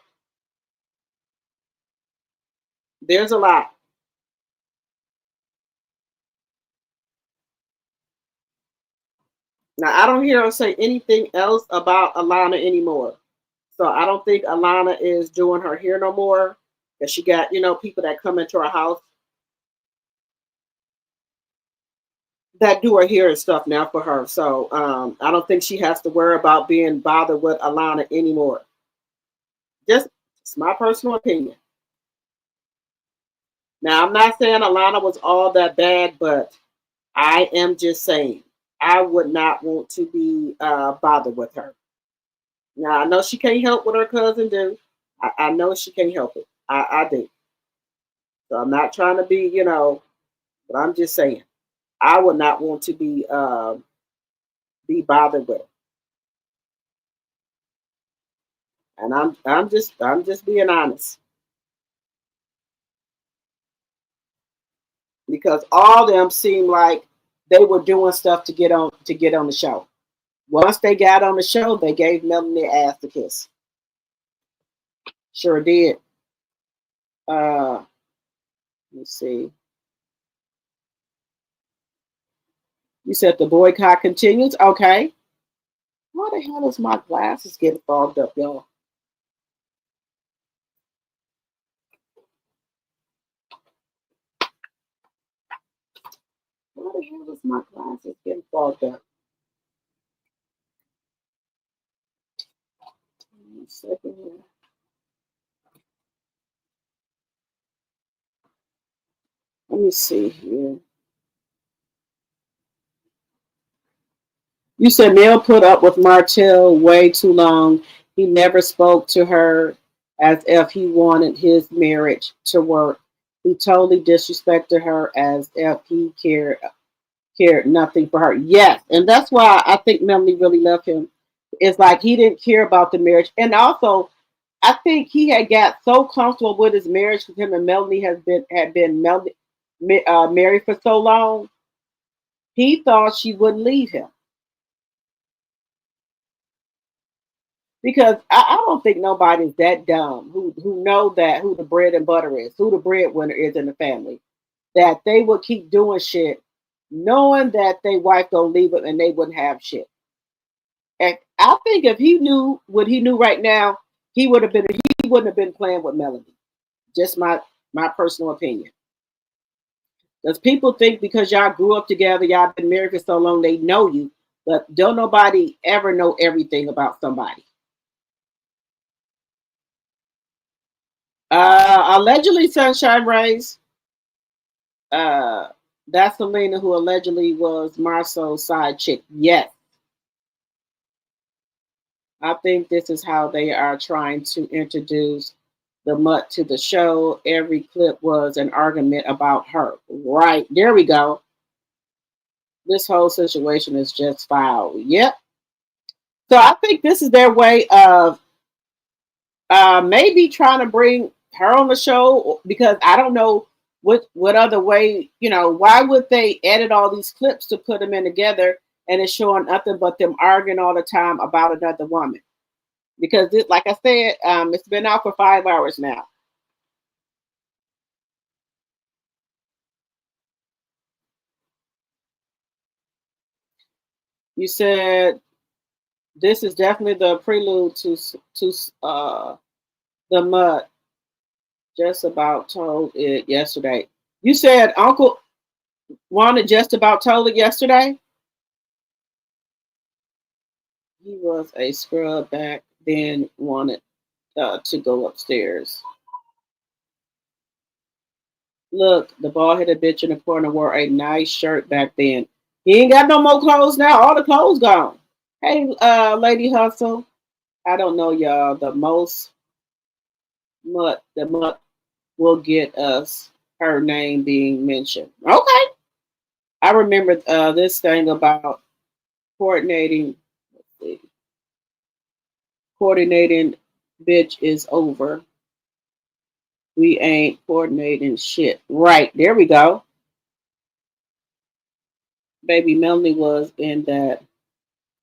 There's a lot. Now I don't hear her say anything else about Alana anymore. So I don't think Alana is doing her hair no more. Because she got, people that come into her house that do her hair and stuff now for her. So I don't think she has to worry about being bothered with Alana anymore. Just it's my personal opinion. Now I'm not saying Alana was all that bad, but I am just saying I would not want to be bothered with her. Now I know she can't help what her cousin do. I know she can't help it. I do. So I'm not trying to but I'm just saying I would not want to be bothered with. And I'm just being honest because all of them seem like they were doing stuff to get on the show. Once they got on the show, they gave Melanie ass to kiss. Sure did. Let's see. You said the boycott continues. Okay. Why the hell is my glasses getting fogged up, y'all? Why the hell is my glasses getting fogged up? One second here. Let me see here. You said Mel put up with Martell way too long. He never spoke to her as if he wanted his marriage to work. He totally disrespected her as if he cared nothing for her. Yes, and that's why I think Melanie really loved him. It's like he didn't care about the marriage, and also I think he had got so comfortable with his marriage because him and Melanie had been married for so long. He thought she wouldn't leave him. Because I don't think nobody's that dumb who know that who the bread and butter is, who the breadwinner is in the family, that they would keep doing shit, knowing that their wife gonna leave them and they wouldn't have shit. And I think if he knew what he knew right now, he wouldn't have been playing with Melanie. Just my personal opinion. Because people think because y'all grew up together, y'all been married for so long, they know you, but don't nobody ever know everything about somebody. Allegedly, Sunshine Rays. That's Selena who allegedly was Marcel's side chick. Yes. I think this is how they are trying to introduce the mutt to the show. Every clip was an argument about her. Right. There we go. This whole situation is just foul. Yep. So I think this is their way of maybe trying to bring her on the show because I don't know what other way, why would they edit all these clips to put them in together and it's showing nothing but them arguing all the time about another woman? Because this, like I said, it's been out for 5 hours now. You said this is definitely the prelude to the mud. Just about told it yesterday. You said Uncle Wanda just about told it yesterday. He was a scrub back then, wanted to go upstairs. Look, the bald-headed bitch in the corner wore a nice shirt back then. He ain't got no more clothes now. All the clothes gone. Hey, Lady Hustle. I don't know, y'all. The mutt will get us her name being mentioned. Okay. I remember this thing about coordinating. Let's see. Coordinating bitch is over. We ain't coordinating shit. Right. There we go. Baby Melanie was in that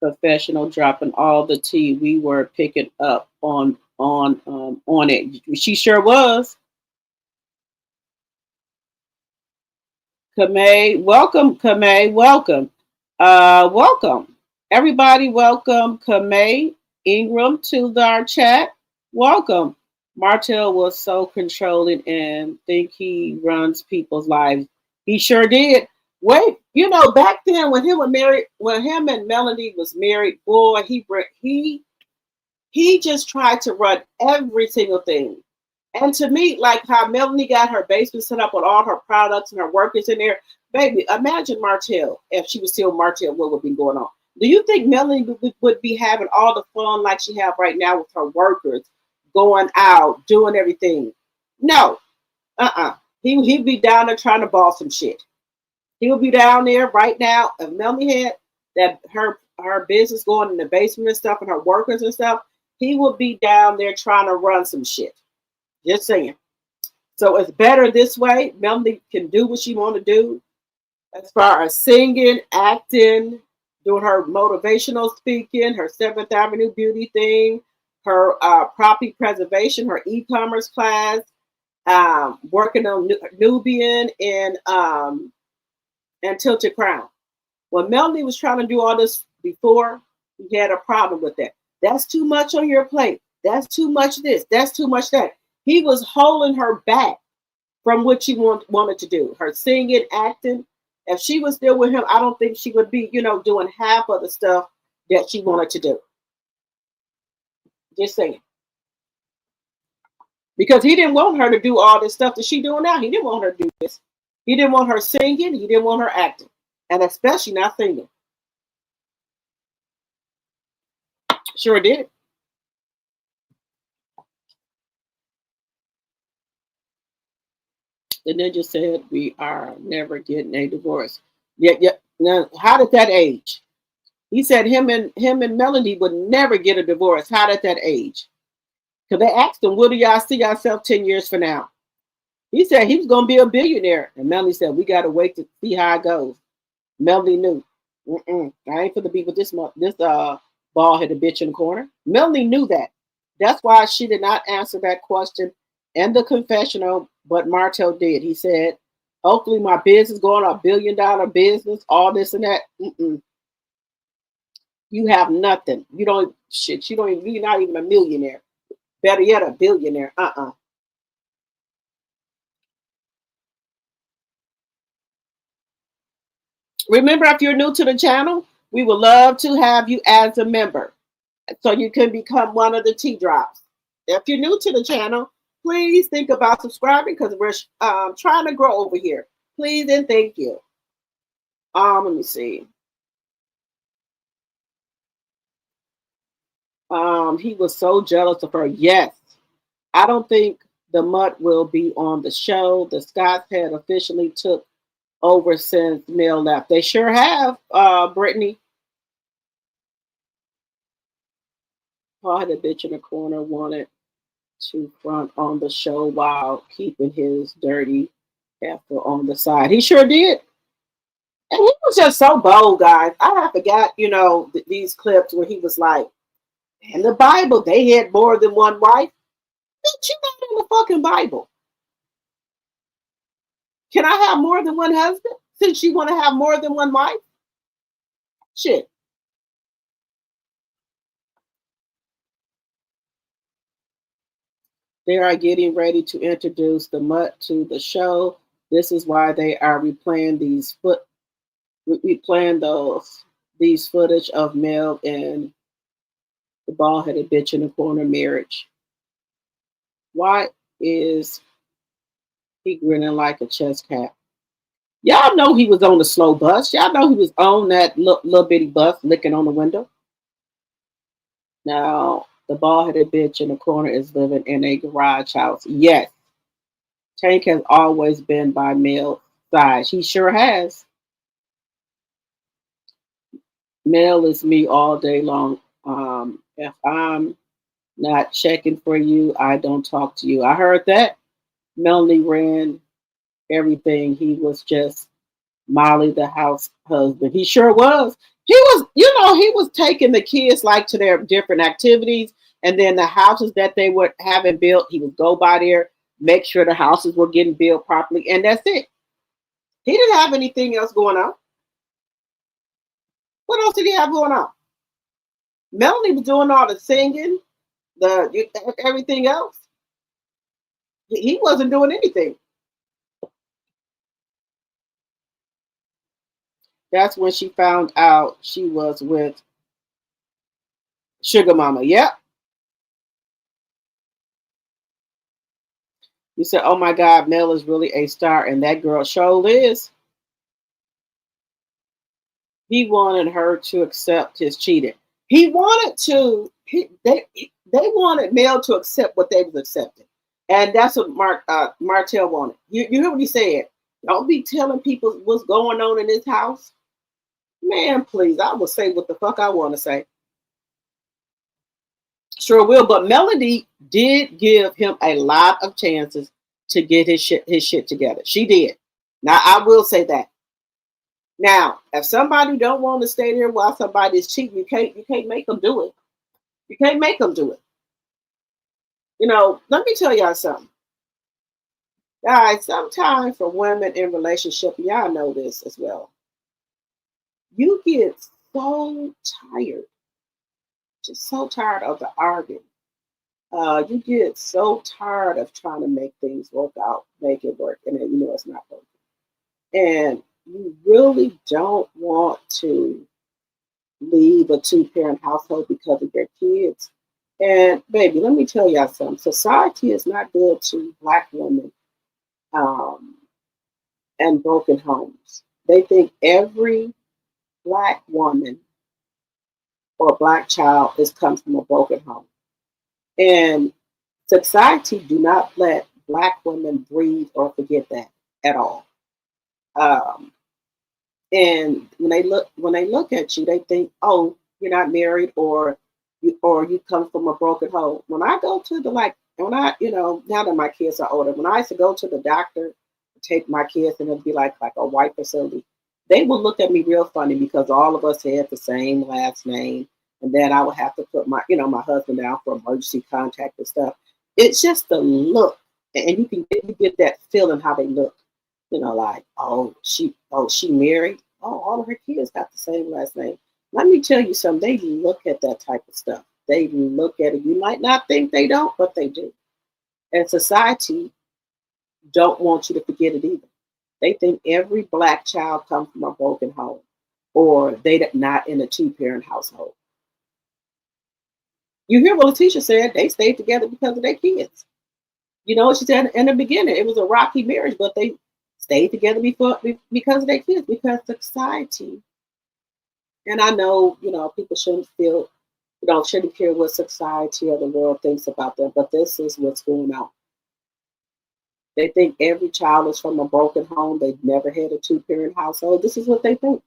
professional dropping all the tea. We were picking up on it. She sure was. Kamei, welcome, Kamei, welcome. Welcome. Everybody, welcome Kamei Ingram to our chat. Welcome. Martell was so controlling and think he runs people's lives. He sure did. Wait, you know, back then when him and Melanie was married, boy, he just tried to run every single thing. And to me, like how Melanie got her basement set up with all her products and her workers in there, baby, imagine Martell if she was still Martell, what would be going on? Do you think Melanie would be having all the fun like she have right now with her workers, going out, doing everything? No, He'd be down there trying to ball some shit. He'll be down there right now. If Melanie had that her business going in the basement and stuff and her workers and stuff, he would be down there trying to run some shit. Just saying. So it's better this way. Melanie can do what she want to do as far as singing, acting, doing her motivational speaking, her 7th Avenue beauty thing, her property preservation, her e-commerce class, working on Nubian and Tilted Crown. When Melanie was trying to do all this before, he had a problem with that. That's too much on your plate. That's too much this. That's too much that. He was holding her back from what she wanted to do. Her singing, acting. If she was still with him, I don't think she would be, doing half of the stuff that she wanted to do. Just saying. Because he didn't want her to do all this stuff that she's doing now. He didn't want her to do this. He didn't want her singing. He didn't want her acting. And especially not singing. Sure did. The ninja said we are never getting a divorce. Yeah. Now, how did that age? He said him and Melanie would never get a divorce. How did that age? Because they asked him, "Will y'all see yourself 10 years from now?" He said he was going to be a billionaire. And Melanie said, "We got to wait to see how it goes." Melanie knew. I ain't going to be with this bald-headed bitch in the corner. Melanie knew that. That's why she did not answer that question in the confessional, but Martell did. He said, hopefully my business going on $1 billion business, all this and that. You have nothing. You don't shit. You're not even a millionaire. Better yet, a billionaire. Remember, if you're new to the channel, we would love to have you as a member so you can become one of the tea drops. If you're new to the channel, please think about subscribing because we're trying to grow over here. Please and thank you. Let me see. He was so jealous of her. Yes. I don't think the Mutt will be on the show. The Scotts had officially took over since Mel left. They sure have, Brittany. Paul had a bitch in the corner, wanted to front on the show while keeping his dirty heifer on the side. He sure did. And he was just so bold, guys. I forgot, these clips where he was like, in the Bible, they had more than one wife. Bitch, you not in the fucking Bible. Can I have more than one husband since you want to have more than one wife? Shit. They are getting ready to introduce the Mutt to the show. This is why they are replaying these footage of Mel and the bald headed bitch in the corner marriage. Why is he grinning like a chess cat? Y'all know he was on the slow bus. Y'all know he was on that little bitty bus licking on the window. Now, the bald headed bitch in the corner is living in a garage house. Yes, Tank has always been by Mel's side. He sure has. Mel is me all day long. If I'm not checking for you, I don't talk to you. I heard that. Melanie ran everything. He was just Molly, the house husband. He sure was. He was taking the kids like to their different activities, and then the houses that they were having built, he would go by there, make sure the houses were getting built properly, and that's it. He didn't have anything else going on. What else did he have going on? Melanie was doing all the singing, everything else. He wasn't doing anything. That's when she found out she was with Sugar Mama. Yep. You said, oh my God, Mel is really a star, and that girl sure is. He wanted her to accept his cheating. He wanted to, they wanted Mel to accept what they was accepting. And that's what Martell wanted. You hear what he said? Don't be telling people what's going on in this house. Man, please, I will say what the fuck I want to say. Sure will, but Melody did give him a lot of chances to get his shit together. She did. Now, I will say that. Now, if somebody don't want to stay there while somebody's cheating, you can't make them do it. You can't make them do it. Let me tell y'all something. Guys, sometimes for women in relationship, y'all know this as well. You get so tired, just so tired of the arguing. You get so tired of trying to make things work out, make it work, and then it's not working. And you really don't want to leave a two-parent household because of your kids. And baby, let me tell y'all something. Society is not good to Black women and broken homes. They think every Black woman or Black child comes from a broken home. And society do not let Black women breathe or forget that at all. And when they look at you, they think, oh, you're not married or you come from a broken home. When I go to now that my kids are older, when I used to go to the doctor, take my kids, and it'd be like a white facility, they would look at me real funny because all of us had the same last name. And then I would have to put my husband down for emergency contact and stuff. It's just the look. And you get that feeling how they look. Like, she married. Oh, all of her kids got the same last name. Let me tell you something. They look at that type of stuff. They look at it. You might not think they don't, but they do. And society don't want you to forget it either. They think every Black child comes from a broken home or they're not in a two-parent household. You hear what Letitia said. They stayed together because of their kids. She said in the beginning, it was a rocky marriage, but they stayed together because of their kids, because society. And I know, people shouldn't care what society or the world thinks about them, but this is what's going on. They think every child is from a broken home. They've never had a two-parent household. This is what they think.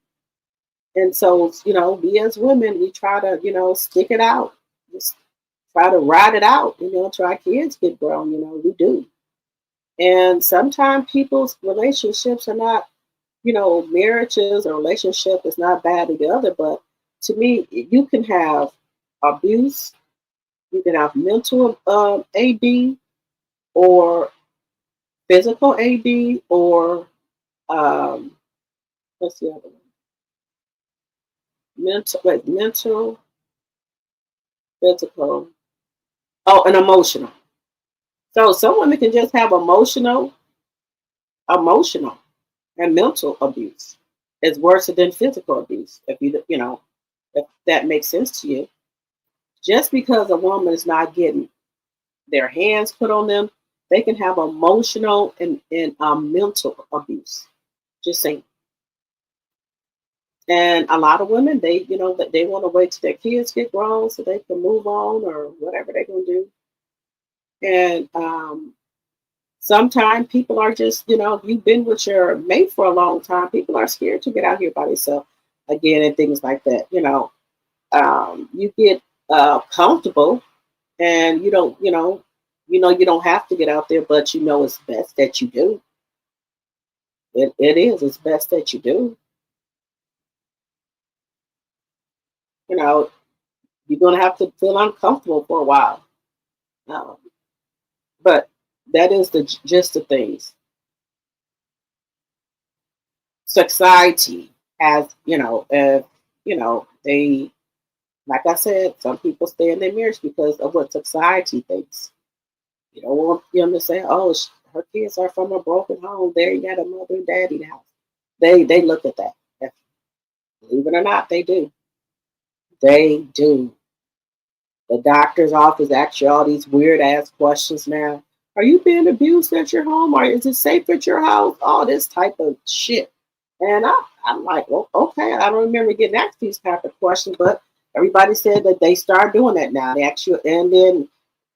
And so, we as women, we try to, stick it out. Just try to ride it out, till our kids get grown, we do. And sometimes people's relationships are not, marriages or relationship is not bad together, but to me, you can have abuse, you can have mental AD or physical AD or what's the other one? Mental, physical, and emotional. So some women can just have emotional and mental abuse. It's worse than physical abuse. If if that makes sense to you. Just because a woman is not getting their hands put on them, they can have emotional and mental abuse. Just saying. And a lot of women, that they want to wait till their kids get grown so they can move on or whatever they're gonna do. And sometimes people are just, if you've been with your mate for a long time, people are scared to get out here by themselves again and things like that. You get comfortable and you don't have to get out there, but it's best that you do. It's best that you do. You're gonna have to feel uncomfortable for a while. Um, but that is the gist of things. Society has, they, like I said, some people stay in their marriage because of what society thinks. You don't want them to say, "Oh, her kids are from a broken home. There, you got a mother and daddy now." They look at that. Believe it or not, they do. They do. The doctor's office asks you all these weird ass questions now. Are you being abused at your home? Or is it safe at your house? All this type of shit. And I'm like, well, okay, I don't remember getting asked these type of questions, but everybody said that they start doing that now. They ask you, and then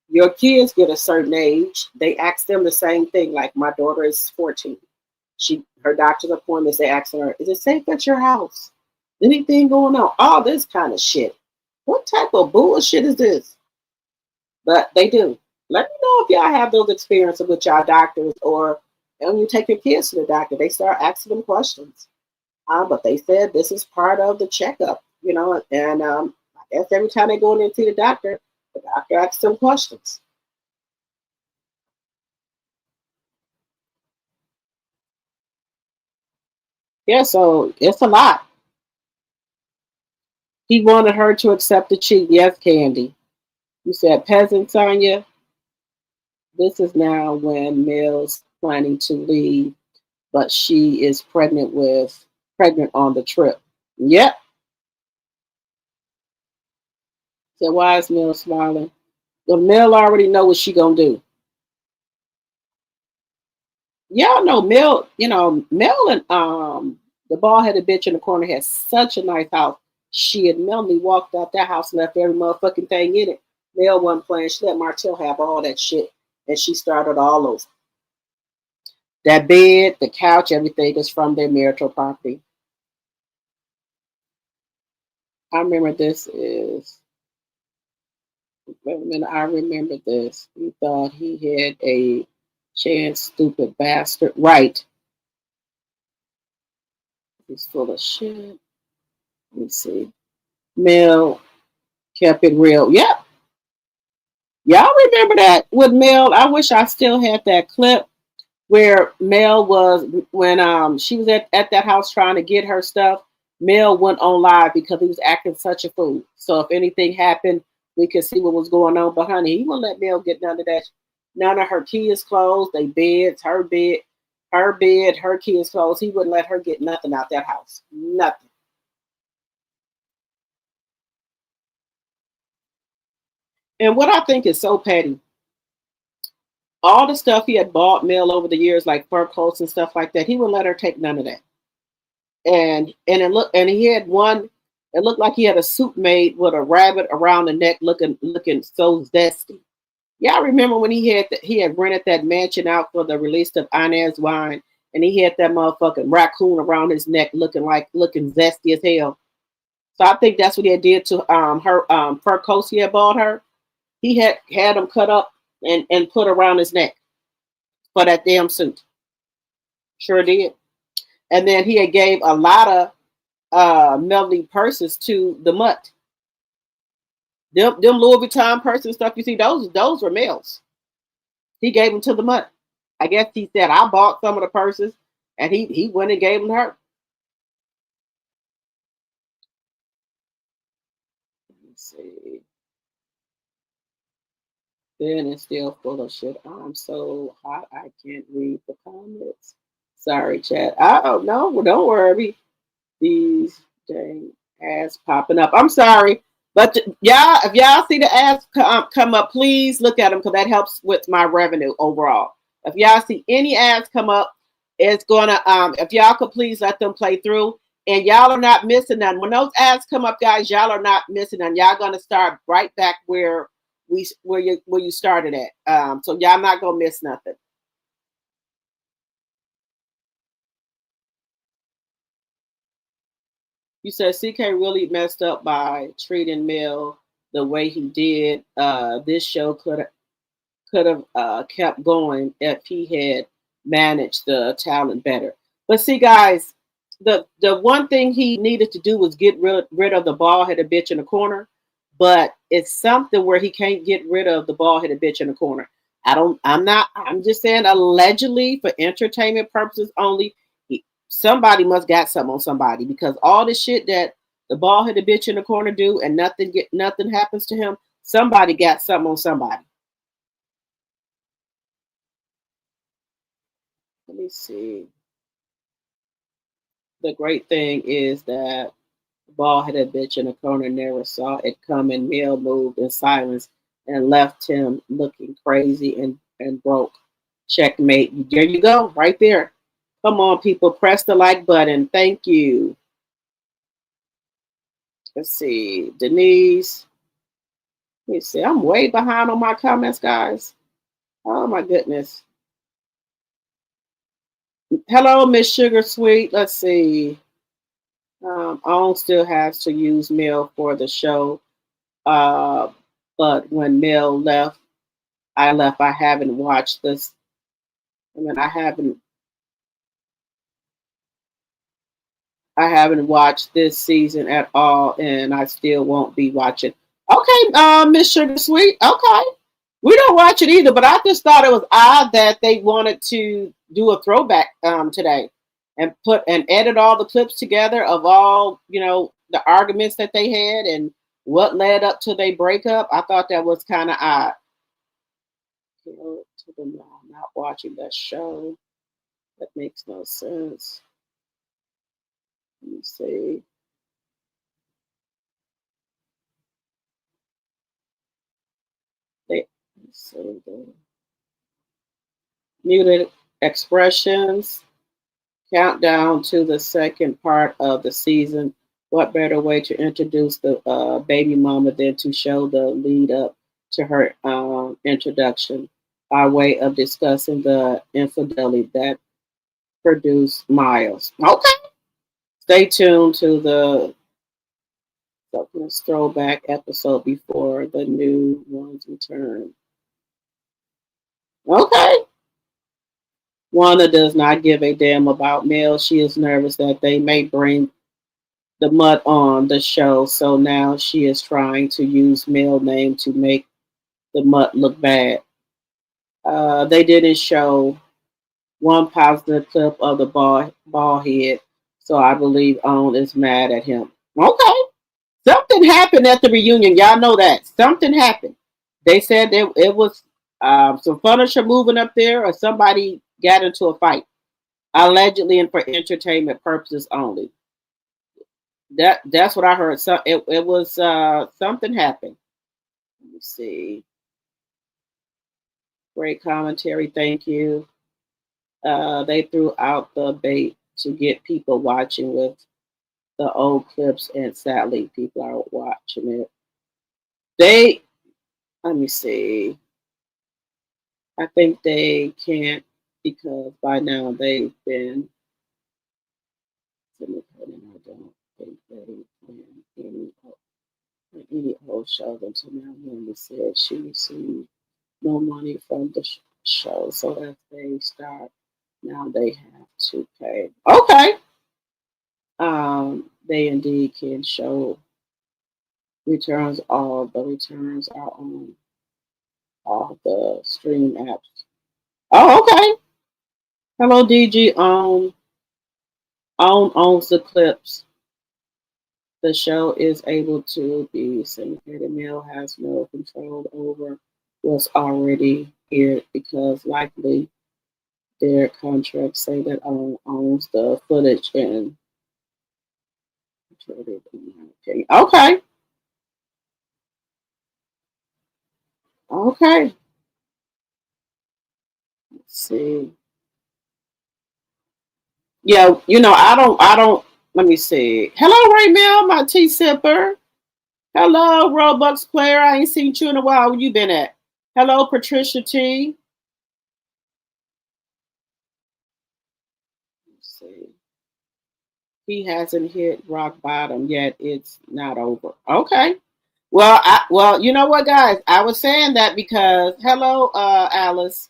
your kids get a certain age, they ask them the same thing. Like my daughter is 14. Her doctor's appointments, they ask her, is it safe at your house? Anything going on? All this kind of shit. What type of bullshit is this? But they do. Let me know if y'all have those experiences with y'all doctors or when you take your kids to the doctor, they start asking them questions. But they said this is part of the checkup, and I guess every time they go in and see the doctor asks them questions. Yeah, so it's a lot. He wanted her to accept the cheat. Yes, Candy. You said peasant, Sonya. This is now when Mills planning to leave, but she is pregnant on the trip. Yep. So why is Mill smiling? The Mill already know what she gonna do. Y'all know Mill, Mel and the bald headed bitch in the corner had such a nice house. She and Melanie walked out that house and left every motherfucking thing in it. Mel wasn't playing. She let Martell have all that shit. And she started all over. That bed, the couch, everything is from their marital property. I remember this is. Wait a minute, I remember this. He thought he had a chance, stupid bastard. Right. He's full of shit. Let me see. Mel kept it real. Yep. Y'all remember that with Mel? I wish I still had that clip where Mel was when she was at that house trying to get her stuff. Mel went on live because he was acting such a fool. So if anything happened, we could see what was going on. But honey, he wouldn't let Mel get none of that. None of her kids' clothes, they beds, her bed, her kids' clothes. He wouldn't let her get nothing out that house. Nothing. And what I think is so petty, all the stuff he had bought Mel over the years, like fur coats and stuff like that, he wouldn't let her take none of that. And he had one. It looked like he had a suit made with a rabbit around the neck, looking so zesty. Y'all remember when he had rented that mansion out for the release of Inez Wine, and he had that motherfucking raccoon around his neck, looking zesty as hell. So I think that's what he did to her fur coats he had bought her. He had them cut up and put around his neck for that damn suit. Sure did. And then he had gave a lot of Melody purses to the mutt. Them Louis Vuitton purses stuff you see, those were Mel's. He gave them to the mutt. I guess he said I bought some of the purses, and he went and gave them to her. Let's see. Ben is still full of shit. I'm so hot I can't read the comments. Sorry, chat. Oh no, well, don't worry. These dang ads popping up. I'm sorry, but y'all, if y'all see the ads come up, please look at them because that helps with my revenue overall. If y'all see any ads come up, it's gonna if y'all could please let them play through. And y'all are not missing none. When those ads come up, guys, y'all are not missing none. Y'all gonna start right back where you started at. So y'all not gonna miss nothing. You said CK really messed up by treating Mel the way he did. This show could have kept going if he had managed the talent better. But see, guys, the one thing he needed to do was get rid of the bald-headed bitch in the corner. But it's something where he can't get rid of the bald-headed bitch in the corner. I'm just saying allegedly for entertainment purposes only. Somebody must got something on somebody because all the shit that the bald-headed bitch in the corner do and nothing happens to him, somebody got something on somebody. Let me see. The great thing is that the bald-headed bitch in the corner never saw it coming. Mel moved in silence and left him looking crazy and broke. Checkmate. There you go, right there. Come on, people, press the like button. Thank you. Let's see, Denise. Let me see. I'm way behind on my comments, guys. Oh my goodness. Hello, Miss Sugar Sweet. Let's see. Owen still has to use Mel for the show. But when Mel left, I left. I haven't watched this. I haven't watched this season at all, and I still won't be watching. Okay, Miss Sugar Sweet. Okay. We don't watch it either, but I just thought it was odd that they wanted to do a throwback today and edit all the clips together of all, the arguments that they had and what led up to their breakup. I thought that was kind of odd. Not watching that show. That makes no sense. Let me see. Muted expressions. Countdown to the second part of the season. What better way to introduce the baby mama than to show the lead up to her introduction by way of discussing the infidelity that produced Miles. Okay. Stay tuned to the throwback episode before the new ones return. Okay. Wanda does not give a damn about Mel. She is nervous that they may bring the mud on the show, so now she is trying to use Mel name to make the mud look bad. They didn't show one positive clip of the ball head, so I believe Owen is mad at him. Okay. Something happened at the reunion. Y'all know that. Something happened. They said it was some furniture moving up there or somebody got into a fight. Allegedly and for entertainment purposes only. That's what I heard. So it was something happened. Let me see. Great commentary. Thank you. They threw out the bait to get people watching with the old clips, and sadly, people are watching it. Let me see. I think they can't because by now they've been. I don't think they can any old show until now. Wendy said she received no money from the show, so if they start now, they have to pay. Okay. They indeed can show returns. All the returns are on all the stream apps. Oh, okay. Hello, DG. Owns the clips. The show is able to be syndicated. Mel has no control over was already here because likely their contracts say that owns the footage and okay. Okay. Let's see. Yeah, I don't let me see. Hello, Raymel, my tea sipper. Hello, Robux player. I ain't seen you in a while. Where you been at? Hello, Patricia T. Let's see. He hasn't hit rock bottom yet. It's not over. Okay. Well, you know what, guys? I was saying that because hello, Alice.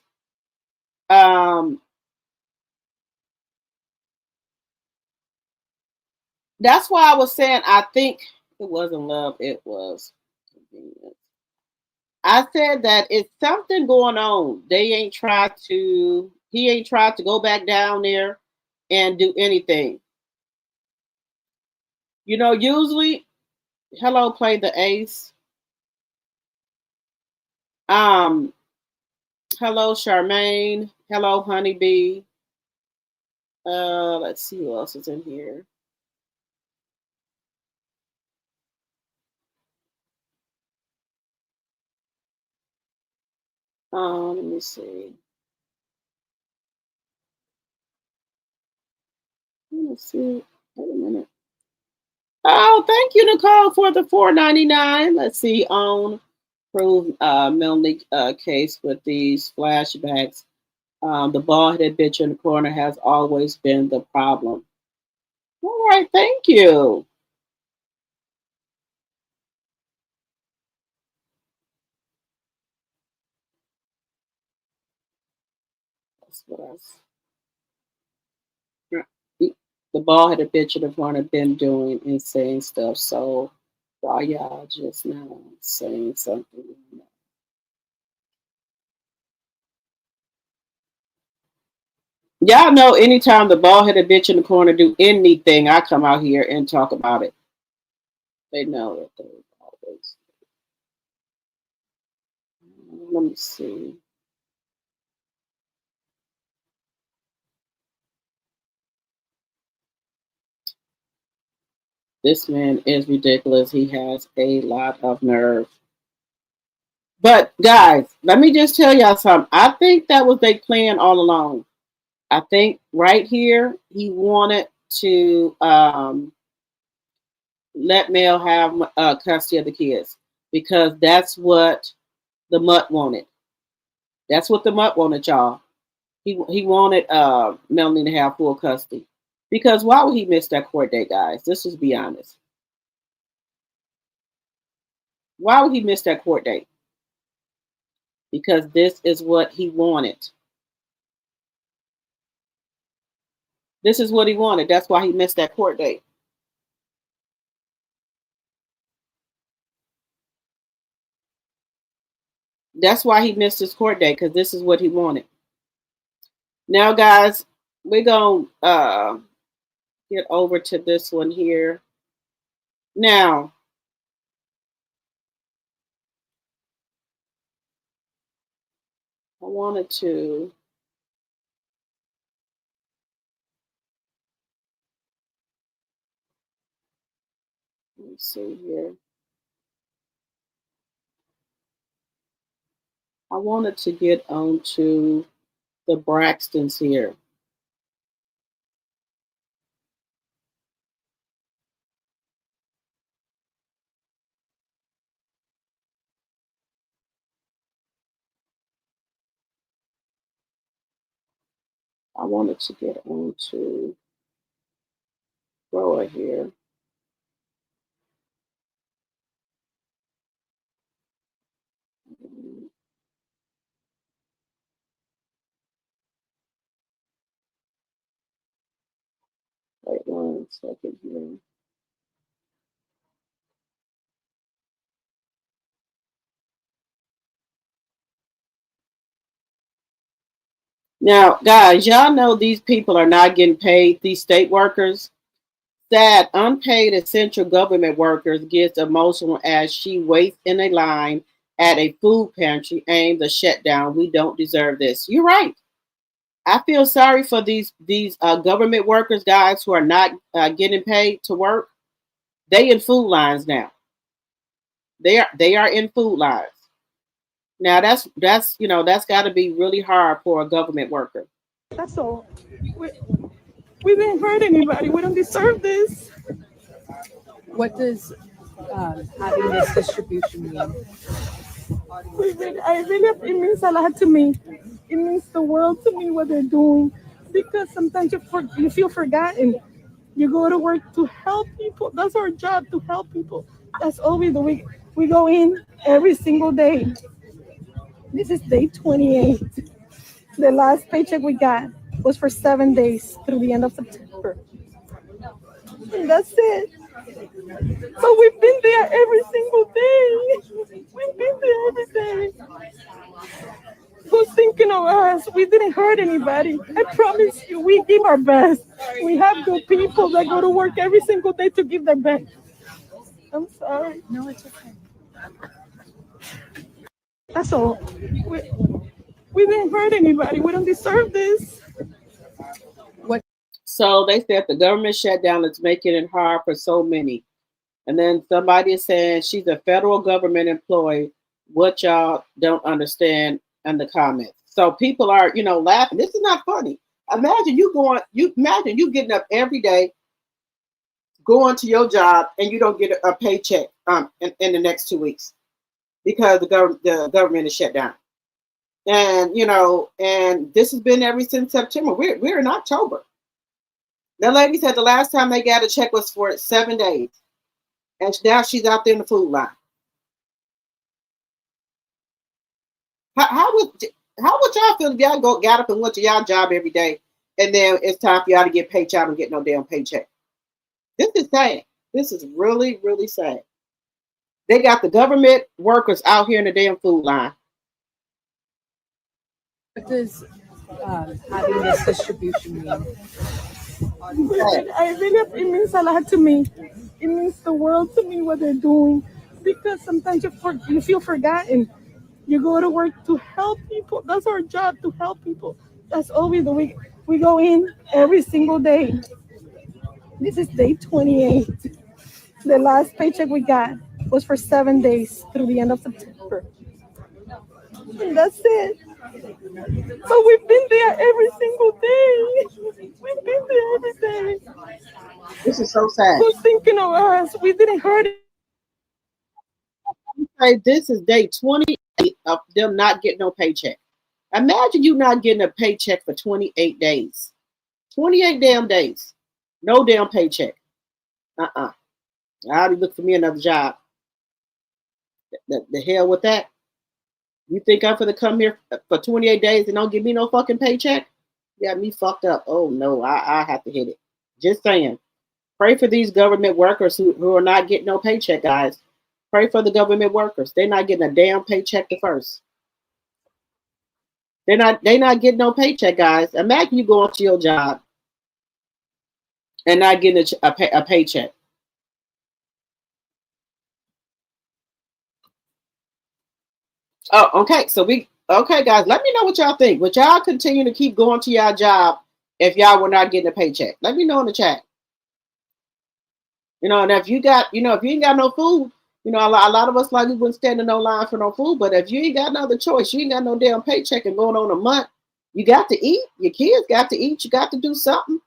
That's why I was saying I think it wasn't love, it was convenience. I said that it's something going on. He ain't tried to go back down there and do anything. Usually, hello, play the ace. Hello, Charmaine. Hello, Honeybee. Let's see who else is in here. Let me see. Let's see. Wait a minute. Oh, thank you, Nicole, for the $4.99. Let's see. Prove Melnick case with these flashbacks. The bald-headed bitch in the corner has always been the problem. All right, thank you. That's what I. The bald-headed bitch in the corner been doing insane stuff. So why y'all just now saying something? Y'all know anytime the bald-headed bitch in the corner do anything, I come out here and talk about it. They know that they always. Let me see. This man is ridiculous. He has a lot of nerve. But guys, let me just tell y'all something. I think that was their plan all along. I think right here he wanted to let Mel have custody of the kids because that's what the mutt wanted. That's what the mutt wanted, y'all. He wanted Melanie to have full custody because why would he miss that court date, guys? Let's just be honest. Why would he miss that court date? Because this is what he wanted. This is what he wanted. That's why he missed that court date. That's why he missed his court date because this is what he wanted. Now, guys, we're going to get over to this one here. Now, I wanted to let's see here. I wanted to get on to the Braxtons here. I wanted to get on to Roa here. Wait 1 second here. Now, guys, y'all know these people are not getting paid, these state workers. Sad, unpaid essential government workers gets emotional as she waits in a line at a food pantry aimed to shut down. We don't deserve this. You're right. I feel sorry for these government workers, guys, who are not getting paid to work. They in food lines now. They are in food lines. Now that's that's got to be really hard for a government worker. That's all. We didn't hurt anybody. We don't deserve this. What does having this distribution mean? It means a lot to me. It means the world to me what they're doing, because sometimes you feel forgotten. You go to work to help people. That's our job, to help people. That's all we do. We go in every single day. This is day 28. The last paycheck we got was for 7 days through the end of September. And that's it. But we've been there every single day. We've been there every day. Who's thinking of us? We didn't hurt anybody. I promise you, we give our best. We have good people that go to work every single day to give their best. I'm sorry. No, it's okay. That's all. We didn't hurt anybody. We don't deserve this. So they said the government shutdown is making it hard for so many. And then somebody is saying she's a federal government employee. What y'all don't understand in the comments. So people are, laughing. This is not funny. Imagine you getting up every day, going to your job, and you don't get a paycheck in the next 2 weeks because the government is shut down. And and this has been ever since September. We're in October. The lady said the last time they got a check was for 7 days. And now she's out there in the food line. How would y'all feel if y'all got up and went to y'all job every day, and then it's time for y'all to get paid, y'all don't get no damn paycheck? This is sad. This is really, really sad. They got the government workers out here in the damn food line. What does having this distribution mean? It means a lot to me. It means the world to me what they're doing, because sometimes you feel forgotten. You go to work to help people. That's our job, to help people. That's all we do. We go in every single day. This is day 28. The last paycheck we got was for 7 days through the end of September. And that's it. But we've been there every single day. We've been there every day. This is so sad. Who's thinking of us? We didn't hurt it. Okay, this is day 28 of them not getting no paycheck. Imagine you not getting a paycheck for 28 days. 28 damn days. No damn paycheck. I already look for me another job. The hell with that. You think I'm gonna come here for 28 days and don't give me no fucking paycheck? You got me fucked up. Oh no, I have to hit it. Just saying. Pray for these government workers who are not getting no paycheck, guys. Pray for the government workers. They're not getting a damn paycheck the first. They're not getting no paycheck, guys. Imagine you going to your job and not getting a paycheck. Oh, okay. Okay, guys, let me know what y'all think. Would y'all continue to keep going to y'all job if y'all were not getting a paycheck? Let me know in the chat. And if you ain't got no food, a lot of us we wouldn't stand in no line for no food. But if you ain't got no other choice, you ain't got no damn paycheck and going on a month, you got to eat. Your kids got to eat. You got to do something.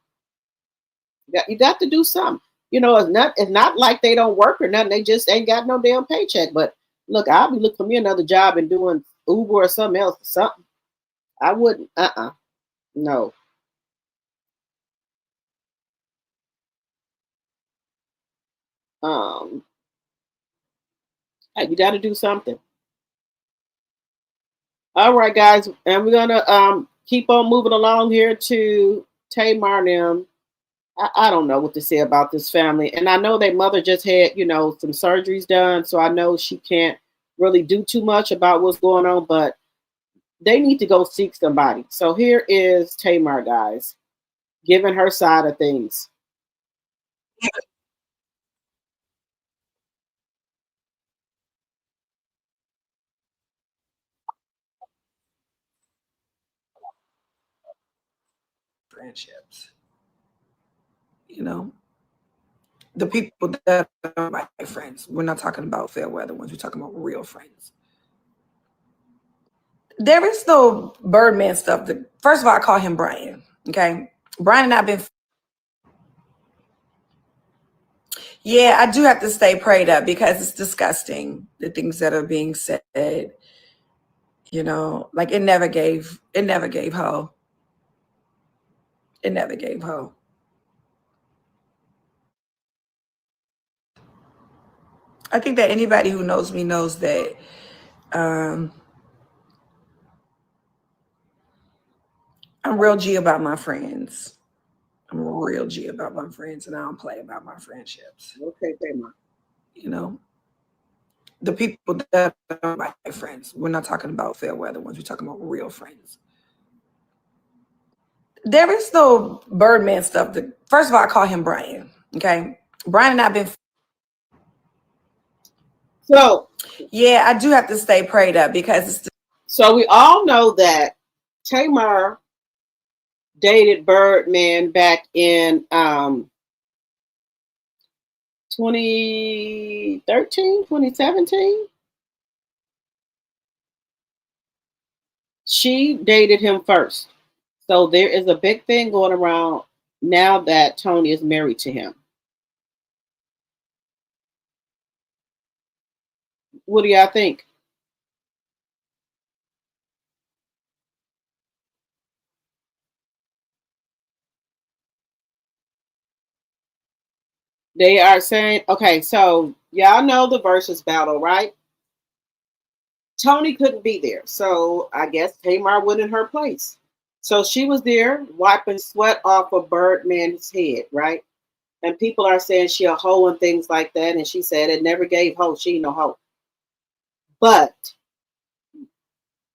You got to do something. It's not like they don't work or nothing. They just ain't got no damn paycheck. But look, I'll be looking for me another job and doing Uber or something else. Something. I wouldn't. No. You got to do something. All right, guys, and we're gonna keep on moving along here to Tamar and them. I don't know what to say about this family, and I know their mother just had some surgeries done, so I know she can't really do too much about what's going on, but they need to go seek somebody. So here is Tamar, guys, giving her side of things. friendships. You know, the people that are my friends. We're not talking about fair weather ones. We're talking about real friends. There is no Birdman stuff. First of all, I call him Brian. Okay, Brian and I've been. Yeah, I do have to stay prayed up because it's disgusting, the things that are being said. You know, like it never gave hope. It never gave hope. I think that anybody who knows me knows that I'm real G about my friends. I'm real G about my friends, and I don't play about my friendships. Okay, Tamar. You know, the people that are my friends. We're not talking about fair weather ones. We're talking about real friends. There is no Birdman stuff. First of all, I call him Brian. Okay, Brian and I've been. So yeah, I do have to stay prayed up because it's. So we all know that Tamar dated Birdman back in 2013, 2017. She dated him first. So there is a big thing going around now that Tony is married to him. What do y'all think? They are saying, okay, so y'all know the versus battle, right? Tony couldn't be there. So I guess Tamar went in her place. So she was there wiping sweat off of Birdman's head, right? And people are saying she a hoe and things like that. And she said it never gave hope. She ain't no hoe. But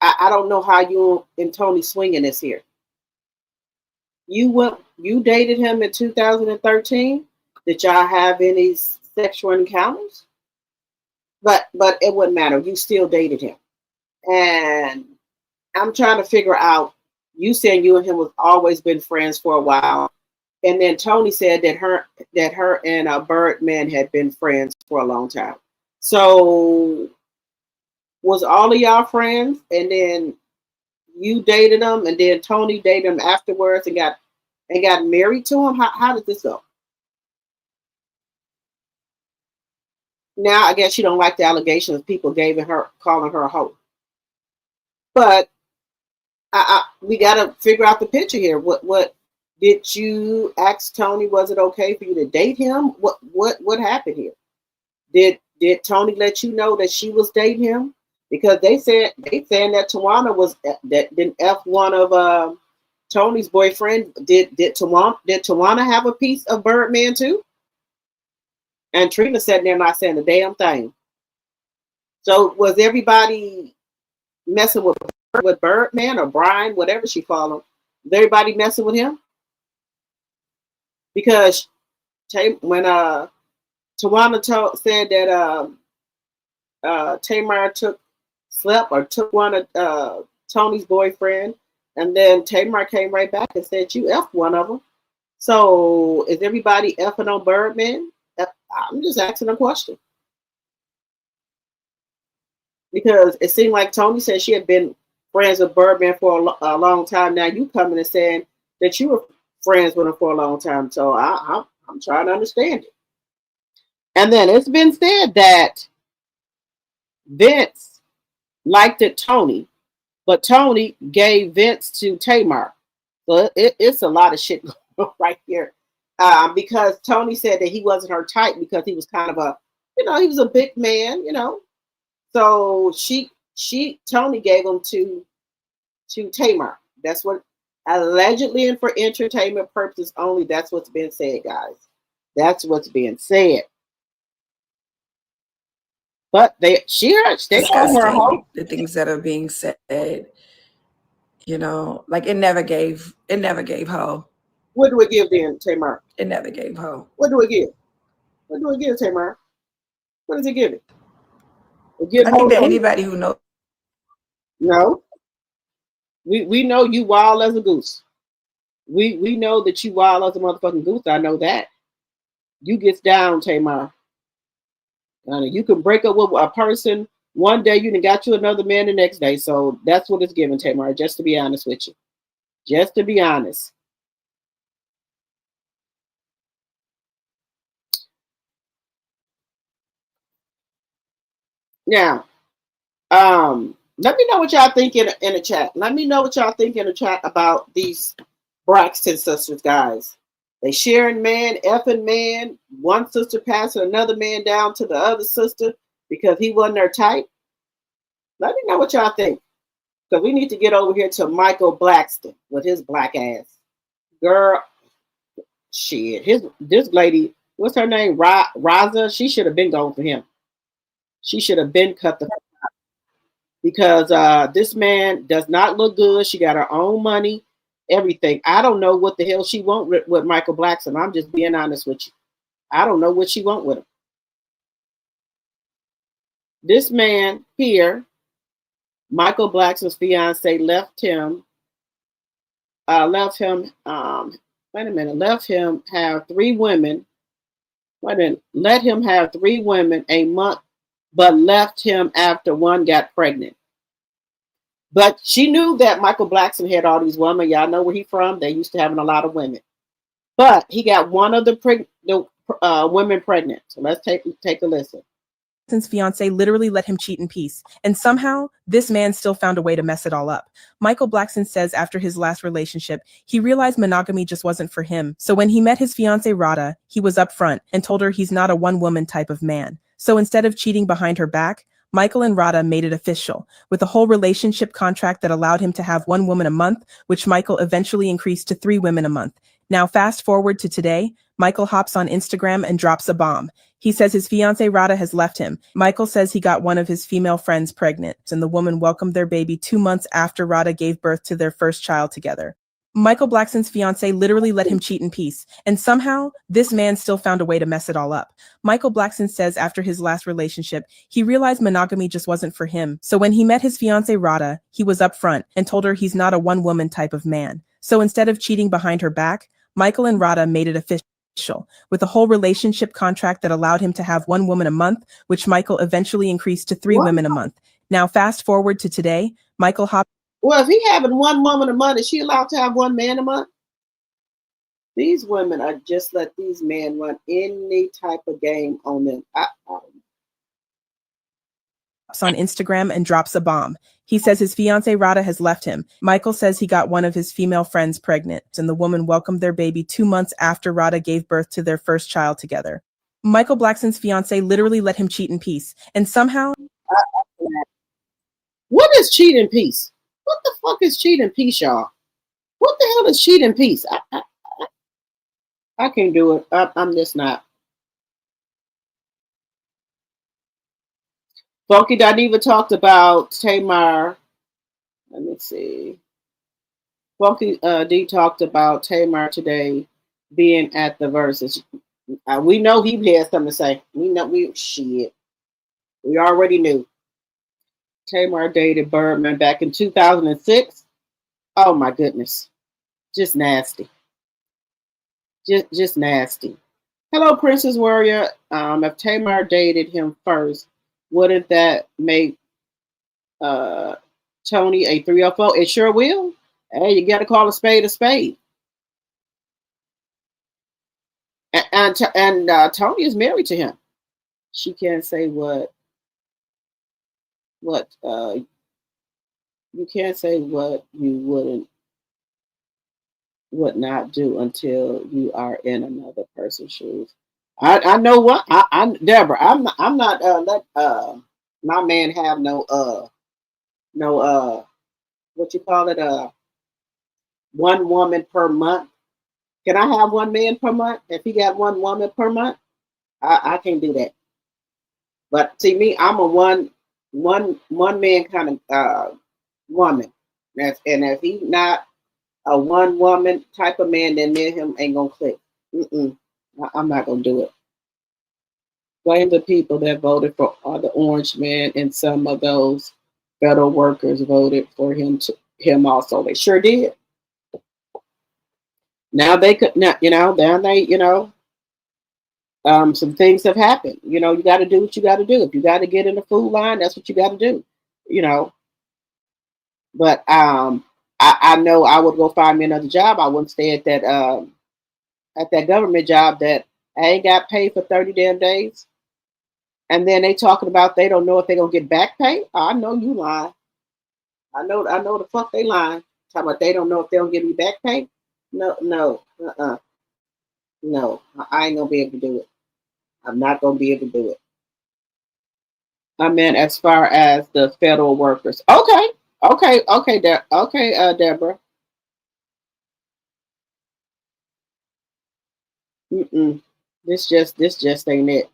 I don't know how you and Tony swinging this here. You dated him in 2013. Did y'all have any sexual encounters? But it wouldn't matter. You still dated him. And I'm trying to figure out, you saying you and him have always been friends for a while. And then Tony said that her and Birdman had been friends for a long time. So was all of y'all friends, and then you dated him, and then Tony dated him afterwards and got married to him? How did this go? Now I guess you don't like the allegations people calling her a hoe. But we got to figure out the picture here. What did you ask Tony? Was it okay for you to date him? What happened here? Did Tony let you know that she was dating him? Because they saying that Tawana was that didn't F one of Tony's boyfriend. Did Tawana have a piece of Birdman too? And Trina sitting there not saying a damn thing. So was everybody messing with Birdman or Brian, whatever she called him? Was everybody messing with him? Because when Tawana said that Tamar took one of Tony's boyfriend, and then Tamar came right back and said you F one of them. So is everybody effing on Birdman? I'm just asking a question. Because it seemed like Tony said she had been friends with Birdman for a long time. Now you coming and saying that you were friends with him for a long time. So I'm trying to understand it. And then it's been said that Vince liked it Tony, but Tony gave Vince to Tamar. So it's a lot of shit going on right here. Because Tony said that he wasn't her type because he was kind of he was a big man, So Tony gave him to Tamar. That's what allegedly, and for entertainment purposes only. That's what's been said, guys. That's what's being said. But they call her a hoe. The things that are being said, like it never gave hope. What do it give then, Tamar? It never gave hope. What do it give? What do it give, Tamar? What does it give it? I think that anybody who knows. No. We know you wild as a goose. We know that you wild as a motherfucking goose. I know that. You gets down, Tamar. You can break up with a person one day, you done got you another man the next day. So that's what it's giving, Tamar, just to be honest with you. Just to be honest. Now, let me know what y'all think in the chat. Let me know what y'all think in the chat about these Braxton sisters, guys. They sharing man, effing man. One sister passing another man down to the other sister because he wasn't their type. Let me know what y'all think. Because we need to get over here to Michael Braxton with his black ass. Girl, shit. This lady, what's her name? Raza. She should have been going for him. She should have been cut the fuck out. Because this man does not look good. She got her own money, everything. I don't know what the hell she want with Michael Braxton. I'm just being honest with you. I don't know what she want with him. This man here, Michael Braxton's fiance, left him have 3 women. Let him have 3 women a month, but left him after one got pregnant. But she knew that Michael Braxton had all these women. Y'all know where he from. They used to having a lot of women. But he got one of the women pregnant. So let's take a listen. Braxton's fiance literally let him cheat in peace, and somehow this man still found a way to mess it all up. Michael Braxton says after his last relationship, he realized monogamy just wasn't for him. So when he met his fiance Radha, he was upfront and told her he's not a one-woman type of man. So instead of cheating behind her back, Michael and Radha made it official, with a whole relationship contract that allowed him to have 1 woman a month, which Michael eventually increased to 3 women a month. Now fast forward to today, Michael hops on Instagram and drops a bomb. He says his fiance Radha has left him. Michael says he got one of his female friends pregnant, and the woman welcomed their baby 2 months after Radha gave birth to their first child together. Michael Braxton's fiance literally let him cheat in peace, and somehow this man still found a way to mess it all up. Michael Braxton says after his last relationship, he realized monogamy just wasn't for him. So when he met his fiance Radha, he was upfront and told her he's not a one-woman type of man. So instead of cheating behind her back, Michael and Radha made it official, with a whole relationship contract that allowed him to have 1 woman a month, which Michael eventually increased to 3 women a month. Now fast forward to today, Michael hopped. Well, if he having 1 woman a month, is she allowed to have 1 man a month? These women are just let these men run any type of game on them. On Instagram and drops a bomb. He says his fiance Radha has left him. Michael says he got one of his female friends pregnant, and the woman welcomed their baby 2 months after Radha gave birth to their first child together. Michael Braxton's fiance literally let him cheat in peace, and somehow... What is cheat in peace? What the fuck is cheat in peace, y'all? What the hell is cheat in peace? I can't do it. I'm just not. Funky Daniva talked about Tamar. Let me see. Funky D talked about Tamar today being at the verses. We know he had something to say. We already knew. Tamar dated Birdman back in 2006. Oh my goodness. Just nasty. Just nasty. Hello, Princess Warrior. If Tamar dated him first, wouldn't that make Tony a 304? It sure will. Hey, you got to call a spade a spade. And Tony is married to him. She can't say what you can't say what you would not do until you are in another person's shoes. I know what Deborah. I'm not let my man have no what you call it 1 woman per month. Can I have 1 man per month? If he got 1 woman per month, I can't do that. But see me, I'm a one man kind of woman. And if he's not a 1 woman type of man, then me and him ain't gonna click. I'm not gonna do it. Blame the people that voted for the orange man, and some of those federal workers voted for him also. They sure did. Now they could now, now they, some things have happened. You got to do what you got to do. If you got to get in the food line, that's what you got to do. You know, but I know I would go find me another job. I wouldn't stay at that government job that I ain't got paid for 30 damn days. And then they talking about they don't know if they're gonna get back pay. I know you lying. I know the fuck they lying. Talking about they don't know if they'll give me back pay. No, no, I ain't gonna be able to do it. I'm not gonna be able to do it. I mean, as far as the federal workers. Okay, Deborah. Mm-mm. This just ain't it.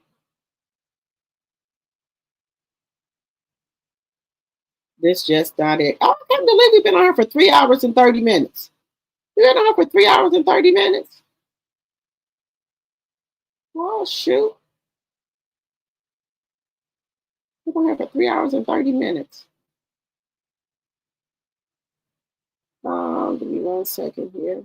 This just not it. I can't believe we've been on here for 3 hours and 30 minutes. We've been on here for 3 hours and 30 minutes. Oh shoot. We're on here for 3 hours and 30 minutes. Give me 1 second here.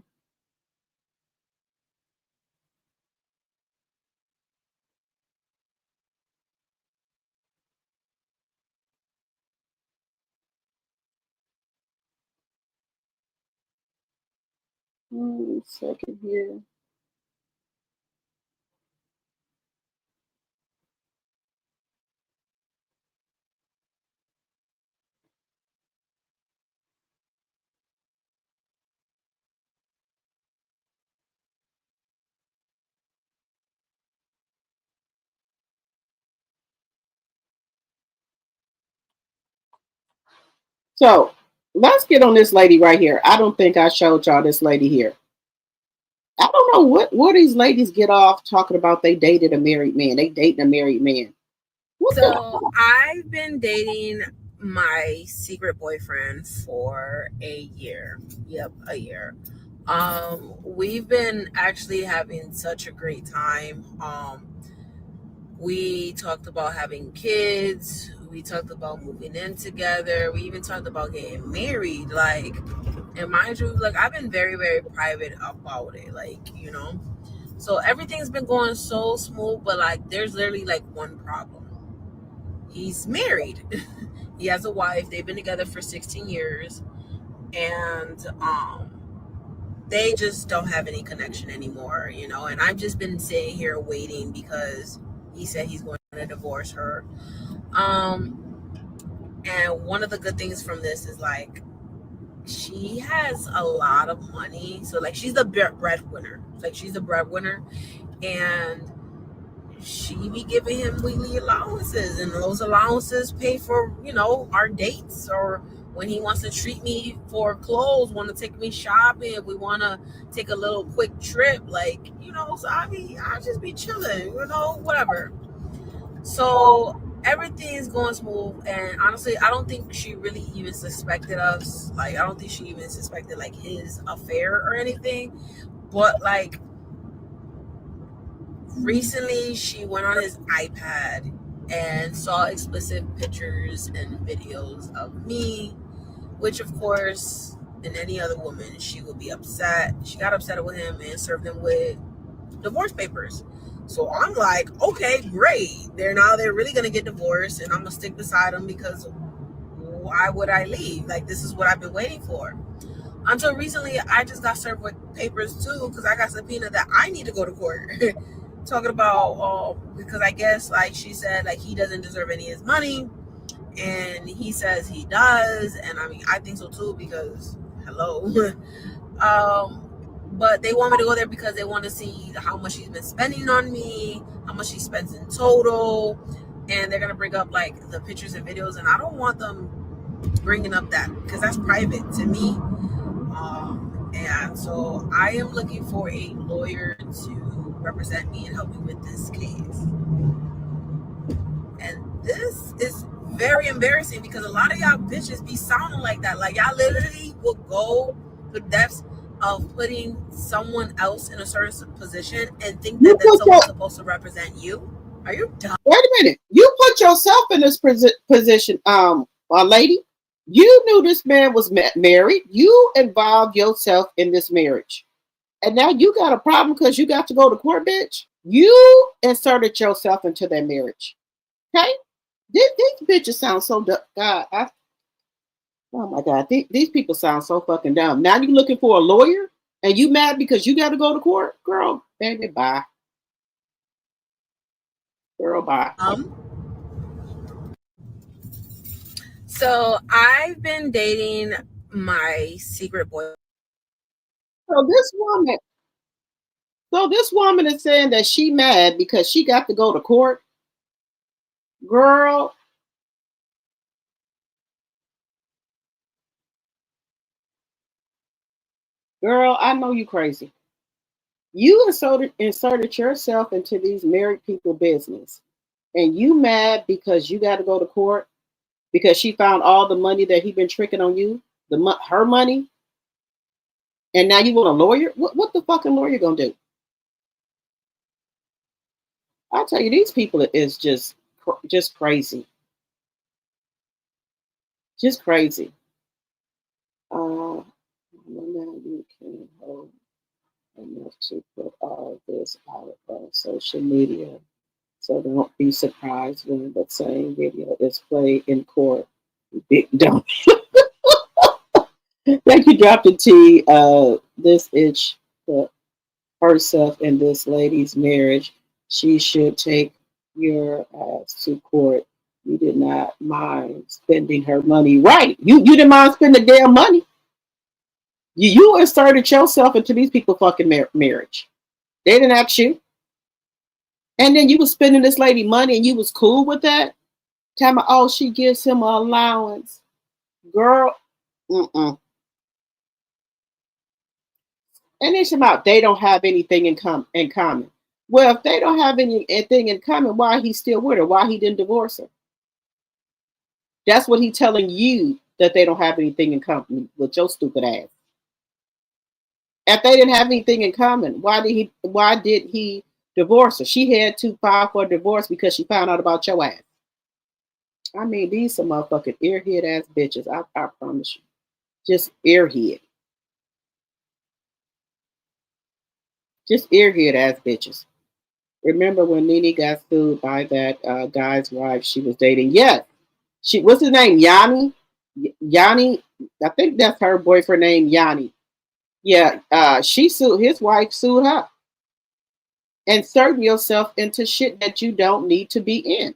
One second here. So let's get on this lady right here. I don't think I showed y'all this lady here. I don't know what these ladies get off talking about they dated a married man. They dating a married man. So I've been dating my secret boyfriend for a year. Yep, a year. We've been actually having such a great time. We talked about having kids. We talked about moving in together. We even talked about getting married. Like, and mind you, like I've been very, very private about it. Like, so everything's been going so smooth, but like there's literally like one problem. He's married. He has a wife. They've been together for 16 years. And they just don't have any connection anymore, and I've just been sitting here waiting because he said he's going to divorce her. And one of the good things from this is like she has a lot of money. So like she's the breadwinner. Like she's the breadwinner, and she be giving him weekly allowances, and those allowances pay for, our dates, or when he wants to treat me for clothes, want to take me shopping, if we want to take a little quick trip, like, so I just be chilling, whatever. So everything's going smooth, and honestly, I don't think she really even suspected us. Like, I don't think she even suspected like his affair or anything, but like recently she went on his iPad and saw explicit pictures and videos of me, which of course in any other woman she would be upset. She got upset with him and served him with divorce papers. So I'm like, okay, great. They're really gonna get divorced, and I'm gonna stick beside him because why would I leave? Like, this is what I've been waiting for. Until recently, I just got served with papers too, because I got subpoenaed that I need to go to court. Talking about because I guess like she said like he doesn't deserve any of his money, and he says he does, and I mean I think so too, because hello. But they want me to go there because they want to see how much he's been spending on me, how much he spends in total, and they're gonna bring up like the pictures and videos, and I don't want them bringing up that because that's private to me. And so I am looking for a lawyer to represent me and help me with this case. And this is very embarrassing because a lot of y'all bitches be sounding like that. Like, y'all literally will go to the depths of putting someone else in a certain position and think that that's someone's supposed to represent you. Are you dumb? Wait a minute. You put yourself in this position, lady. You knew this man was married. You involved yourself in this marriage. And now you got a problem because you got to go to court, bitch. You inserted yourself into that marriage. Okay? These bitches sound so dumb. God, oh my God. These people sound so fucking dumb. Now you looking for a lawyer and you mad because you got to go to court? Girl, baby, bye. Girl, bye. So I've been dating my secret boy. So this woman is saying that she mad because she got to go to court. Girl. Girl, I know you crazy. You inserted yourself into these married people business. And you mad because you got to go to court because she found all the money that he been tricking on you, her money. And now you want a lawyer? What the fucking lawyer gonna do? I tell you, these people is just crazy. Just crazy. Now you can hold enough to put all this out on social media. So don't be surprised when the same video is played in court. Big dumb. Thank you, Dr. T. This itch for herself in this lady's marriage. She should take your ass to court. You did not mind spending her money. Right. You didn't mind spending the damn money. You inserted yourself into these people fucking marriage. They didn't ask you. And then you was spending this lady money and you was cool with that? Tell me, oh, she gives him an allowance. Girl, And it's about they don't have anything in common. Well, if they don't have anything in common, why he still with her? Why he didn't divorce her? That's what he's telling you, that they don't have anything in common with your stupid ass. If they didn't have anything in common, why did he divorce her? She had to file for a divorce because she found out about your ass. I mean, these some motherfucking earhead ass bitches. I promise you. Just earhead. Just earhead ass bitches. Remember when Nene got sued by that guy's wife she was dating? Yes. What's his name? Yanni? Yanni? I think that's her boyfriend name, Yanni. Yeah, his wife sued her. Inserting yourself into shit that you don't need to be in.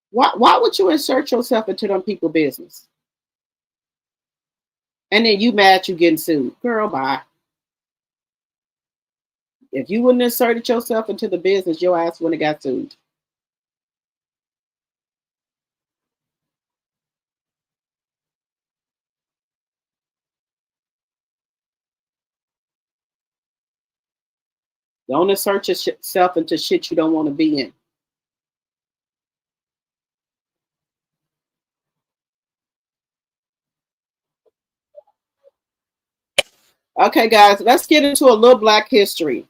Why would you insert yourself into them people business? And then you mad you getting sued. Girl, bye. If you wouldn't have inserted yourself into the business, your ass wouldn't have got sued. Don't insert yourself into shit you don't want to be in. Okay, guys, let's get into a little Black history.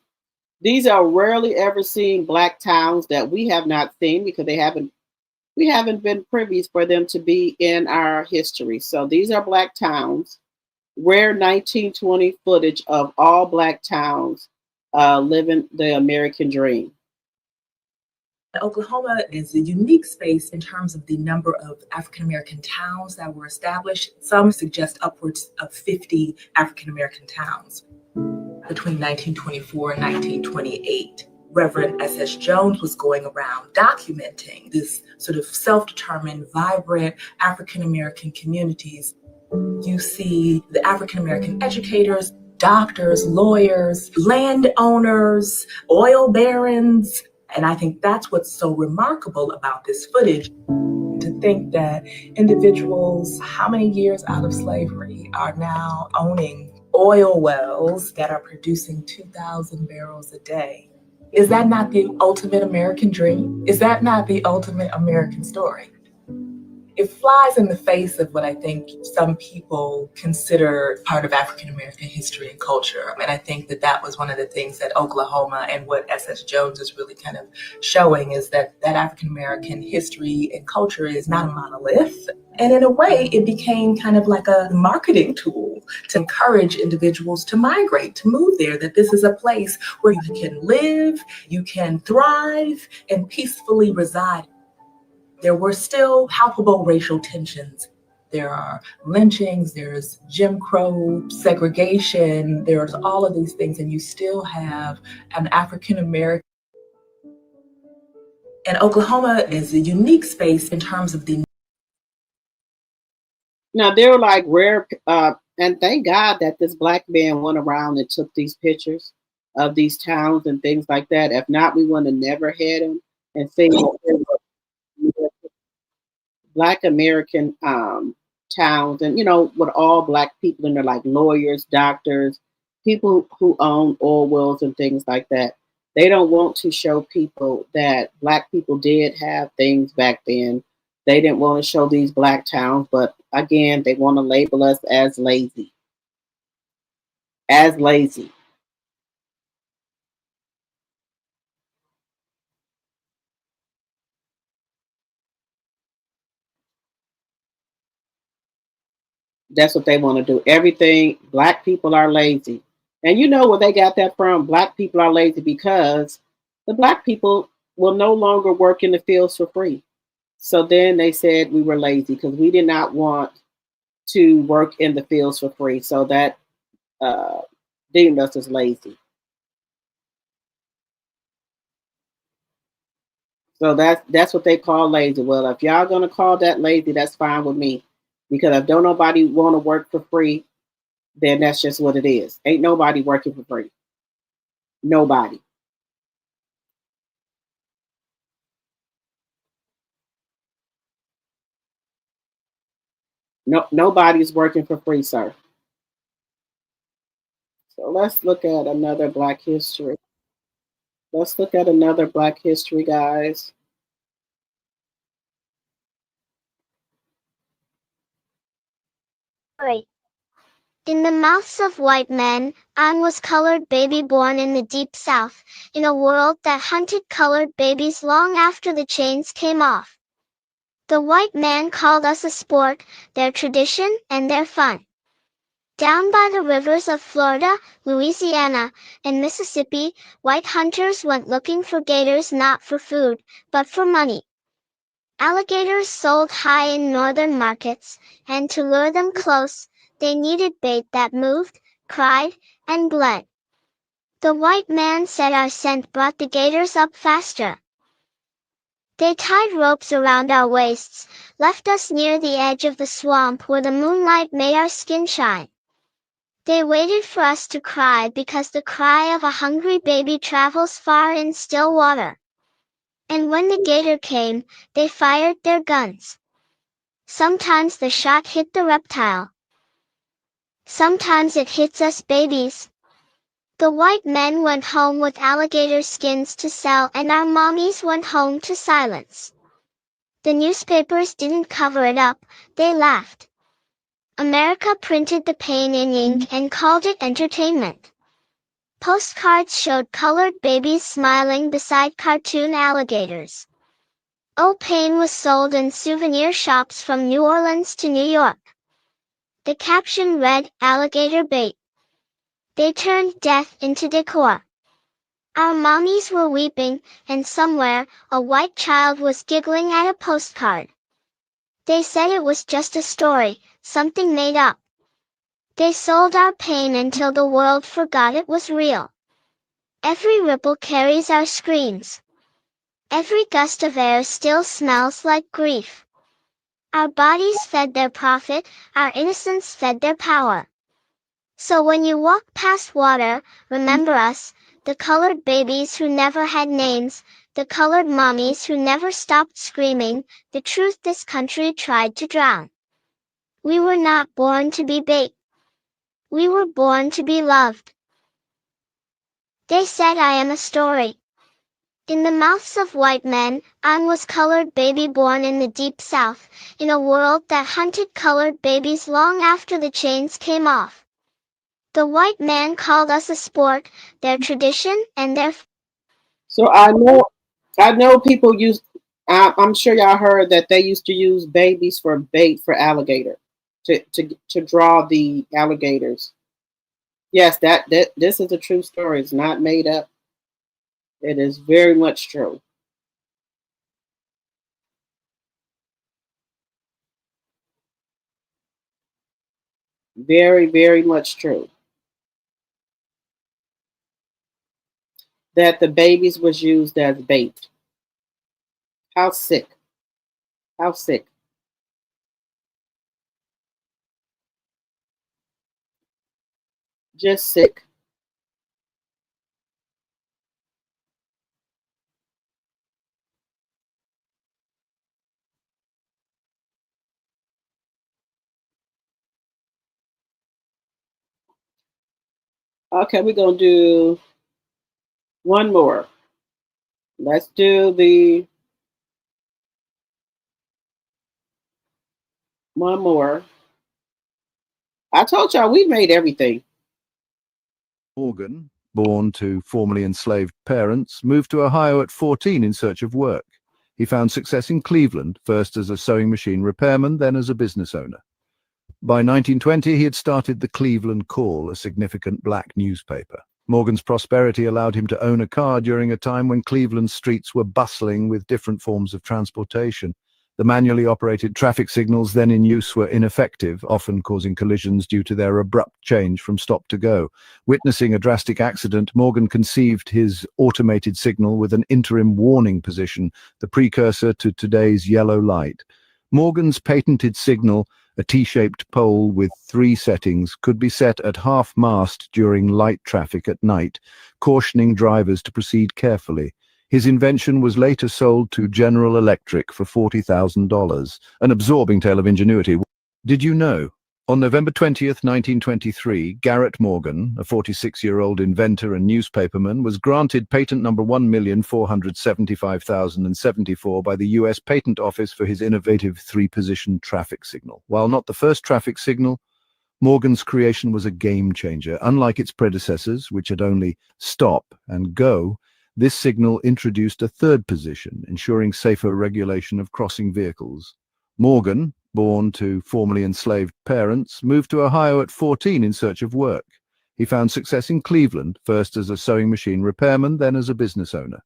These are rarely ever seen Black towns that we have not seen because we haven't been privy for them to be in our history. So these are Black towns. Rare 1920 footage of all Black towns living the American dream. Oklahoma is a unique space in terms of the number of African-American towns that were established. Some suggest upwards of 50 African-American towns. Between 1924 and 1928, Reverend S.S. Jones was going around documenting this sort of self-determined, vibrant African-American communities. You see the African-American educators, doctors, lawyers, landowners, oil barons. And I think that's what's so remarkable about this footage. To think that individuals, how many years out of slavery, are now owning oil wells that are producing 2,000 barrels a day. Is that not the ultimate American dream? Is that not the ultimate American story? It flies in the face of what I think some people consider part of African-American history and culture. And I think that was one of the things that Oklahoma and what S.S. Jones is really kind of showing is that African-American history and culture is not a monolith. And in a way, it became kind of like a marketing tool to encourage individuals to migrate, to move there, that this is a place where you can live, you can thrive, and peacefully reside. There were still palpable racial tensions. There are lynchings, there's Jim Crow, segregation, there's all of these things, and you still have an African American. And Oklahoma is a unique space in terms of the. Now they're like rare, and thank God that this black man went around and took these pictures of these towns and things like that. If not, we would have never had him and seen Black American towns, and with all black people in there, like lawyers, doctors, people who own oil wells and things like that. They don't want to show people that black people did have things back then. They didn't want to show these black towns, but again, they want to label us as lazy. As lazy. That's what they want to do. Everything, black people are lazy. And you know where they got that from? Black people are lazy because the black people will no longer work in the fields for free. So then they said we were lazy because we did not want to work in the fields for free. So that deemed us as lazy. So that's what they call lazy. Well, if y'all gonna call that lazy, that's fine with me. Because if don't nobody want to work for free, then that's just what it is. Ain't nobody working for free. Nobody. No, nobody's working for free, sir. So let's look at another Black history. Let's look at another Black history, guys. In the mouths of white men, Anne was colored baby born in the deep south, in a world that hunted colored babies long after the chains came off. The white man called us a sport, their tradition and their fun. Down by the rivers of Florida, Louisiana, and Mississippi, white hunters went looking for gators not for food, but for money. Alligators sold high in northern markets, and to lure them close, they needed bait that moved, cried, and bled. The white man said our scent brought the gators up faster. They tied ropes around our waists, left us near the edge of the swamp where the moonlight made our skin shine. They waited for us to cry because the cry of a hungry baby travels far in still water. And when the gator came, they fired their guns. Sometimes the shot hit the reptile. Sometimes it hits us babies. The white men went home with alligator skins to sell, and our mommies went home to silence. The newspapers didn't cover it up, they laughed. America printed the pain in ink and called it entertainment. Postcards showed colored babies smiling beside cartoon alligators. Old pain was sold in souvenir shops from New Orleans to New York. The caption read, "Alligator bait." They turned death into decor. Our mommies were weeping, and somewhere, a white child was giggling at a postcard. They said it was just a story, something made up. They sold our pain until the world forgot it was real. Every ripple carries our screams. Every gust of air still smells like grief. Our bodies fed their profit, our innocence fed their power. So when you walk past water, remember us, the colored babies who never had names, the colored mommies who never stopped screaming, the truth this country tried to drown. We were not born to be bait. We were born to be loved. They said I am a story. In the mouths of white men, Anne was colored baby born in the deep south, in a world that hunted colored babies long after the chains came off. The white man called us a sport, their tradition and their. So I know people use. I'm sure y'all heard that they used to use babies for bait for alligator. to draw the alligators. Yes, that this is a true story. It's not made up. It is very much true. Very, very much true. That the babies was used as bait. How sick. How sick. Just sick. Okay, we're gonna do one more. Let's do the one more. I told y'all we made everything. Morgan, born to formerly enslaved parents, moved to Ohio at 14 in search of work. He found success in Cleveland, first as a sewing machine repairman, then as a business owner. By 1920, he had started the Cleveland Call, a significant black newspaper. Morgan's prosperity allowed him to own a car during a time when Cleveland's streets were bustling with different forms of transportation. The manually operated traffic signals then in use were ineffective, often causing collisions due to their abrupt change from stop to go. Witnessing a drastic accident, Morgan conceived his automated signal with an interim warning position, the precursor to today's yellow light. Morgan's patented signal, a T-shaped pole with 3 settings, could be set at half-mast during light traffic at night, cautioning drivers to proceed carefully. His invention was later sold to General Electric for $40,000, an absorbing tale of ingenuity. Did you know? On November 20th, 1923, Garrett Morgan, a 46-year-old inventor and newspaperman, was granted patent number 1,475,074 by the U.S. Patent Office for his innovative 3-position traffic signal. While not the first traffic signal, Morgan's creation was a game changer. Unlike its predecessors, which had only stop and go, this signal introduced a 3rd position, ensuring safer regulation of crossing vehicles. Morgan, born to formerly enslaved parents, moved to Ohio at 14 in search of work. He found success in Cleveland, first as a sewing machine repairman, then as a business owner.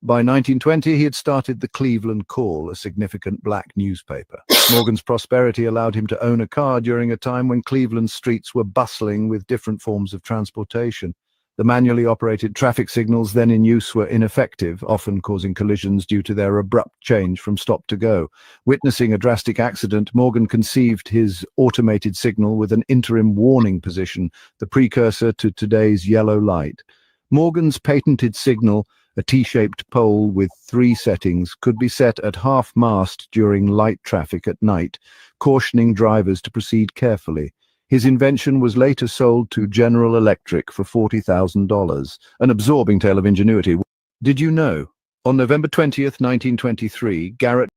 By 1920, he had started the Cleveland Call, a significant black newspaper. Morgan's prosperity allowed him to own a car during a time when Cleveland's streets were bustling with different forms of transportation. The manually operated traffic signals then in use were ineffective, often causing collisions due to their abrupt change from stop to go. Witnessing a drastic accident, Morgan conceived his automated signal with an interim warning position, the precursor to today's yellow light. Morgan's patented signal, a T-shaped pole with 3 settings, could be set at half-mast during light traffic at night, cautioning drivers to proceed carefully. His invention was later sold to General Electric for $40,000, an absorbing tale of ingenuity. Did you know? On November 20th, 1923, Garrett...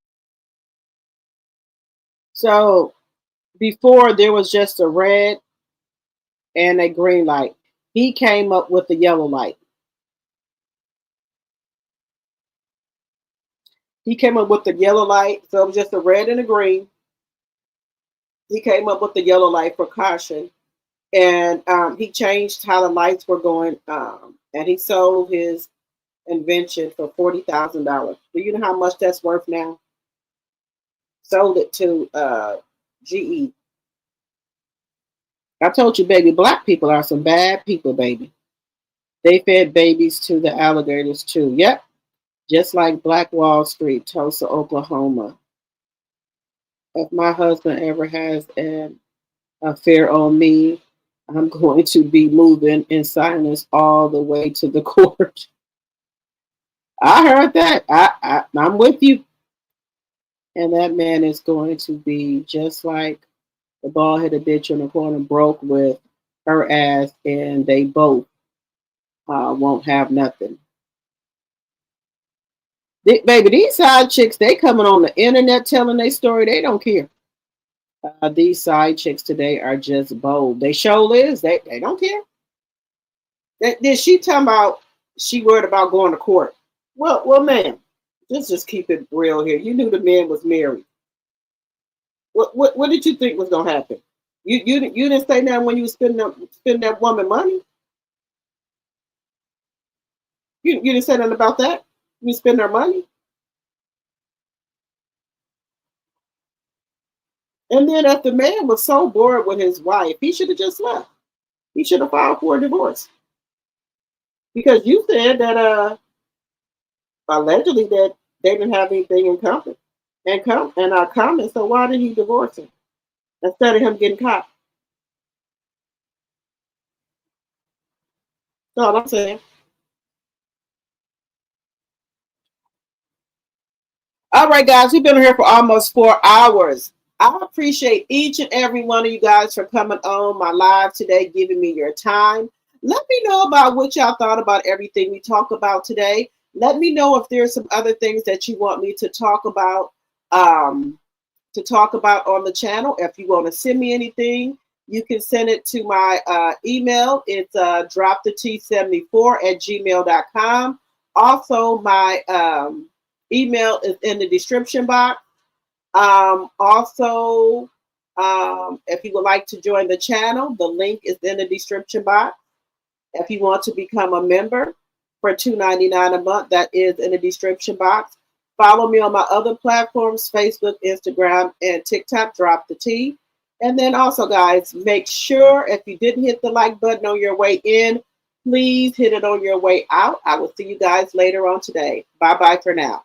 So before there was just a red and a green light. He came up with the yellow light. He came up with the yellow light, so it was just a red and a green. He came up with the yellow light for caution, and he changed how the lights were going, and he sold his invention for $40,000. Do you know how much that's worth now? Sold it to GE. I told you, baby, black people are some bad people, baby. They fed babies to the alligators too. Yep. Just like Black Wall Street, Tulsa, Oklahoma. If my husband ever has an affair on me, I'm going to be moving in silence all the way to the court. I heard that. I'm with you. And that man is going to be just like the bald-headed bitch in the corner broke with her ass, and they both won't have nothing. Baby, these side chicks, they coming on the internet telling their story. They don't care. These side chicks today are just bold. They show is. They don't care. Then she talking about she worried about going to court. Well, man, let's just keep it real here. You knew the man was married. What did you think was gonna happen? You didn't say that when you spend that woman money. You didn't say nothing about that. You spend her money, and then if the man was so bored with his wife, he should have just left. He should have filed for a divorce because you said that allegedly that they didn't have anything in common and common. So why did he divorce her instead of him getting caught? That's all I'm saying. All right, guys, we've been here for almost 4 hours. I appreciate each and every one of you guys for coming on my live today, giving me your time. Let me know about what y'all thought about everything we talked about today. Let me know if there's some other things that you want me to talk about on the channel. If you want to send me anything, you can send it to my email. It's dropthet74@gmail.com. Also, my email is in the description box. If you would like to join the channel, the link is in the description box. If you want to become a member for $2.99 a month, that is in the description box. Follow me on my other platforms, Facebook, Instagram, and TikTok, Drop the T. And then also, guys, make sure if you didn't hit the like button on your way in, please hit it on your way out. I will see you guys later on today. Bye-bye for now.